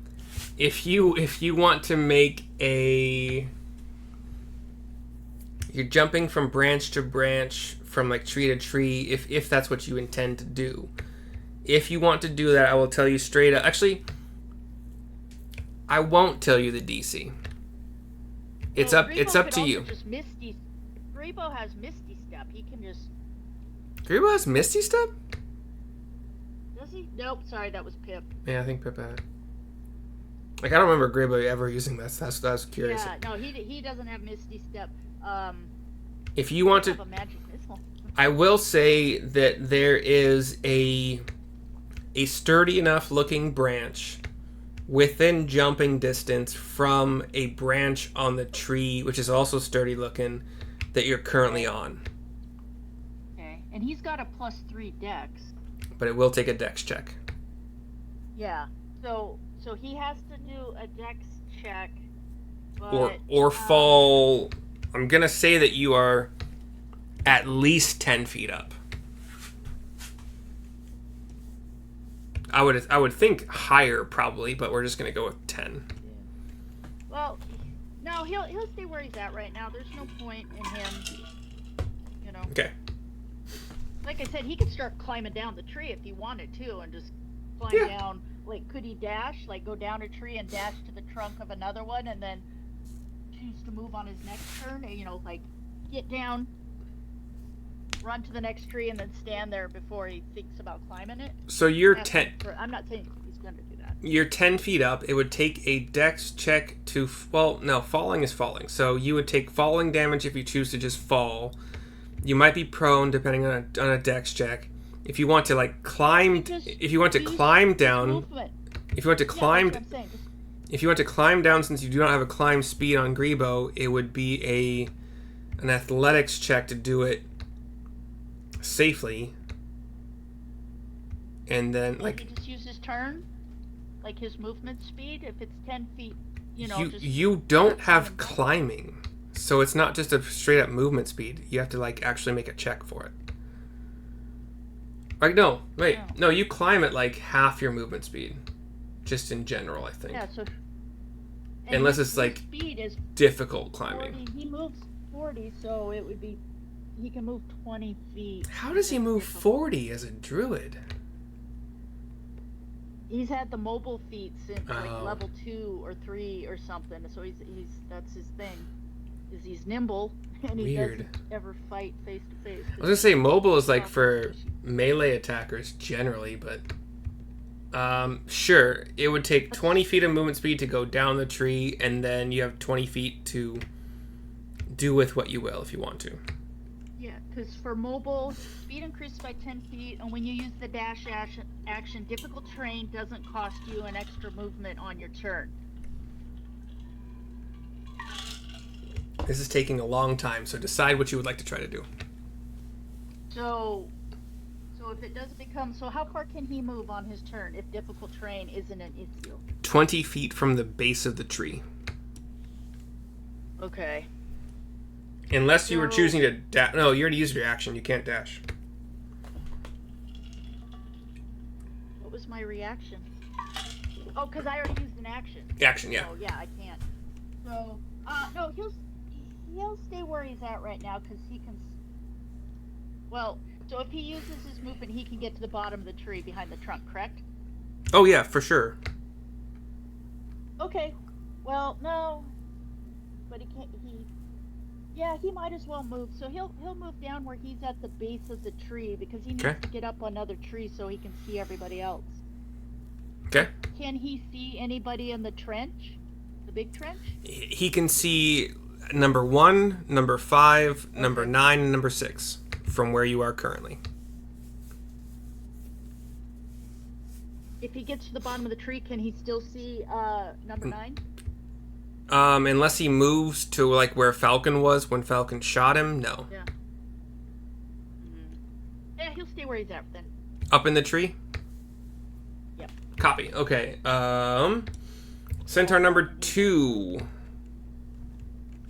If you want to make you're jumping from branch to branch, from like tree to tree, if that's what you intend to do. If you want to do that, I will tell you straight up. Actually, I won't tell you the DC. It's up to you. Grebo has Misty Step. He can just. Grebo has Misty Step? Does he? Nope. Sorry, that was Pip. Yeah, I think Pip had it. Like, I don't remember Grebo ever using that. That's what I was curious. Yeah, no, he doesn't have Misty Step. If you want to, have a magic missile. I will say that there is a sturdy enough looking branch within jumping distance from a branch on the tree, which is also sturdy looking, that you're currently on. Okay, and he's got a +3 dex. But it will take a dex check. Yeah, so he has to do a dex check. But, Or fall. I'm gonna say that you are at least 10 feet up. I would think higher probably, but we're just gonna go with 10. Well, no, he'll stay where he's at right now. There's no point in him, Okay. Like I said, he could start climbing down the tree if he wanted to, and just climb down. Like, could he dash? Like, go down a tree and dash to the trunk of another one, and then choose to move on his next turn? Like, get down, run to the next tree, and then stand there before he thinks about climbing it. So you're 10. I'm not saying he's going to do that. You're 10 feet up. It would take a dex check to... Well, no, falling is falling. So you would take falling damage if you choose to just fall. You might be prone, depending on a dex check. If you want to, like, climb... If you want to climb down... If you want to climb... If you want to climb down, since you do not have a climb speed on Grebo, it would be an athletics check to do it safely. And then, like... He just use his turn? Like his movement speed? If it's 10 feet, You don't have climbing. So it's not just a straight up movement speed. You have to, like, actually make a check for it. Like, no, wait. No, you climb at, like, half your movement speed. just in general, I think. Yeah, so Unless his it's like speed is difficult 40. climbing. He moves 40, so it would be he can move 20 feet. How does he That's move difficult. 40 as a druid? He's had the mobile feat since like Oh. level 2 or 3 or something. So he's that's his thing. Is he's nimble and he Weird. doesn't ever fight face to face. I was gonna say mobile is like for melee attackers generally, but sure, it would take 20 feet of movement speed to go down the tree, and then you have 20 feet to do with what you will if you want to. Yeah, because for mobile, speed increased by 10 feet, and when you use the dash action, difficult terrain doesn't cost you an extra movement on your turn. This is taking a long time, so decide what you would like to try to do. So if it does become, so how far can he move on his turn if difficult terrain isn't an issue? 20 feet from the base of the tree. Okay. Unless you were So- choosing to dash. No, you already used your action. You can't dash. What was my reaction? Oh, because I already used an action. Action, yeah. Oh, yeah, I can't. So, no, he'll stay where he's at right now because he can. Well, so if he uses his movement, he can get to the bottom of the tree behind the trunk, correct? Oh, yeah, for sure. Okay. Well, no, but he can't. Yeah, he might as well move. So he'll move down where he's at the base of the tree because he needs Okay. to get up on another tree so he can see everybody else. Okay. Can he see anybody in the trench? The big trench? He can see number 1, number 5, number Okay. 9, and number 6 from where you are currently. If he gets to the bottom of the tree, can he still see number 9? Unless he moves to like where Falcon was when Falcon shot him, no. Yeah. Yeah, he'll stay where he's at then. Up in the tree? Yep. Copy. Okay. Centaur number 2,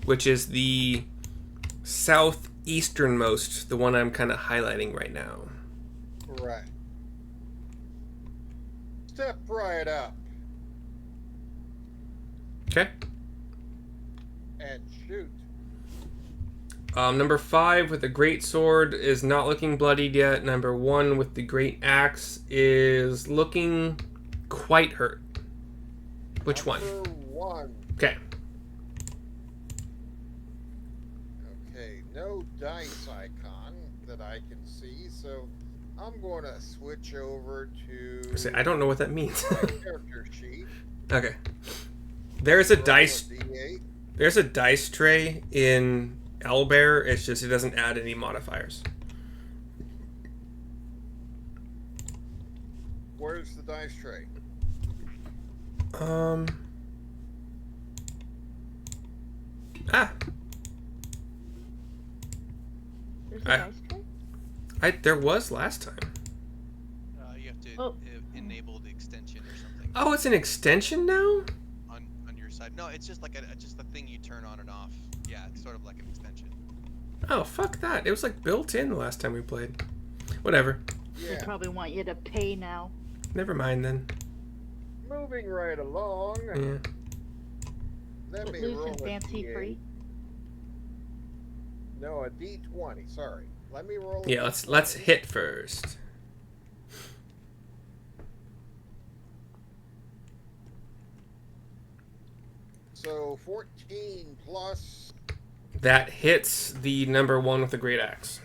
which is the southeasternmost, the one I'm kind of highlighting right now. Right. Step right up Okay. and shoot. Number 5 with the great sword is not looking bloodied yet. Number 1 with the great axe is looking quite hurt. Which one? Number 1. Okay. Okay, no dice icon that I can see, so I'm going to switch over to I don't know what that means. my character sheet. Okay. There's a Roll dice. D8. There's a dice tray in Owlbear. It's just it doesn't add any modifiers. Where's the dice tray? Ah. There's a I- dice tray? There was last time. You have to Oh. enable the extension or something Oh, it's an extension now? on your side. No, it's just like just a thing you turn on and off. Yeah, it's sort of like an extension. Oh, fuck that. It was like built in the last time we played. Whatever. They Yeah. probably want you to pay now. Never mind then. Moving right along. Yeah. Let me Loose roll and a fancy D8. free. No, a D20. Sorry. Let me roll. a Yeah, let's D20. hit first. So 14 plus. That hits the number 1 with the great axe.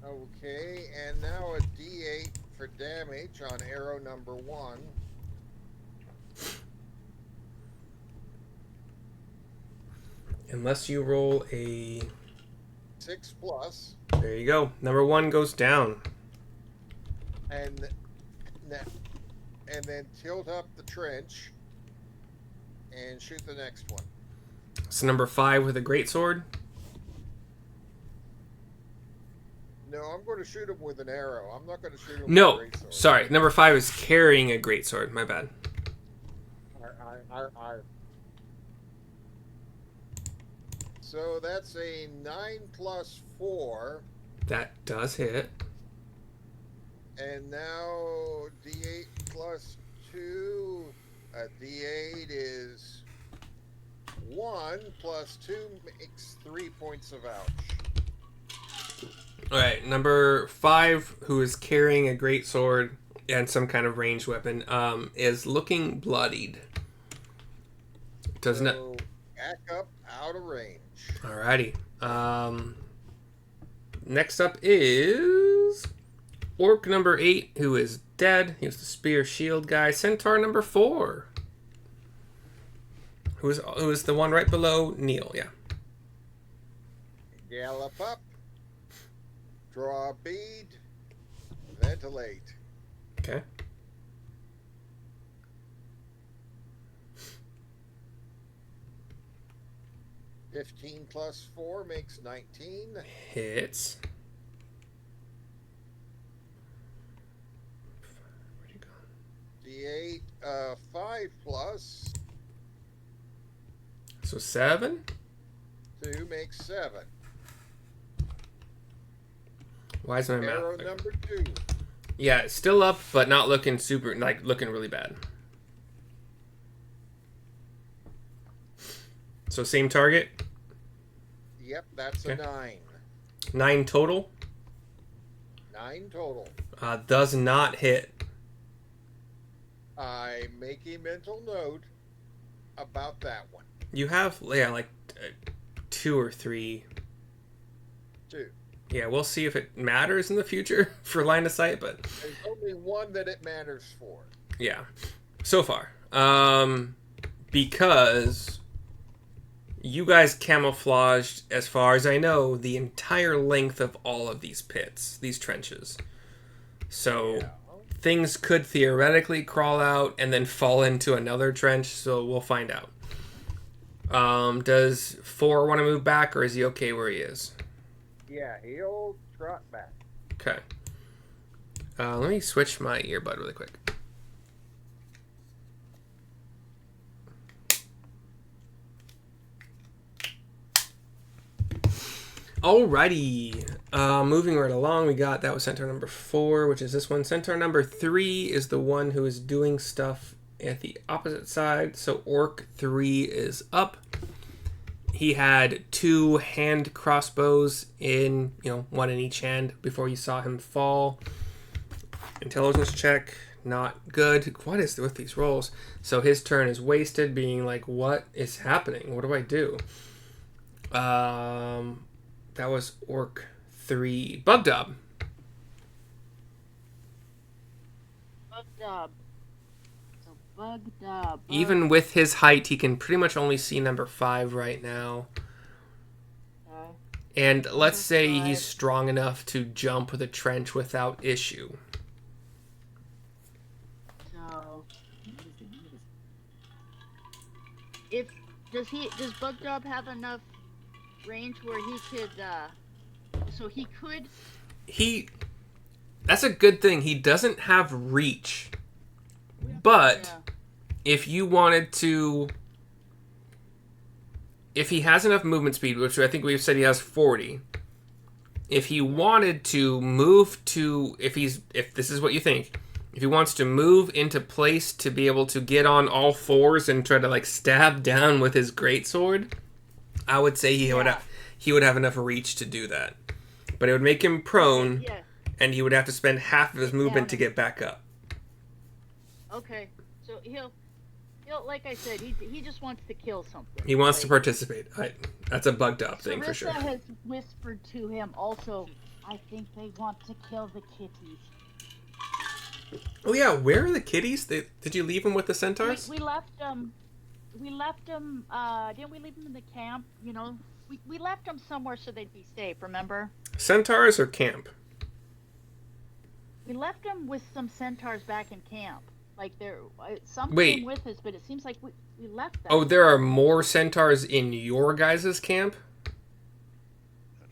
Okay, and now a D8 for damage on arrow number 1. Unless you roll a 6 plus, There you go. Number 1 goes down. and then tilt up the trench and shoot the next one. So number 5 with a great sword. No, I'm going to shoot him with an arrow. I'm not going to shoot him with a No, great sword. sorry. Number 5 is carrying a great sword. My bad. Arr. So that's a 9 plus 4, That does hit. and now D8 plus 2 A D8 is 1 plus 2 makes 3 points of ouch. All right, number 5, who is carrying a great sword and some kind of ranged weapon, is looking bloodied. Doesn't it? So, back up out of range. Alrighty. Next up is Orc number 8, who is dead. He was the spear shield guy. Centaur number 4, who is the one right below Neil. Yeah. Gallop up. Draw a bead. Ventilate. Okay. +15 +4 makes 19. Hits. Where'd he go? D8, 5 plus So 7. 2 makes 7. Why is my Arrow math? number 2. Yeah, it's still up, but not looking super, like, looking really bad. So same target. Yep, that's a Okay. 9. 9 total. 9 total. Does not hit. I make a mental note about that one. You have, yeah, like 2 or 3. 2. Yeah, we'll see if it matters in the future for line of sight, but There's only one that it matters for. yeah, so far. Because you guys camouflaged, as far as I know, the entire length of all of these pits, these trenches. So Yeah. things could theoretically crawl out and then fall into another trench, so we'll find out. Does 4 want to move back, or is he okay where he is? Yeah, he'll trot back. Okay. Let me switch my earbud really quick. Alrighty. Moving right along, that was centaur number 4, which is this one. Centaur number 3 is the one who is doing stuff at the opposite side. So Orc 3 is up. He had 2 hand crossbows in, one in each hand before you saw him fall. Intelligence check, not good. What is with these rolls? So his turn is wasted, being like, what is happening? What do I do? That was Orc 3. Bug Dub. Bug dub. So bug dub. Even with his height, he can pretty much only see number 5 right now. And let's say he's strong enough to jump the trench without issue. So does Bug Dub have enough range where he could That's a good thing. He doesn't have reach. But if you wanted to, if he has enough movement speed, which I think we've said he has 40, if he wanted to move to, if this is what you think, if he wants to move into place to be able to get on all fours and try to like stab down with his greatsword, I would say he would have enough reach to do that. But it would make him prone, and he would have to spend half of his movement to get back up. Okay, so he'll like I said, he just wants to kill something. He wants to participate. That's a bugged up thing for sure. Sarissa has whispered to him also, I think they want to kill the kitties. Oh yeah, where are the kitties? Did you leave them with the centaurs? We left them. Didn't we leave them in the camp? We left them somewhere so they'd be safe. Remember? Centaurs or camp? We left them with some centaurs back in camp. Like some Wait. came with us, but it seems like we left them. Oh, there are more centaurs in your guys' camp?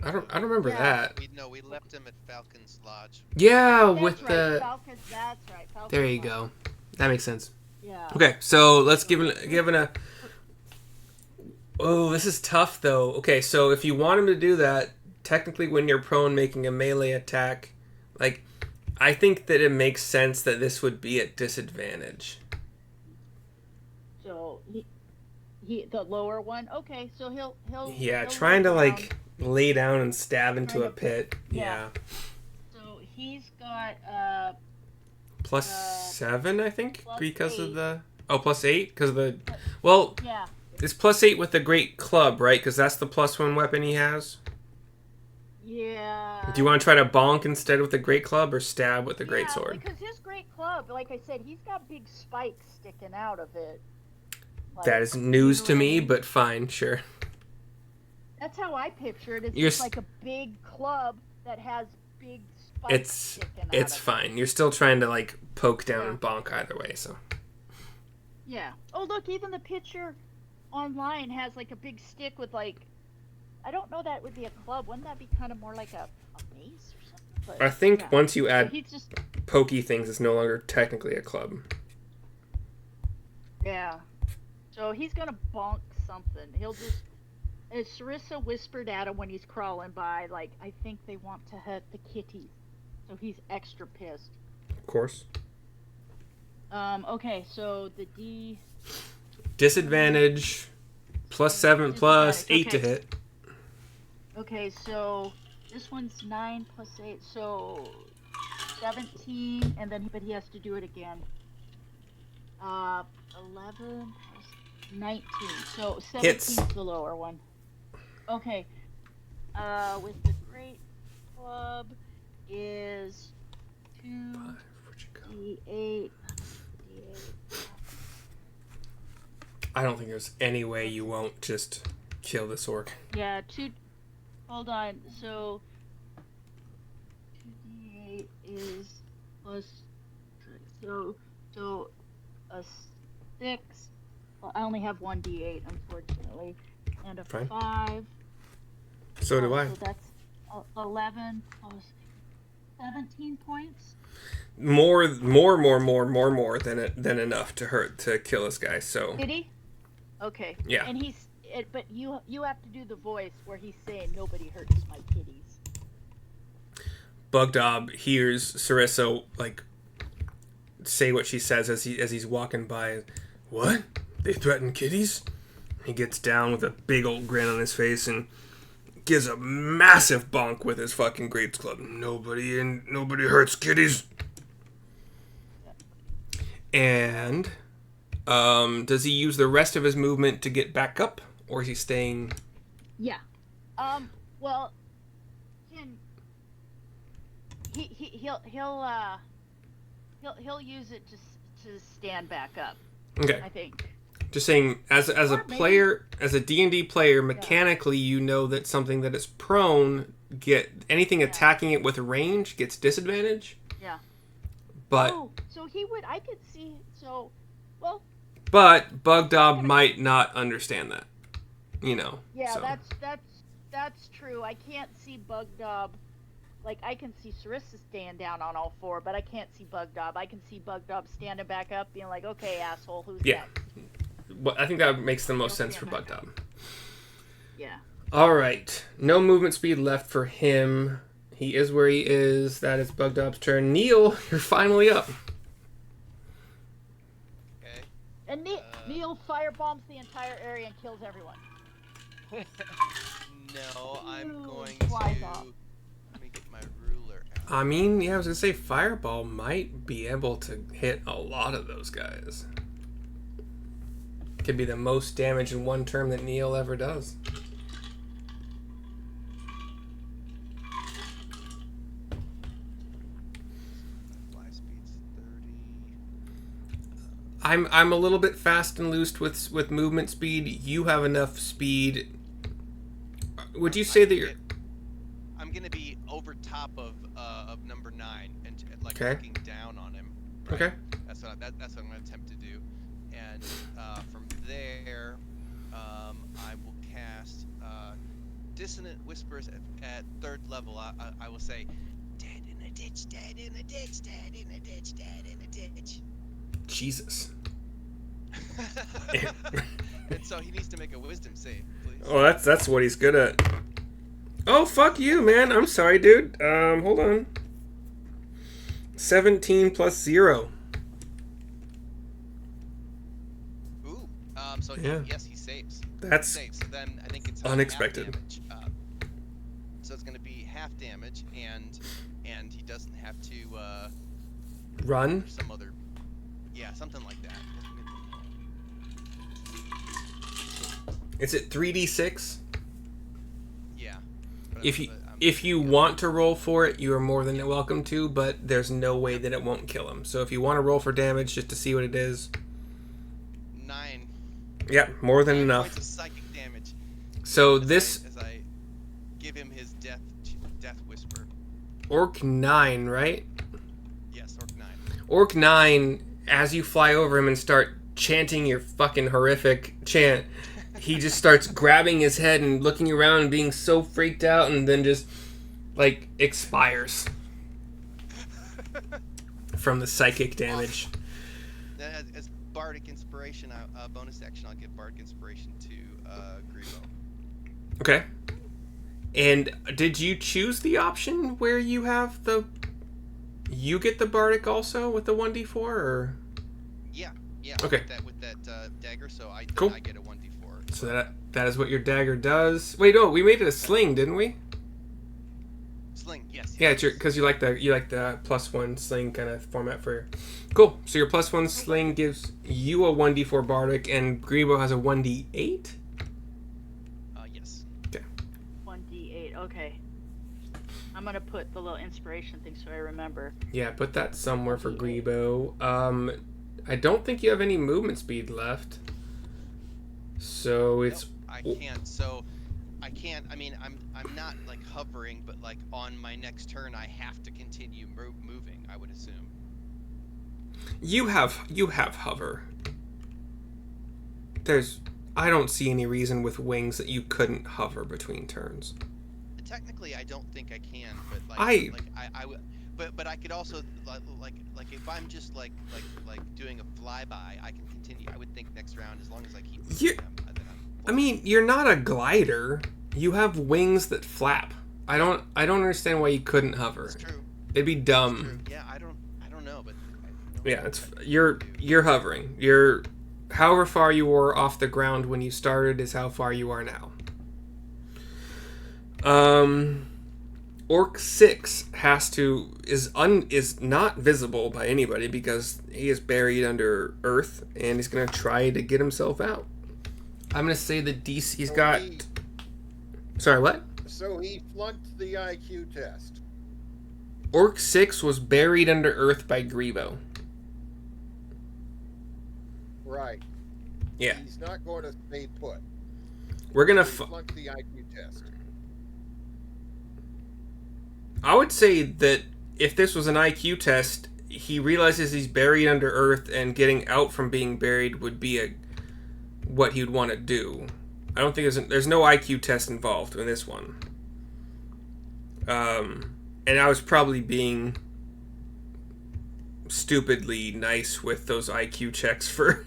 I don't remember that. We left him at Falcon's Lodge. Yeah, That's with right, the. Falcons, that's right. Falcons There you Lodge. go. That makes sense. Yeah. Okay, so let's give it a. Oh, this is tough though. Okay, so if you want him to do that, technically when you're prone making a melee attack, I think that it makes sense that this would be at disadvantage. So he the lower one. Okay, so Yeah, he'll trying to walk around, like lay down and stab into trying a to pit. yeah. Yeah. So he's got Plus uh 7, I think, plus because of 8. the. Oh, plus 8? Because of the. But, Well, yeah. it's plus 8 with the great club, right? Because that's the plus 1 weapon he has. Yeah. Do you want to try to bonk instead with the great club or stab with the great Yeah, sword? because his great club, like I said, he's got big spikes sticking out of it. Like, That is news you know to what I me, mean? but fine, sure. That's how I picture it. It's You're just s- like a big club that has big spikes It's sticking out it's of fine. You're still trying to like poke down Yeah. and bonk either way, so. it. Yeah. Oh, look, even the picture online has like a big stick with like, I don't know that would be a club. Wouldn't that be kind of more like a mace or something? But, I think yeah. once you So add he's just, pokey things, it's no longer technically a club. yeah. So he's gonna bonk something. He'll just. As Sarissa whispered at him when he's crawling by, like, I think they want to hurt the kitties. So he's extra pissed. Of course. Okay, so the D. Disadvantage. Plus 7 plus 8 to Okay. hit. Okay, so this one's 9 plus 8, so 17, and then but he has to do it again. 11 plus 19, so 17 Hits. is the lower one. Okay, with the great club is 2d8. I don't think there's any way you won't just kill this orc. Yeah, hold on, so 2d8 is plus, so a 6, well, I only have 1d8 unfortunately, and a Fine. 5. So do I. So that's 11 plus 17 points. More than enough to kill this guy. So Did he? Okay. Yeah. And but you have to do the voice where he's saying nobody hurts my kitties. Bugdob hears Sarissa like say what she says as he's walking by. What? They threaten kitties? He gets down with a big old grin on his face and gives a massive bonk with his fucking grapes club. Nobody hurts kitties. And does he use the rest of his movement to get back up, or is he staying? Yeah. Well, he'll use it to stand back up. Okay. I think. Just saying, as a Or maybe- player, as a D&D player, mechanically, you know that something that is prone anything attacking it with range gets disadvantage. Yeah. But so he would. I could see. So, well. but Bugdob might not understand that. You know. Yeah, so. that's true. I can't see Bugdob. Like, I can see Sarissa staying down on all four, but I can't see Bugdob. I can see Bugdob standing back up, being like, "Okay, asshole, who's next?" Well, I think that makes the most He'll sense for stand back Bugdob. Yeah. All right, no movement speed left for him. He is where he is. That is Bugdob's turn. Neil, you're finally up. Okay. And Neil firebombs the entire area and kills everyone. No, I'm Ooh, going to. flies off. Let me get my ruler out. I mean, yeah, I was gonna say Fireball might be able to hit a lot of those guys. Could be the most damage in one turn that Neil ever does. Fly speed's 30. I'm a little bit fast and loose with movement speed. You have enough speed. Would you say that you're I'm gonna be over top of number 9 and like Okay. looking down on him. Right? okay? That's what I'm gonna attempt to do, and from there, I will cast dissonant whispers at 3rd level. I will say, "Dead in a ditch, dead in a ditch, dead in a ditch, dead in a ditch." Jesus. And so he needs to make a wisdom save, please. Oh, that's what he's good at. Oh, fuck you, man. I'm sorry, dude. Hold on. 17 plus 0. Ooh. Yeah. Yes, he saves. That's Saves. So then I think it's unexpected. half damage. So it's going to be half damage, and he doesn't have to run. there's some other, yeah, something like that. Is it 3d6? Yeah. If you want to roll for it, you are more than welcome to, but there's no way that it won't kill him. So if you want to roll for damage just to see what it is, 9. yeah, more than 9 enough. points of psychic damage. So As I give him his death whisper. Orc 9, right? Yes, Orc 9. Orc 9, as you fly over him and start chanting your fucking horrific chant, he just starts grabbing his head and looking around and being so freaked out, and then just, like, expires from the psychic damage. As Bardic Inspiration, bonus action, I'll give Bardic Inspiration to Grebo. Okay. And did you choose the option where you have the... You get the Bardic also with the 1d4, or... Yeah. Okay. With that dagger, so I Cool. get a 1d4. So that is what your dagger does. Wait, no, we made it a sling, didn't we? Sling, yes. Yeah, it's because you like the +1 sling kind of format for. Cool. So your +1 sling gives you a 1d4 Bardic, and Grebo has a 1d8. Yes. Okay. 1d8. Okay. I'm gonna put the little inspiration thing so I remember. Yeah, put that somewhere for Grebo. I don't think you have any movement speed left. So it's. Nope, I can't. So I can't. I mean, I'm not like hovering, but like on my next turn, I have to continue moving. I would assume. You have hover. I don't see any reason with wings that you couldn't hover between turns. Technically, I don't think I can, but I would. But I could also like if I'm just like doing a flyby, I can continue. I would think next round, as long as I keep moving them, I mean, you're not a glider. You have wings that flap. I don't understand why you couldn't hover. It's true. It'd be dumb. Yeah, I don't know, but Yeah, you're hovering. You're however far you were off the ground when you started is how far you are now. Orc 6 is not visible by anybody because he is buried under earth, and he's gonna try to get himself out. I'm gonna say the DC. He's got. Sorry, what? So he flunked the IQ test. Orc 6 was buried under earth by Grebo. Right. Yeah. He's not going to stay put. We're gonna. He flunked the IQ test. I would say that if this was an IQ test, he realizes he's buried under earth, and getting out from being buried would be what he'd want to do. I don't think there's no IQ test involved in this one. And I was probably being stupidly nice with those IQ checks for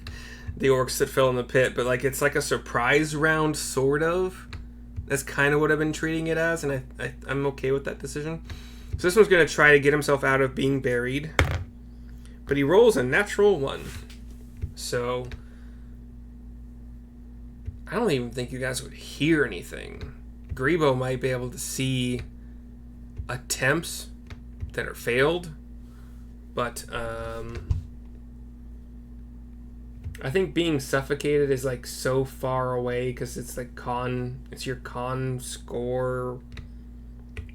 the orcs that fell in the pit, but like it's like a surprise round, sort of. That's kind of what I've been treating it as, and I'm okay with that decision. So this one's going to try to get himself out of being buried, but he rolls a natural 1. So I don't even think you guys would hear anything. Grebo might be able to see attempts that are failed, but I think being suffocated is like so far away because it's like it's your con score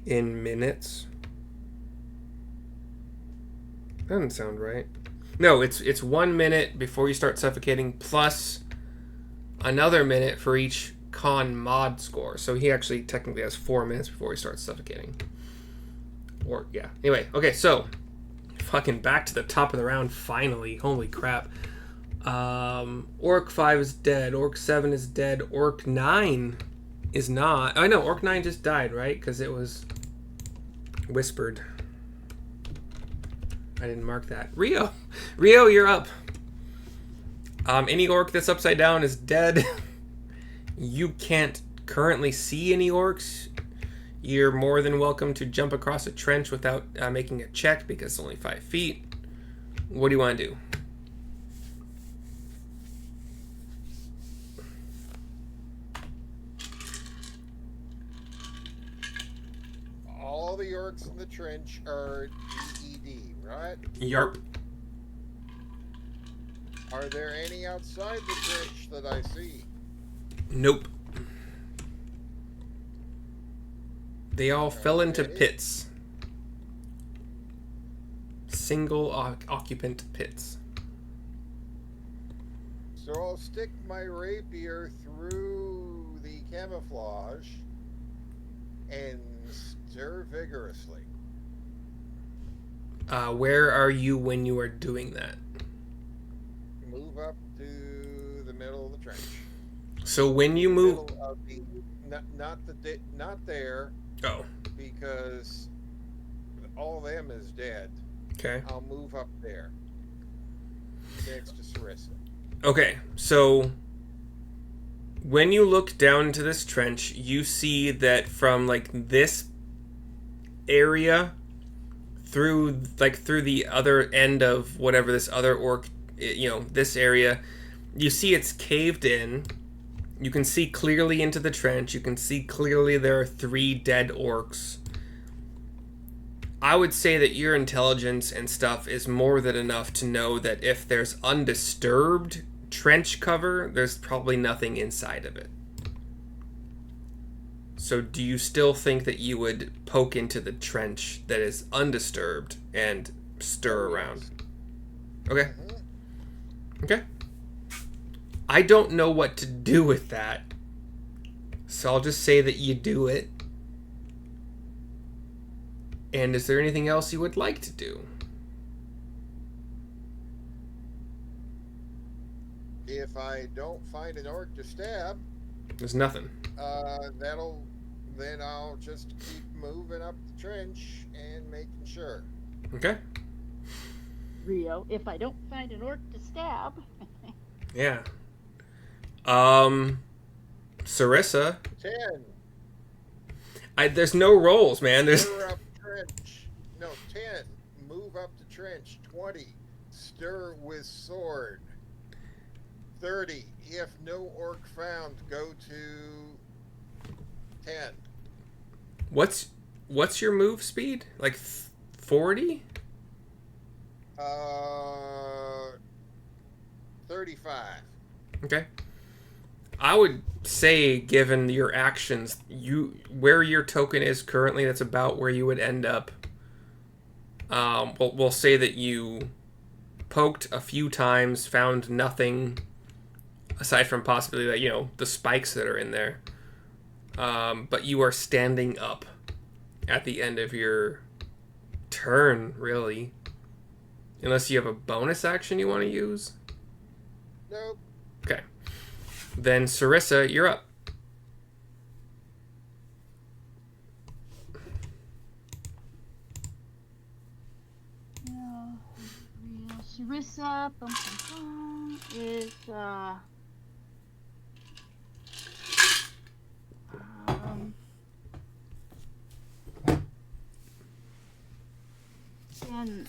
in minutes. Doesn't sound right. No, it's 1 minute before you start suffocating plus another minute for each con mod score. So he actually technically has 4 minutes before he starts suffocating. Or yeah. Anyway, okay, so fucking back to the top of the round finally. Holy crap. Orc 5 is dead. Orc 7 is dead. Orc 9 is not. I know, Orc 9 just died, right? Because it was whispered. I didn't mark that. Rio, you're up. Any orc that's upside down is dead. You can't currently see any orcs. You're more than welcome to jump across a trench without making a check because it's only 5 feet. What do you want to do? all the orcs in the trench are DED, right? Yarp. Are there any outside the trench that I see? Nope. They all fell into Okay. pits. Single occupant pits. So I'll stick my rapier through the camouflage and stir vigorously. Where are you when you are doing that? Move up to the middle of the trench. So when you move... Middle of the, not there, Oh, because all of them is dead. okay. I'll move up there. Next to Sarissa. Okay, so when you look down into this trench, you see that from like this area through the other end of whatever this other orc, this area, you see it's caved in. You can see clearly into the trench. You can see clearly there are 3 dead orcs. I would say that your intelligence and stuff is more than enough to know that if there's undisturbed trench cover, there's probably nothing inside of it. So do you still think that you would poke into the trench that is undisturbed and stir around? Okay. Okay. I don't know what to do with that, so I'll just say that you do it. And is there anything else you would like to do? If I don't find an orc to stab, There's nothing. then I'll just keep moving up the trench and making sure. Okay. Rio, if I don't find an orc to stab. Yeah. Sarissa. 10. There's no rolls, man. There's... Stir up trench. No, 10. Move up the trench. 20. Stir with sword. 30. If no orc found, go to 10. What's your move speed? Like 40? 35. Okay. I would say, given your actions, where your token is currently, that's about where you would end up. We'll say that you poked a few times, found nothing, aside from possibly that, the spikes that are in there. But you are standing up at the end of your turn, really. Unless you have a bonus action you want to use. Nope. Okay. Then Sarissa, you're up. Sarissa is and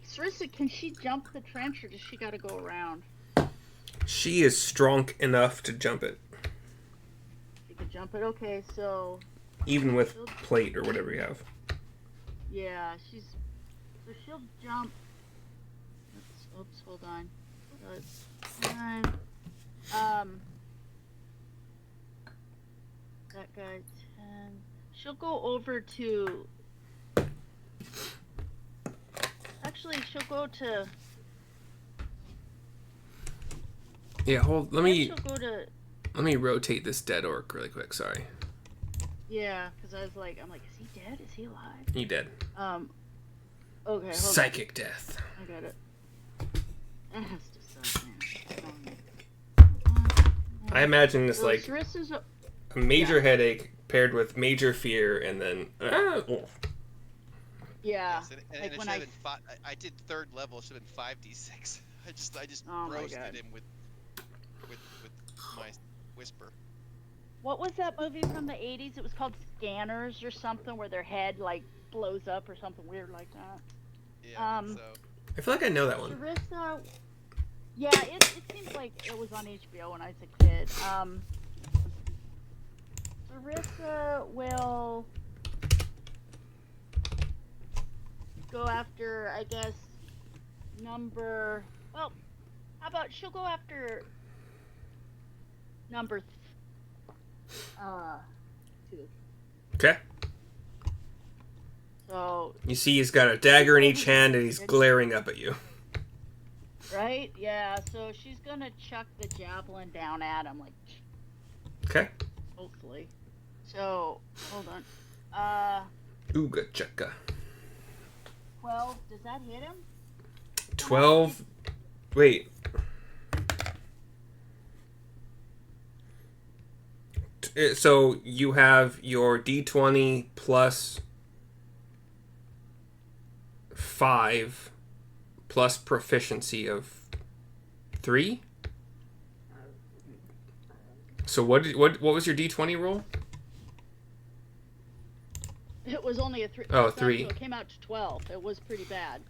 Sarissa, can she jump the trench or does she gotta go around? She is strong enough to jump it. She can jump it, okay, so Even with plate or whatever you have. yeah, she'll jump. Oops, hold on. So it's 9. That guy 10. She'll go over to. Actually, she'll go to. Yeah, let me She'll go to. let me rotate this dead orc really quick. Sorry, Yeah, because I'm like, is he dead? Is he alive? you dead. Okay, hold on. Psychic death. I got it. That has to suck, man. I imagine this So like Sarissa's a major headache paired with major fear, and then yeah. Yes, and like it when should have been I did 3rd level. It should have been 5d6. I just Oh my roasted God. him with my whisper. What was that movie from the 80s? It was called Scanners or something, where their head like blows up or something weird like that. Yeah. So I feel like I know that one. Sarissa, yeah, it seems like it was on HBO when I was a kid. Sarissa will go after, I guess, well, how about she'll go after number 2. Okay. So, You see he's got a dagger in each hand and he's glaring up at you. right? Yeah, so she's gonna chuck the javelin down at him, like, Okay. hopefully. So, hold on. Ooga chaka. 12, does that hit him? 12. Wait. So you have your d20 plus 5 plus proficiency of 3. So what was your d20 roll? It was only a 3. Oh, So 3. it came out to 12. It was pretty bad.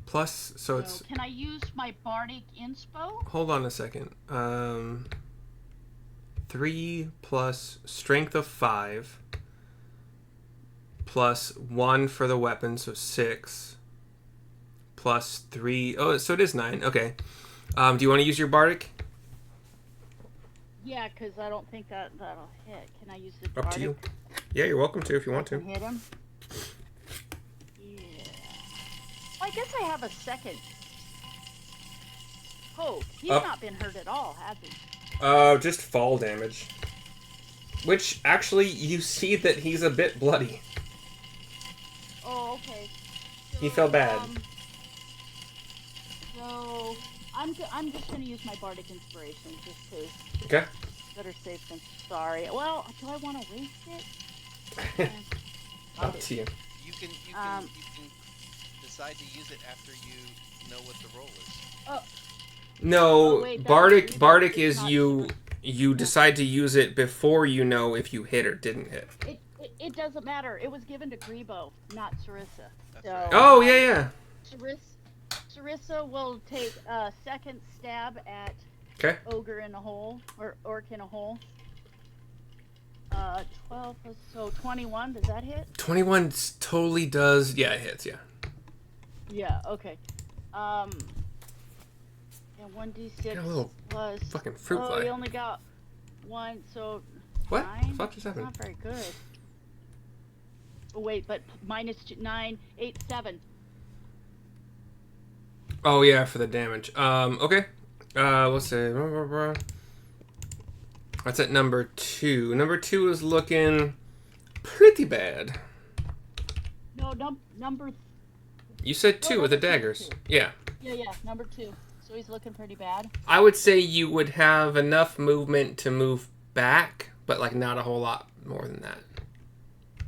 Plus, so it's. Can I use my bardic inspo? Hold on a second. 3 plus strength of 5 plus 1 for the weapon, so 6 plus 3. Oh, so it is 9. Okay. Do you want to use your bardic? Yeah, because I don't think that'll hit. Can I use the Up bardic? to you. Yeah, you're welcome to if you want to. Hit him? Yeah. Well, I guess I have a second. Oh, he's not been hurt at all, has he? Just fall damage. Which, actually, you see that he's a bit bloody. Oh, okay. So, He felt bad. So, I'm just going to use my bardic inspiration, just to... Okay. Better safe than sorry. Well, do I want to waste it? Up to you. You can decide to use it after you know what the roll is. No, wait, bardic is not you decide to use it before you know if you hit or didn't hit. It doesn't matter. It was given to Grebo, not Sarissa. That's So, right. Oh, yeah. Sarissa will take a second stab at Okay. Ogre in a hole, or Orc in a hole. 12 plus, so 21, does that hit? 21 totally does. Yeah, it hits, yeah. Yeah, okay. And 1d6 Got a little plus... fucking fruit Oh, fly. he only got 1, so... What? 9? What just happened? Not very good. Oh, wait, but minus 2, 9, 8, 7. Oh, yeah, for the damage. Okay. Let's see. That's at number 2. Number 2 is looking pretty bad. No, number... You said 2 with the number two, daggers. 2. Yeah. Yeah, number 2. So he's looking pretty bad. I would say you would have enough movement to move back, but like not a whole lot more than that.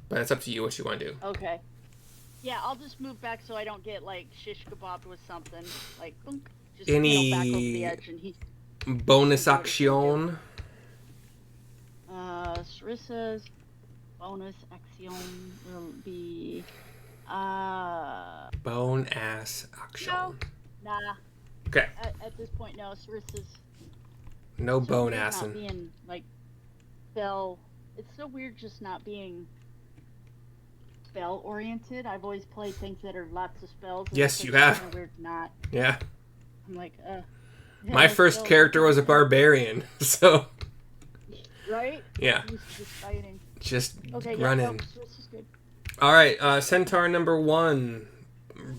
But it's up to you what you want to do. Okay. Yeah, I'll just move back so I don't get, like, shish kebabbed with something. Like, boom, just, back over the edge and he... Bonus action. Sarissa's bonus action will be... Bone ass action. No. Nah. Okay. At this point, no. Sarissa's... No so bone weird assing. not being, like, spell... It's so weird just not being... spell-oriented. I've always played things that are lots of spells. And Yes, it's you like have. kinda weird not. Yeah. I'm like, My first character was a barbarian, so... Right? Yeah. Used to just fighting. Just Okay, run yeah, in. no, this is good. Alright, Centaur number 1.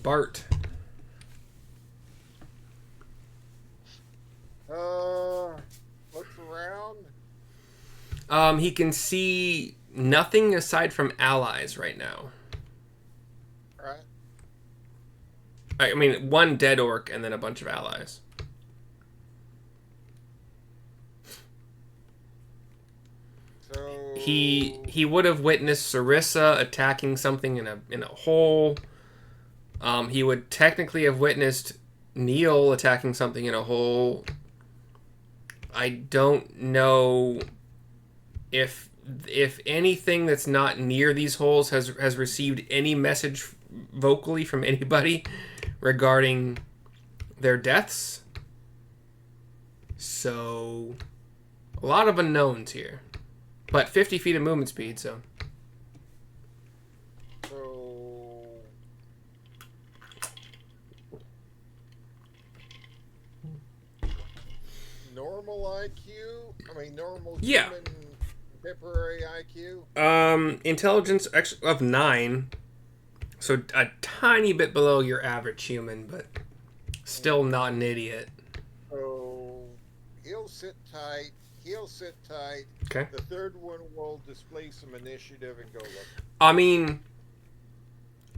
Bart. Looks around. He can see nothing aside from allies right now. Right. I mean, one dead orc and then a bunch of allies. So He would have witnessed Sarissa attacking something in a hole. He would technically have witnessed Neil attacking something in a hole. I don't know if anything that's not near these holes has received any message vocally from anybody regarding their deaths. So, a lot of unknowns here. But 50 feet of movement speed, so. So normal IQ? I mean, normal Yeah. human contemporary IQ? Intelligence of 9. So a tiny bit below your average human, but still not an idiot. So he'll sit tight. He'll sit tight. Okay. The third one will display some initiative and go look. I mean,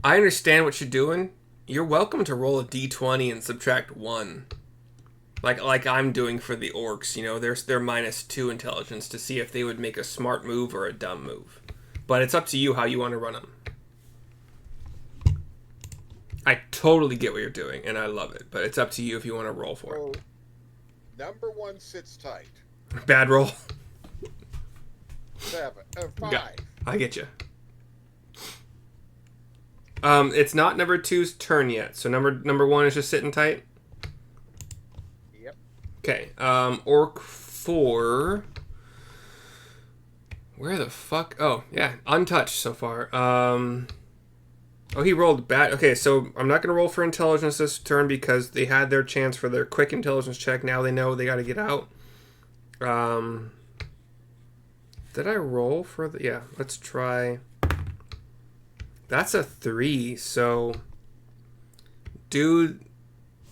I understand what you're doing. You're welcome to roll a d20 and subtract 1. Like I'm doing for the orcs, you know, they're -2 intelligence to see if they would make a smart move or a dumb move. But it's up to you how you want to run them. I totally get what you're doing, and I love it. But it's up to you if you want to roll for So number 1 sits tight. it. Bad roll. 5. Yeah, I get you. It's not number 2's turn yet, so number 1 is just sitting tight. Yep. Okay. Orc 4. Where the fuck? Oh yeah, untouched so far. Oh, he rolled bad. Okay, so I'm not going to roll for intelligence this turn because they had their chance for their quick intelligence check. Now they know they got to get out. Did I roll for the... Yeah, let's try... That's a 3, so... Dude...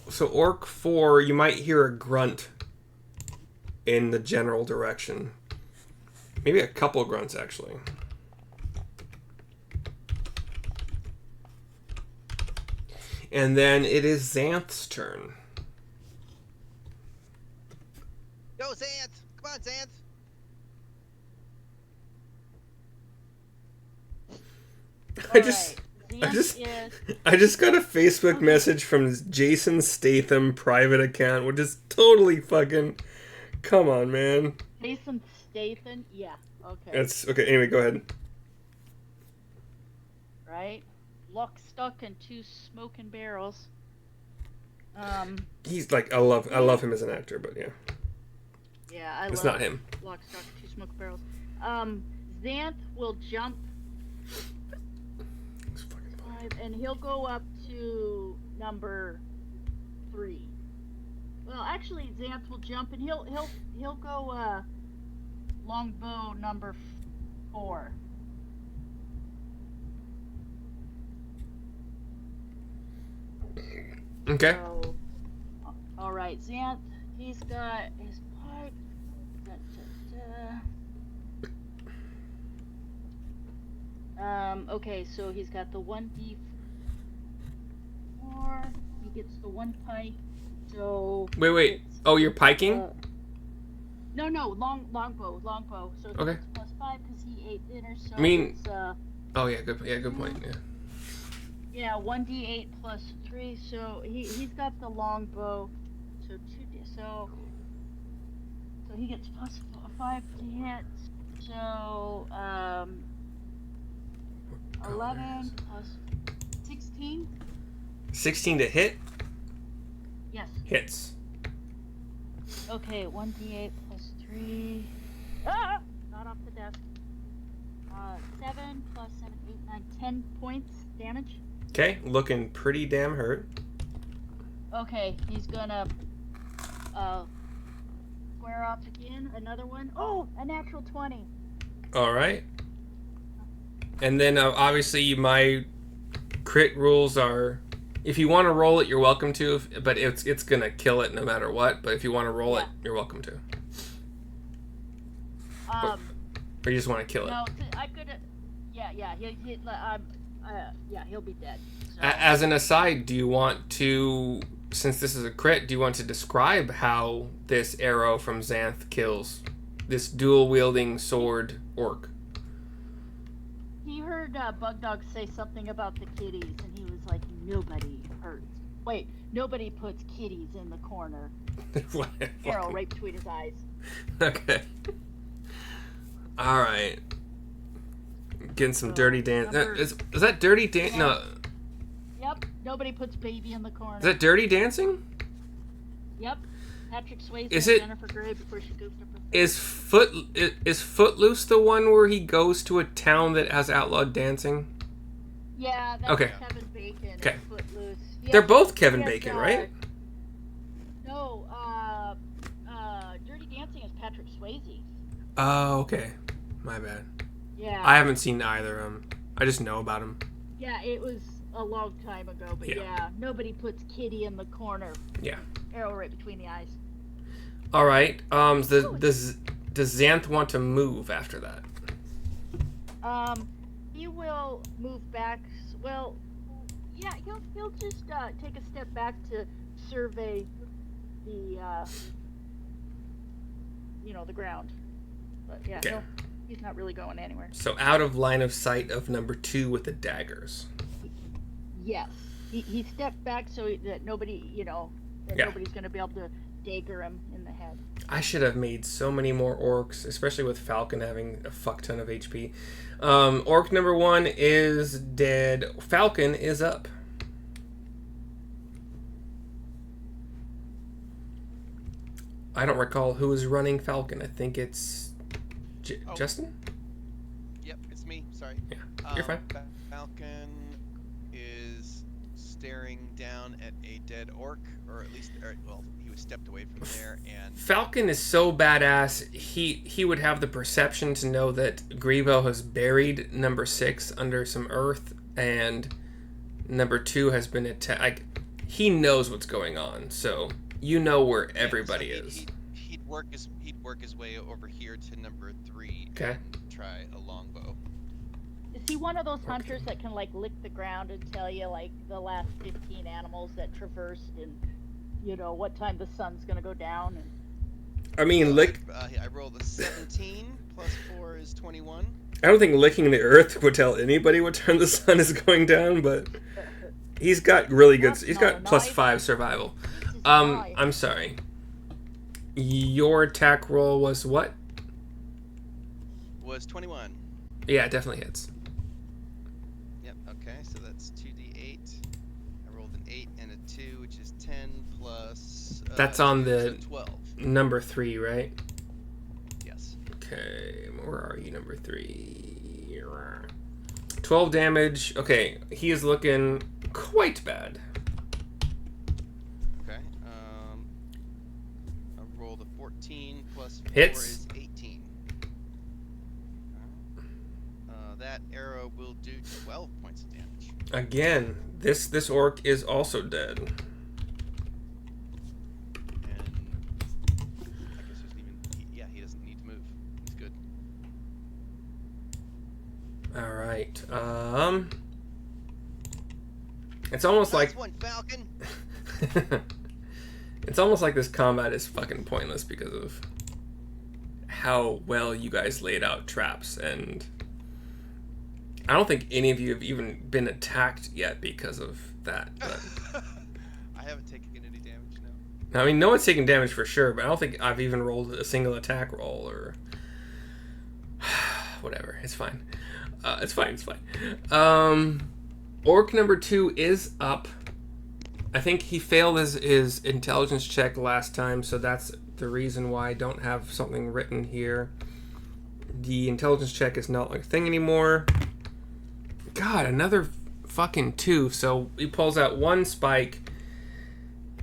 So Orc 4, you might hear a grunt in the general direction. Maybe a couple grunts, actually. And then it is Xanth's turn. Go, Xanth! Come on, Xanth! I just got a Facebook message from Jason Statham private account, which is totally fucking... Come on, man. Jason Statham? Yeah, okay. That's okay. Anyway, go ahead. Right? Lock, stock, and 2 smoking barrels. He's like, I love him as an actor, but yeah. Yeah, it's not him. Lock, stock, 2 smoking barrels. Xanth will jump 5, and he'll go up to number 3. Well, actually, Xanth will jump, and he'll go longbow number 4. Okay. So, all right, Xanth. He's got his pipe. Okay, so he's got the 1d4. He gets the 1 pike. So. Wait. Oh, you're piking? No, longbow. So okay. It's +5 because he ate dinner. So I mean. It's, oh yeah, good point. Yeah. Yeah, 1d8 plus 3. So he's got the longbow. So 2d. So he gets +5 to hit. So 11 plus 16. 16 to hit? Yes. Hits. Okay, 1d8 plus 3. Ah! Not off the desk. 7 plus 7, 8, 9, 10 points damage. Okay, looking pretty damn hurt. Okay, he's gonna square off again. Another one. Oh, a natural 20. All right. And then obviously my crit rules are, if you want to roll it, you're welcome to, but it's gonna kill it no matter what. But if you want to roll it, you're welcome to. Or you just want to kill it. No, I could. Yeah. He'll be dead. So. As an aside, do you want to, since this is a crit, do you want to describe how this arrow from Xanth kills this dual-wielding sword orc? He heard Bug Dog say something about the kitties, and he was like, nobody puts kitties in the corner. Arrow right between his eyes. Okay. All right. Getting some dirty dance. Is that dirty dance? No. Yep. Nobody puts baby in the corner. Is that dirty dancing? Yep. Patrick Swayze Is and it- Jennifer Grey before she goofed up her face. Is Footloose the one where he goes to a town that has outlawed dancing? Yeah, that's Okay. Kevin Bacon. Okay. And Footloose. They're both Kevin Yes, Bacon, right? No, Dirty Dancing is Patrick Swayze. Oh, okay. My bad. Yeah. I haven't seen either of them. I just know about them. Yeah, it was a long time ago, but Yeah. yeah, nobody puts Kitty in the corner. Yeah. Arrow right between the eyes. All right. Does Xanth want to move after that? He will move back. Well, yeah, he'll just take a step back to survey the the ground. But yeah, Okay. he's not really going anywhere. So out of line of sight of number 2 with the daggers. Yes, he stepped back so that nobody, nobody's gonna be able to dagger him in the head. I should have made so many more orcs, especially with Falcon having a fuck ton of HP. Orc number 1 is dead. Falcon is up. I don't recall who is running Falcon. I think it's Justin? Yep, it's me. Sorry. Yeah, you're fine. Falcon is staring down at a dead orc, or at least, he was stepped away from there, and Falcon is so badass, he would have the perception to know that Grebo has buried number 6 under some earth, and number 2 has been attacked. Like, he knows what's going on, so you know where everybody is. He'd work his way over here to number 3 Okay. and try a longbow. Is he one of those hunters that can lick the ground and tell you the last 15 animals that traversed and what time the sun's gonna go down? And I mean, I rolled a 17 plus 4 is 21. I don't think licking the earth would tell anybody what time the sun is going down, but he's got really good. He's got +5 survival. I'm sorry. Your attack roll was what? Was 21. Yeah, it definitely hits. Yep, okay, so that's 2d8. I rolled an 8 and a 2, which is 10 plus... That's on 2, the so 12. number 3, right? Yes. Okay, where are you, number 3? 12 damage. Okay, he is looking quite bad. Okay, I rolled a 14 plus 4 Hits. is 18. That arrow will do 12 points of damage. Again, this orc is also dead. And I guess there's even... he doesn't need to move. He's good. All right. It's almost Nice like one, Falcon! it's almost like this combat is fucking pointless because of how well you guys laid out traps, and I don't think any of you have even been attacked yet because of that. But I haven't taken any damage, no. I mean, no one's taken damage for sure, but I don't think I've even rolled a single attack roll or whatever. It's fine. It's fine. Orc number 2 is up. I think he failed his intelligence check last time, so that's the reason why I don't have something written here. The intelligence check is not like a thing anymore. God, another fucking 2. So he pulls out 1 spike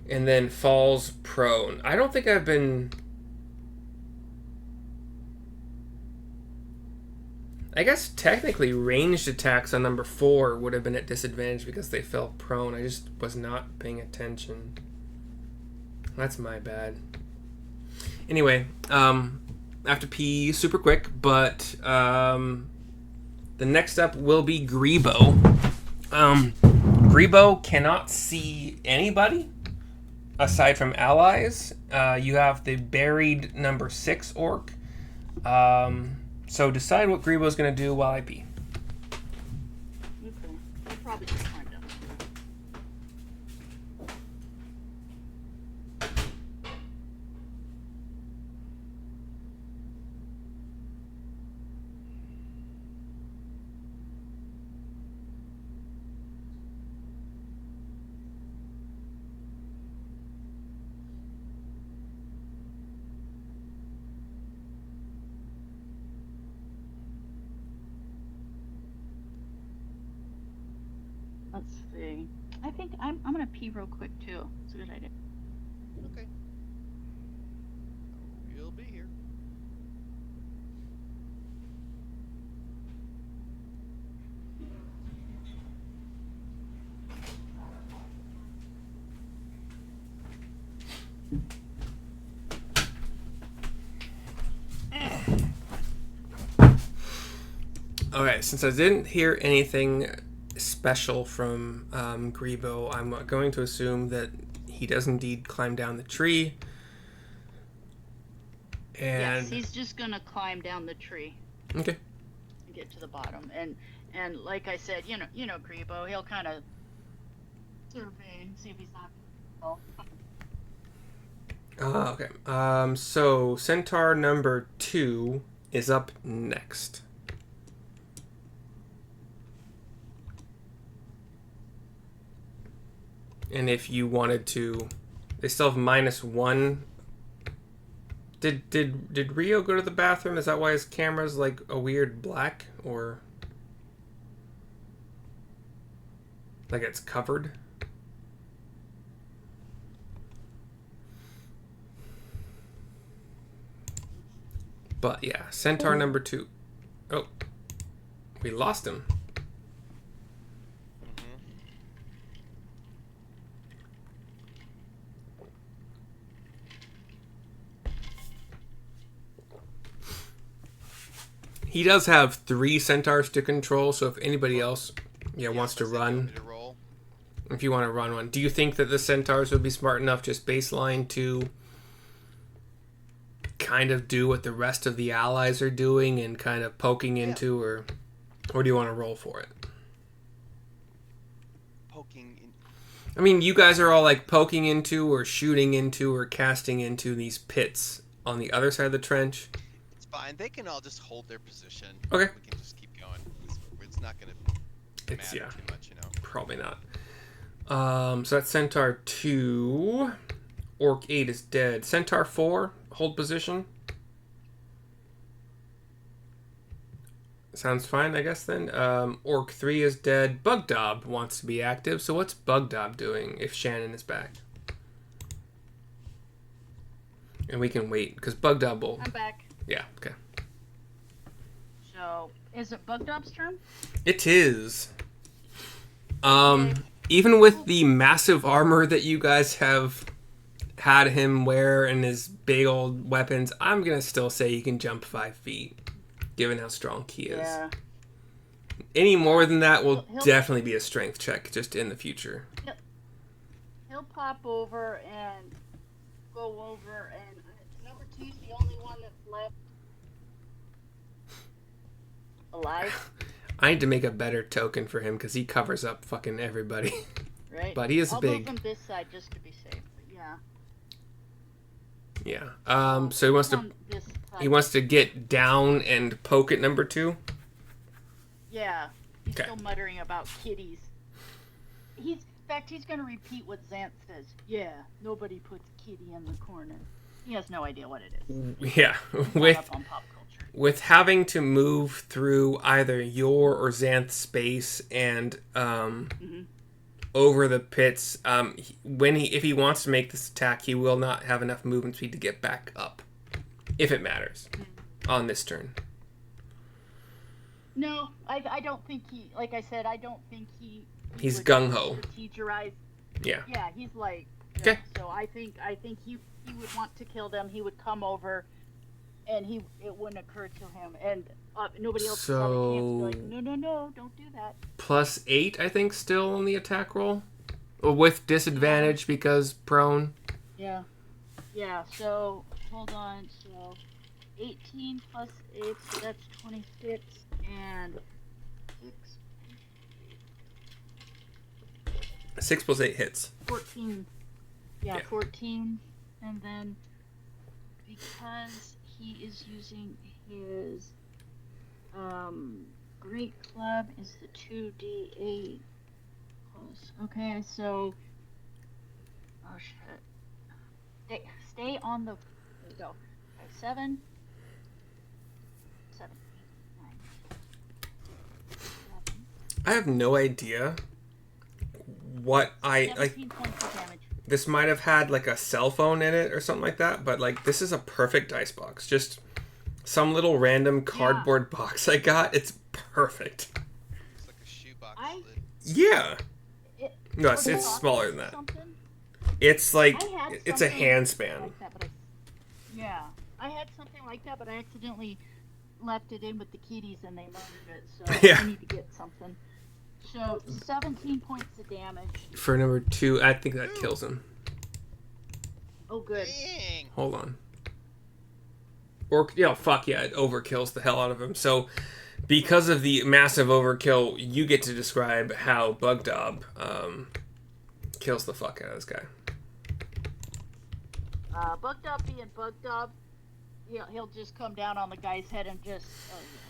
and then falls prone. I don't think I've been... I guess technically ranged attacks on number 4 would have been at disadvantage because they fell prone. I just was not paying attention. That's my bad. Anyway, I have to pee super quick, but the next up will be Grebo. Grebo cannot see anybody aside from allies. You have the buried number 6 orc. So decide what Grebo's going to do while I pee. okay, I'll probably just climb down. let's see. I think I'm gonna pee real quick too. It's a good idea. Okay. We'll be here. Okay, since I didn't hear anything special from Grebo, I'm going to assume that he does indeed climb down the tree. And Yes, he's just gonna climb down the tree okay. and get to the bottom. And like I said, you know Grebo, he'll kind of survey and see if he's not. Okay. So Centaur number 2 is up next. And if you wanted to, they still have -1. Did Rio go to the bathroom? Is that why his camera's like a weird black, or like it's covered? But yeah, Centaur number 2. Oh, we lost him. He does have 3 centaurs to control, so if anybody else wants to run, if you want to run one, do you think that the centaurs would be smart enough just baseline to kind of do what the rest of the allies are doing and kind of poking into, or do you want to roll for it? Poking in. I mean, you guys are all like poking into or shooting into or casting into these pits on the other side of the trench. It's fine. They can all just hold their position. Okay. We can just keep going. It's not going to matter too much, you know. Probably not. So that's Centaur 2. Orc 8 is dead. Centaur 4, hold position. Sounds fine, I guess, then. Orc 3 is dead. Bugdob wants to be active. So what's Bugdob doing if Shannon is back? And we can wait, because Bugdob will... I'm back. Yeah, okay. So, is it Bugdob's turn? It is. Even with the massive armor that you guys have had him wear and his big old weapons, I'm going to still say he can jump 5 feet, given how strong he is. Yeah. Any more than that will definitely be a strength check, just in the future. He'll pop over and go over, and number 2's the only one that's left alive. I need to make a better token for him, because he covers up fucking everybody. Right. But he is I'll big. move him this side just to be safe, but yeah. Yeah. So he wants to get down and poke at number 2. Yeah. He's Okay. still muttering about kitties. In fact, he's going to repeat what Xanth says. Yeah, nobody puts kitty in the corner. He has no idea what it is. Yeah. He's up on pop culture. With having to move through either your or Xanth's space and over the pits, if he wants to make this attack, he will not have enough movement speed to get back up, if it matters, on this turn. No, I don't think he. Like I said, I don't think he. He's would gung ho. strategize. Yeah. Yeah, he's like. Okay. So I think he would want to kill them. He would come over, and it wouldn't occur to him, and nobody else would have a chance to be like, no, don't do that. +8, I think, still on the attack roll, with disadvantage because prone. Yeah. Yeah. So hold on. So 18 plus 8, so that's 26, and 6 + 8 hits. 14. Yeah, Yeah. 14. And then because he is using his great club is the 2d8 plus. Okay, so oh shit. Stay on the. There we go. 7, 8, 9, 11. I have no idea what I like. 17 points of damage. This might have had like a cell phone in it or something like that, but like this is a perfect dice box. Just some little random cardboard box I got. It's perfect. It's like a shoebox I- lid. Yeah. No, it's For the smaller than box or that. something? It's like I had it's a something hand span. like that, but yeah, I had something like that, but I accidentally left it in with the kitties and they murdered it. So Yeah. I need to get something. So 17 points of damage. For number 2, I think that kills him. Oh, good. Dang. Hold on. Or fuck yeah, it overkills the hell out of him. So because of the massive overkill, you get to describe how Bugdob kills the fuck out of this guy. Bugdob being Bugdob, he'll just come down on the guy's head and just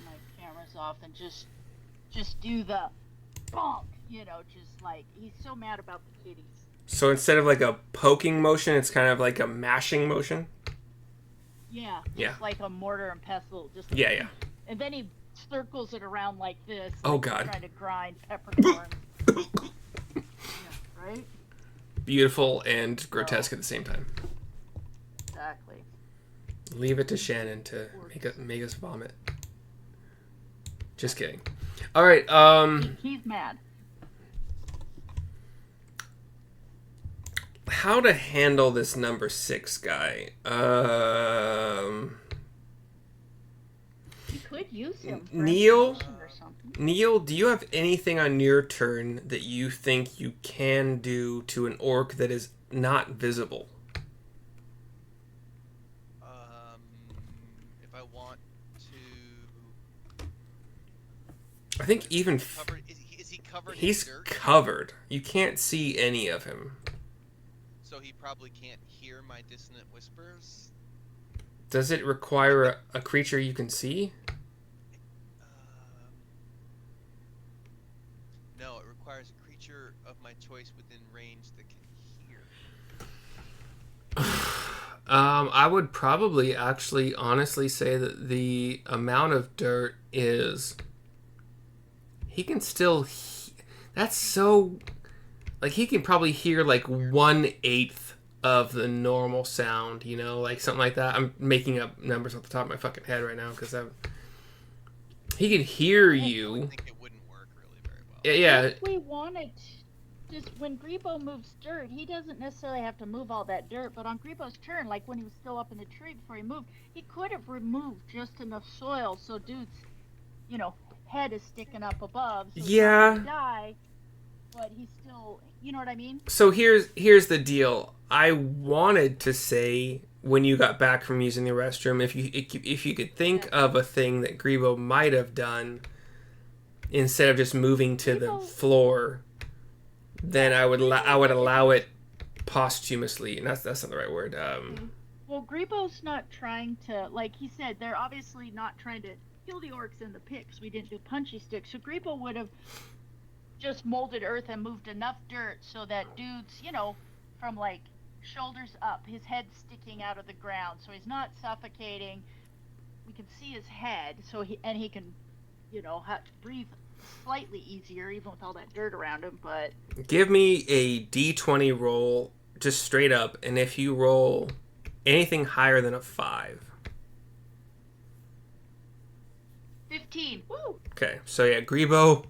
my camera's off and just do the bonk, just like he's so mad about the kitties. So instead of like a poking motion, it's kind of like a mashing motion. Yeah, just Yeah. like a mortar and pestle, just Yeah. and then he circles it around like this. Oh, like God. Trying to grind peppercorn. Yeah, right? Beautiful and grotesque at the same time. Exactly. Leave it to Shannon to make us vomit. Just kidding. All right. He's mad. How to handle this number 6 guy? You could use him for Neil? information or something. Neil, do you have anything on your turn that you think you can do to an orc that is not visible? If I want to. I think even Covered, is he covered he's in dirt? covered. You can't see any of him. So he probably can't hear my dissonant whispers. Does it require a creature you can see? No, it requires a creature of my choice within range that can hear. I would probably actually honestly say that the amount of dirt is he can still that's so like he can probably hear like 1/8 of the normal sound, like something like that. I'm making up numbers off the top of my fucking head right now because he can hear I you. think it wouldn't work really very well. Yeah. If we wanted, just when Grebo moves dirt, he doesn't necessarily have to move all that dirt. But on Grebo's turn, like when he was still up in the tree before he moved, he could have removed just enough soil so dude's, head is sticking up above. So he's not gonna die, but he's still, you know what I mean? So here's the deal. I wanted to say when you got back from using the restroom, if you could think of a thing that Grebo might have done instead of just moving to the floor, then I would allow it posthumously. And that's not the right word. Well, Grebo's not trying to, like he said, they're obviously not trying to kill the orcs in the pits. We didn't do punchy sticks, so Grebo would have just molded earth and moved enough dirt so that dude's, from like shoulders up, his head sticking out of the ground, so he's not suffocating. We can see his head, so he can, breathe slightly easier even with all that dirt around him. But give me a D20 roll, just straight up, and if you roll anything higher than a 5. 15. Woo! Okay, so yeah, Grebo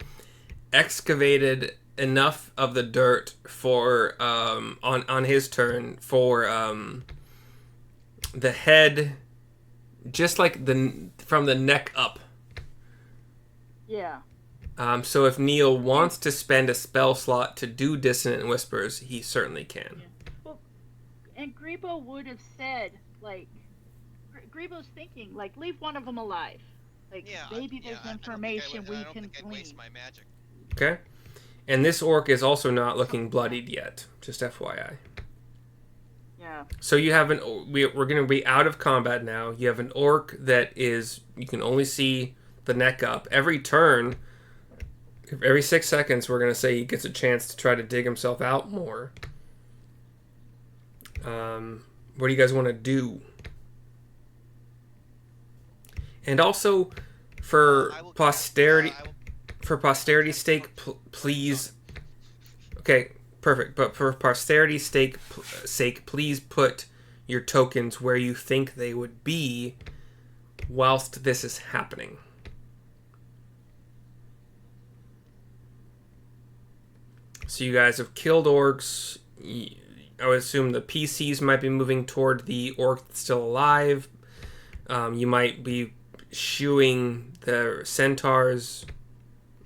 excavated enough of the dirt for on his turn for the head, just like from the neck up. Yeah. So if Neil wants to spend a spell slot to do Dissonant Whispers, he certainly can. Yeah. Well, and Grebo would have said, like, Grebo's thinking, like, leave one of them alive. Like, maybe there's information we can glean. Waste my magic. Okay? And this orc is also not looking bloodied yet, just FYI. Yeah. So you have we're going to be out of combat now. You have an orc that you can only see the neck up. Every turn, every 6 seconds, we're going to say he gets a chance to try to dig himself out more. What do you guys want to do? And also, for posterity's sake, please. Okay, Perfect. But for posterity's sake, please put your tokens where you think they would be whilst this is happening. So you guys have killed orcs. I would assume the PCs might be moving toward the orc that's still alive. You might be shooing the centaurs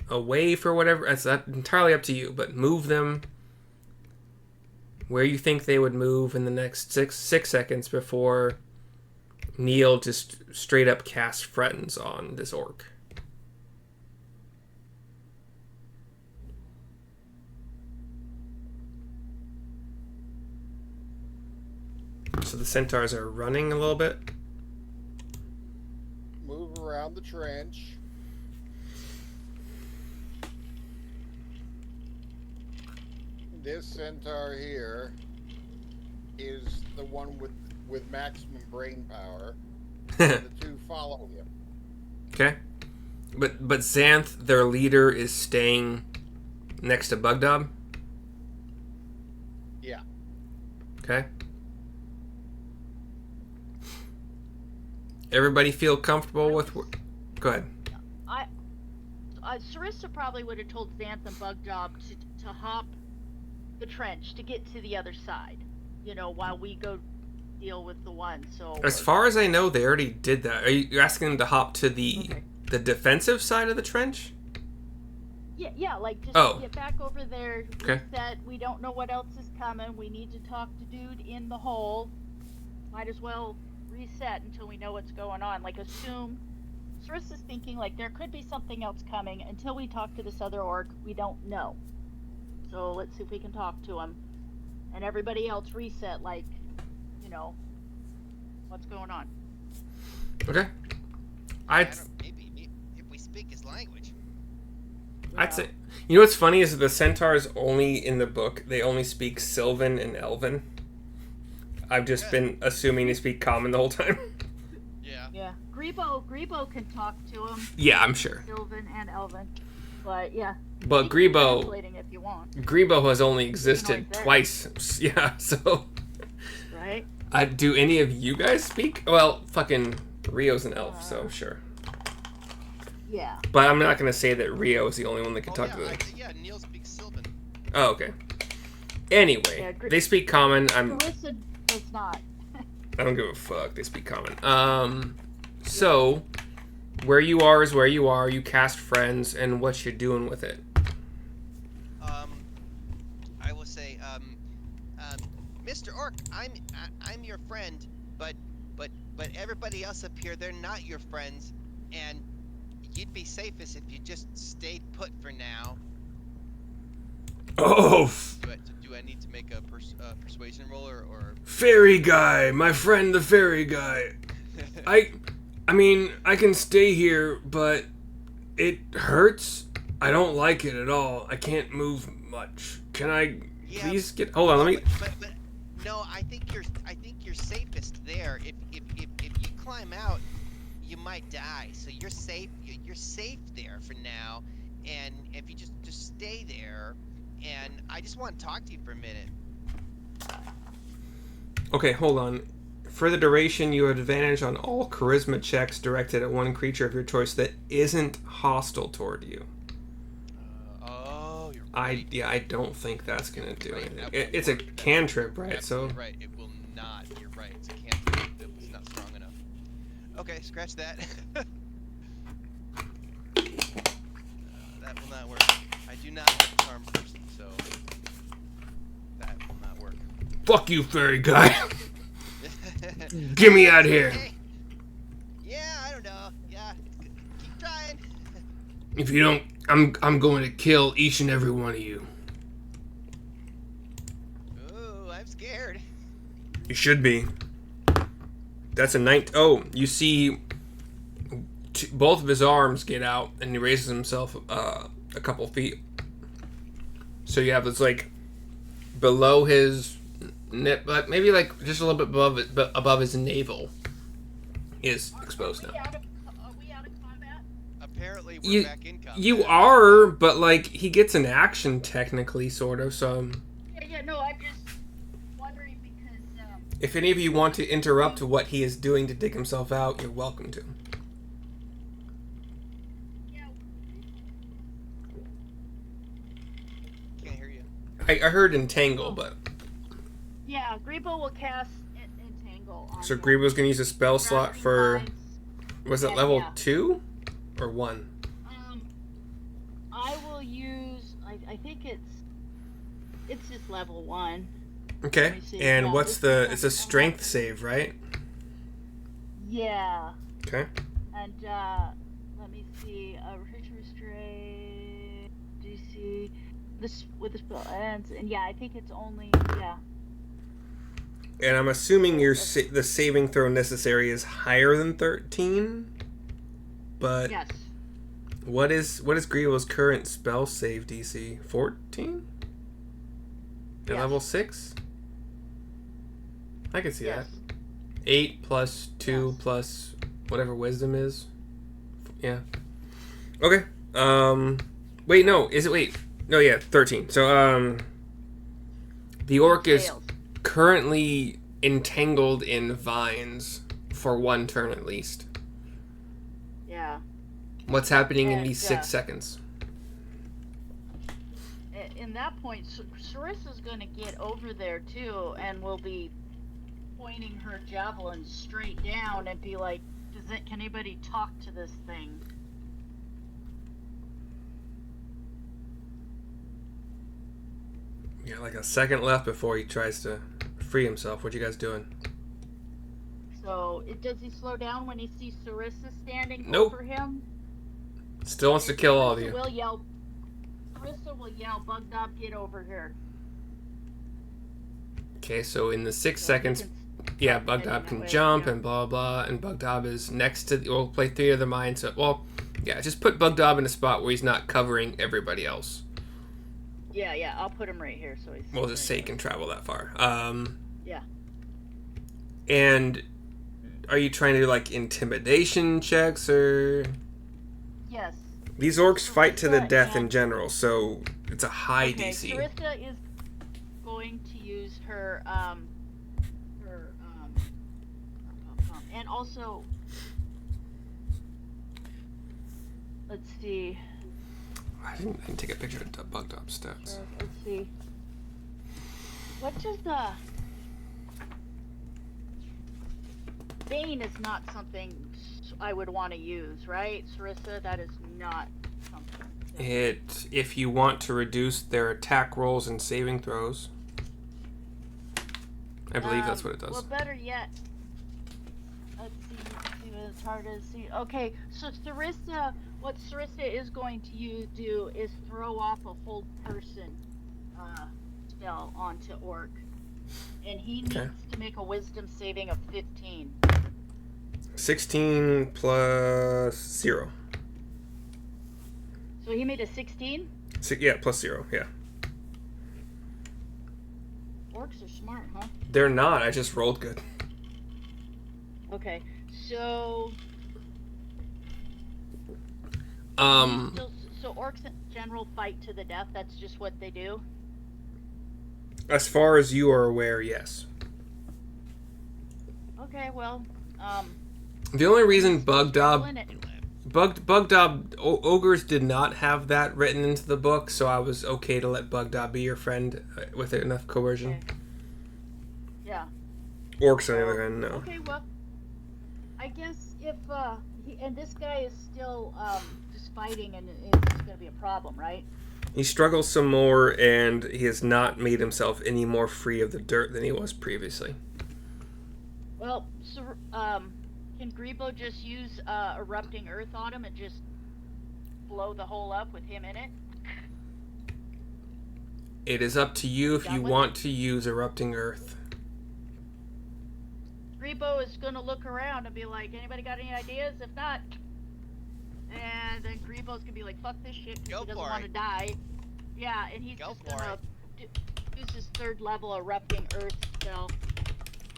away for whatever. That's entirely up to you, but move them where you think they would move in the next six seconds before Neil just straight up casts Friends on this orc. So the centaurs are running a little bit. Move around the trench. This centaur here is the one with maximum brain power. The two follow him. Okay. But Xanth, their leader, is staying next to Bugdob? Yeah. Okay. Everybody feel comfortable with... Go ahead. Sarissa probably would have told Xanth and Bugjob to hop the trench to get to the other side, while we go deal with the one. So as far as I know, they already did that. Are you asking them to hop to the defensive side of the trench? Yeah, like just get back over there. Okay. Reset. We don't know what else is coming. We need to talk to dude in the hole. Might as well reset until we know what's going on. Like, assume Sarissa's thinking like there could be something else coming. Until we talk to this other orc, we don't know. So let's see if we can talk to him. And everybody else reset, like, what's going on. Okay. Maybe if we speak his language. I'd say... You know what's funny is that the centaurs only, in the book, they only speak Sylvan and Elven. I've just been assuming they speak Common the whole time. Yeah. Grebo can talk to him. Yeah, I'm sure. Sylvan and Elven. But, yeah. But Grebo... If you want. Grebo has only existed twice. Yeah, so... Right? Do any of you guys speak? Well, fucking Rio's an elf, so sure. Yeah. But I'm not going to say that Rio is the only one that can talk to them. Neil speaks Sylvan. Oh, okay. Anyway, they speak Common. Carissa does not. I don't give a fuck. They speak Common. So, where you are is where you are. You cast Friends, and what you're doing with it. I will say, Mr. Orc, I'm your friend, but everybody else up here, they're not your friends, and you'd be safest if you just stayed put for now. Oh! Do I need to make a persuasion roll or... Fairy guy! My friend the fairy guy! I mean, I can stay here, but it hurts. I don't like it at all. I can't move much. Can I please get... Hold on, let me... But no, I think you're safest there. If you climb out, you might die. So you're safe. You're safe there for now. And if you just stay there, and I just want to talk to you for a minute. Okay, hold on. For the duration, you have advantage on all charisma checks directed at one creature of your choice that isn't hostile toward you. You're right. I don't think that's gonna do anything. It's a cantrip, right? Absolutely right. It will not. You're right. It's a cantrip. It's not strong enough. Okay, scratch that. That will not work. I do not have a charm person, so that will not work. Fuck you, fairy guy. Get me out of here. Hey. Yeah, I don't know. Yeah, keep trying. If you don't, I'm going to kill each and every one of you. Ooh, I'm scared. You should be. That's a night. Oh, you see both of his arms get out, and he raises himself a couple feet. So you have this, like, below his nip, maybe like just a little bit above his navel is exposed now. Are we out of combat? Apparently, we're back in combat. You are, but like he gets an action technically, sort of. So If any of you want to interrupt what he is doing to dig himself out, you're welcome to. Yeah. Can't hear you. I heard entangle, but Yeah, Grebo will cast Entangle on so him. Grebo's gonna use a spell slot Grasping for vines. was it Yeah, level yeah. 2 or 1? I will use. I think it's just level 1. Okay. Let me see. And Yeah, what's this is it's a strength save, right? Yeah. Okay. And let me see. Restraint DC. This with the spell ends, and yeah, I think it's only And I'm assuming your the saving throw necessary is higher than 13. But Yes. what is Grievo's current spell save DC? 14? At Yes. level 6? I can see Yes. that. 8 plus 2 Yes. plus whatever wisdom is. Yeah. Okay. Wait, no. Is it wait? No, yeah, 13. So the orc is Fails. currently entangled in vines for 1 turn at least. Yeah. What's happening in And, these 6 seconds? In that point, Sarissa's going to get over there too, and will be pointing her javelin straight down and be like, can anybody talk to this thing? Yeah, like a second left before he tries to free himself. What you guys doing? So, does he slow down when he sees Sarissa standing Nope. over him? Still wants to kill all of you. Sarissa will yell, Bugdob, get over here. Okay, so in the 6 So seconds, he can yeah, start Bugdob heading can that way, jump yeah. and blah blah, and Bugdob is next to. We'll play Theater of the Mind. So, well, yeah, just put Bugdob in a spot where he's not covering everybody else. Yeah, I'll put him right here so he's. We'll just say he can travel that far. Yeah. And are you trying to do like intimidation checks or? Yes. These orcs fight to the Sarissa death in and- general, so it's a high Okay, DC. Sarissa is going to use her and also, let's see. I didn't take a picture of Bugdob stats. Let's see. What does the Bane is not something I would want to use, right, Sarissa? That is not something. If you want to reduce their attack rolls and saving throws, I believe that's what it does. Well, better yet, let's see what it's hard to see. Okay, so Sarissa, what Sarissa is going to do is throw off a hold person spell onto Orc, and he needs to make a Wisdom saving of 15. 16 plus 0. So he made a 16. Yeah, plus 0. Yeah. Orcs are smart, huh? They're not. I just rolled good. Okay, so so orcs in general fight to the death. That's just what they do. As far as you are aware, yes. Okay, well, The only reason Bugdob. Bugdob ogres did not have that written into the book, so I was okay to let Bugdob be your friend with enough coercion. Okay. Yeah. Orcs on the other hand, no. Okay, well, I guess if and this guy is still just fighting, and it's going to be a problem, right? He struggles some more, and he has not made himself any more free of the dirt than he was previously. Well, so can Grebo just use erupting earth on him and just blow the hole up with him in it? It is up to you if Done you with want to use erupting earth. Grebo is going to look around and be like, anybody got any ideas? If not, and then Grebo's going to be like, fuck this shit, because he doesn't want to die. Yeah, and he's just going to use his 3rd level erupting earth spell.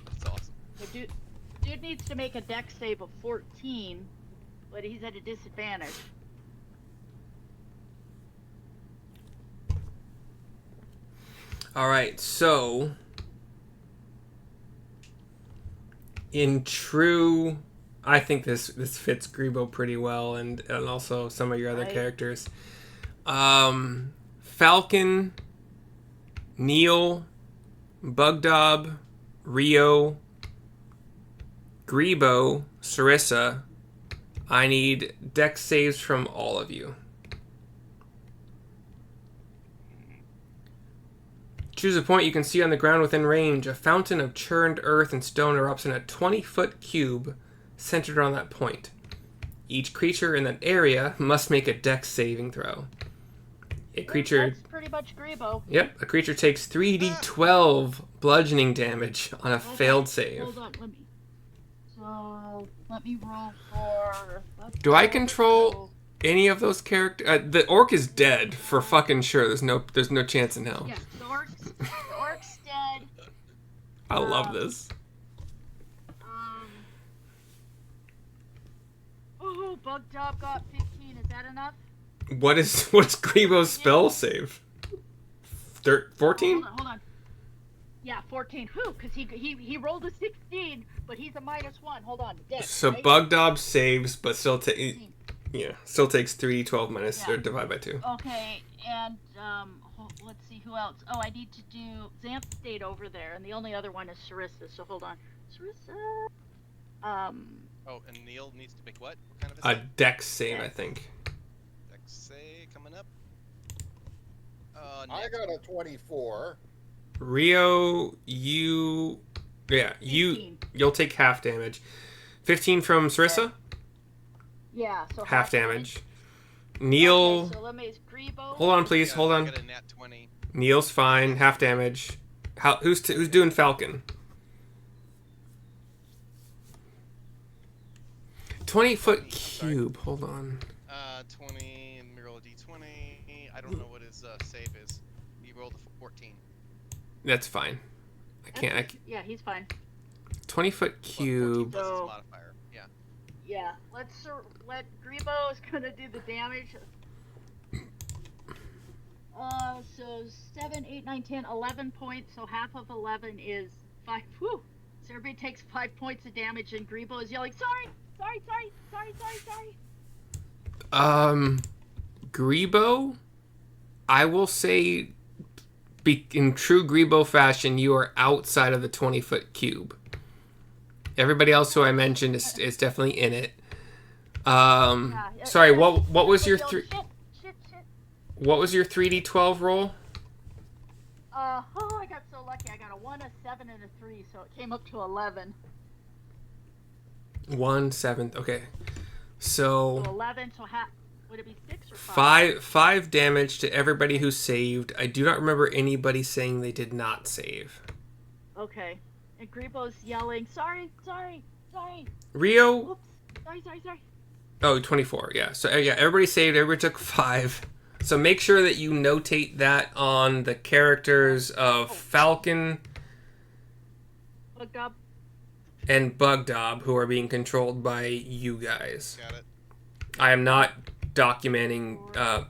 That's awesome. So dude needs to make a dex save of 14, but he's at a disadvantage. Alright, so In true, I think this fits Grebo pretty well, and also some of your other Right. characters. Falcon, Neil, Bugdob, Rio, Grebo, Sarissa. I need dex saves from all of you. Choose a point you can see on the ground within range. A fountain of churned earth and stone erupts in a 20-foot cube centered on that point. Each creature in that area must make a dex saving throw. A creature... That's pretty much Grebo. Yep, a creature takes 3d12 bludgeoning damage on a failed save. Hold on, let me roll for... Do I control any of those characters? The orc is dead for fucking sure. There's no chance in hell. Yeah, the orc's dead. I love this. Oh, Bugdob got 15. Is that enough? What's Grebo's spell save? 14? Hold on. Yeah, 14. Whew, because he rolled a 16, but he's a -1. Hold on. Dead, So right? Bugdob saves, but still takes 3d12 minus or divide by 2. Okay, and let's see who else. Oh, I need to do Xanth stayed over there, and the only other one is Sarissa. So hold on, Sarissa. Oh, and Neil needs to make what? What kind of A save? dex save, I think. Dex save coming up. I got a 24. Rio, you'll take half damage. 15 from Sarissa? Yeah, so Half damage. Neil, Okay, so let me Grebo. hold on please, hold I on. got a nat 20. Neil's fine, half damage. Who's doing Falcon? 20-foot cube. Hold on. 20, and roll a d20. I don't know what his save is. He rolled a 14. That's fine. Yeah, he's fine. 20-foot cube. Plus his So- modifier. Yeah. Yeah, let Grebo is gonna do the damage. So 7, 8, 9, 10, 11 points. So half of 11 is 5. Whew. So everybody takes 5 points of damage, and Grebo is yelling, "Sorry! Grebo, I will say, in true Grebo fashion, you are outside of the 20-foot cube. Everybody else who I mentioned is definitely in it. Sorry, what was your Shit. what was your 3d12 roll? I got so lucky. I got a 1, a 7, and a 3, so it came up to 11. 1, 7. Okay, So so 11. So would it be 6 or 5? five damage to everybody who saved. I do not remember anybody saying they did not save. Okay. And Grebo's yelling, "Sorry! Rio, Oops! Sorry!" oh, 24, yeah. So, yeah, everybody saved, everybody took 5. So make sure that you notate that on the characters of Falcon Bugdob. and Bugdob, who are being controlled by you guys. Got it. I am not documenting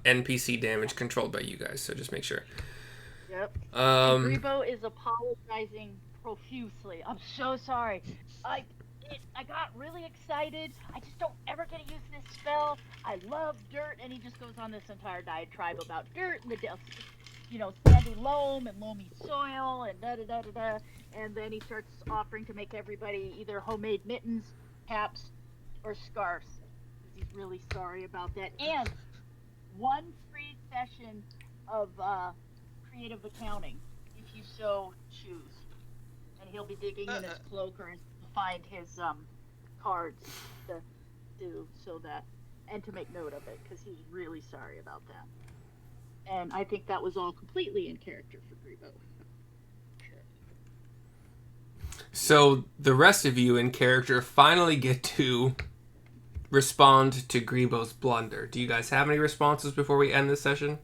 NPC damage controlled by you guys, so just make sure. Yep. Um, Grebo is apologizing profusely. "I'm so sorry. I got really excited. I just don't ever get to use this spell. I love dirt," and he just goes on this entire diatribe about dirt and sandy loam and loamy soil and da-da-da-da-da. And then he starts offering to make everybody either homemade mittens, caps, or scarves. He's really sorry about that. And 1 free session of creative accounting, if you so choose. And he'll be digging in his cloaker and find his cards to do so that, and to make note of it, because he's really sorry about that. And I think that was all completely in character for Grebo. so the rest of you in character finally get to respond to Grebo's blunder. Do you guys have any responses before we end this session?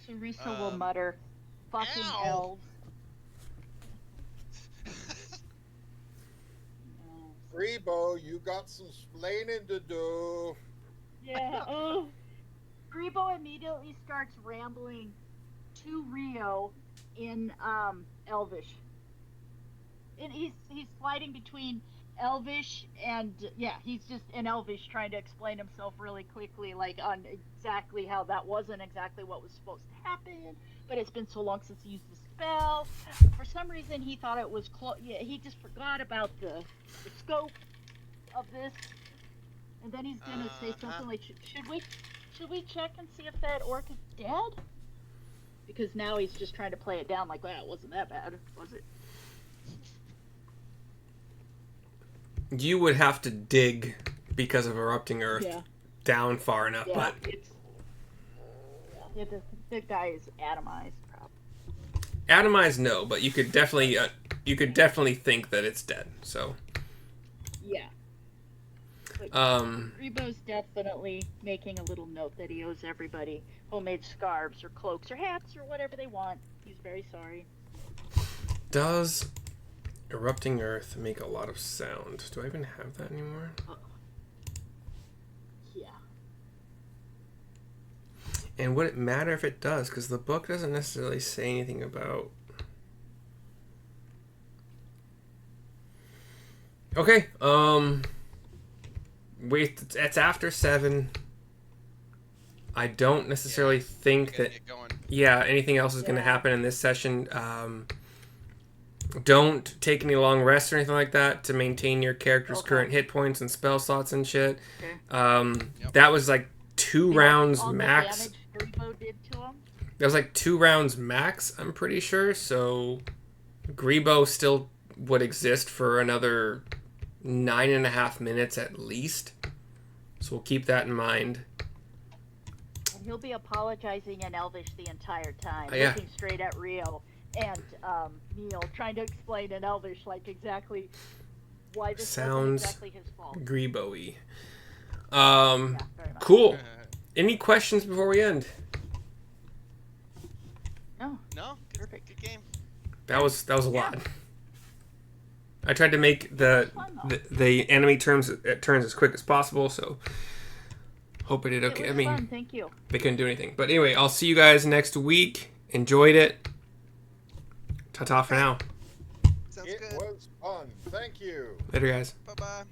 Sarissa will mutter, "Fucking Ow. elves." Grebo, you got some splaining to do. Yeah. Oh. Grebo immediately starts rambling to Rio in Elvish. and he's sliding between Elvish and yeah, he's just in Elvish trying to explain himself really quickly, like on exactly how that wasn't exactly what was supposed to happen, but it's been so long since he used the spell. For some reason, he thought it was yeah, he just forgot about the scope of this, and then he's gonna say something like, should we check and see if that orc is dead? Because now he's just trying to play it down like, well, it wasn't that bad, was it? You would have to dig because of erupting earth down far enough, but the guy is atomized. Probably. Atomized, no, but you could definitely think that it's dead. So yeah. Rebo's definitely making a little note that he owes everybody homemade scarves or cloaks or hats or whatever they want. He's very sorry. Does erupting earth make a lot of sound? Do I even have that anymore? Yeah. And would it matter if it does? Because the book doesn't necessarily say anything about... Okay, wait, it's after 7. I don't necessarily think that... anything else is going to happen in this session. Don't take any long rests or anything like that to maintain your character's current hit points and spell slots and shit. That was like 2 rounds max. That was like 2 rounds max, I'm pretty sure. So Grebo still would exist for another 9.5 minutes at least. So we'll keep that in mind. And he'll be apologizing in Elvish the entire time, looking straight at Rio. And Neil trying to explain in Elvish like exactly why this sounds wasn't exactly his fault. Grebo-y. Cool. Any questions before we end? No. Perfect. Good game. That was a lot. I tried to make the enemy turns as quick as possible, so hope I did okay. It was fun. Thank you. They couldn't do anything, but anyway, I'll see you guys next week. Enjoyed it. Ta-ta for now. Sounds good. It was fun. Thank you. Later, guys. Bye-bye.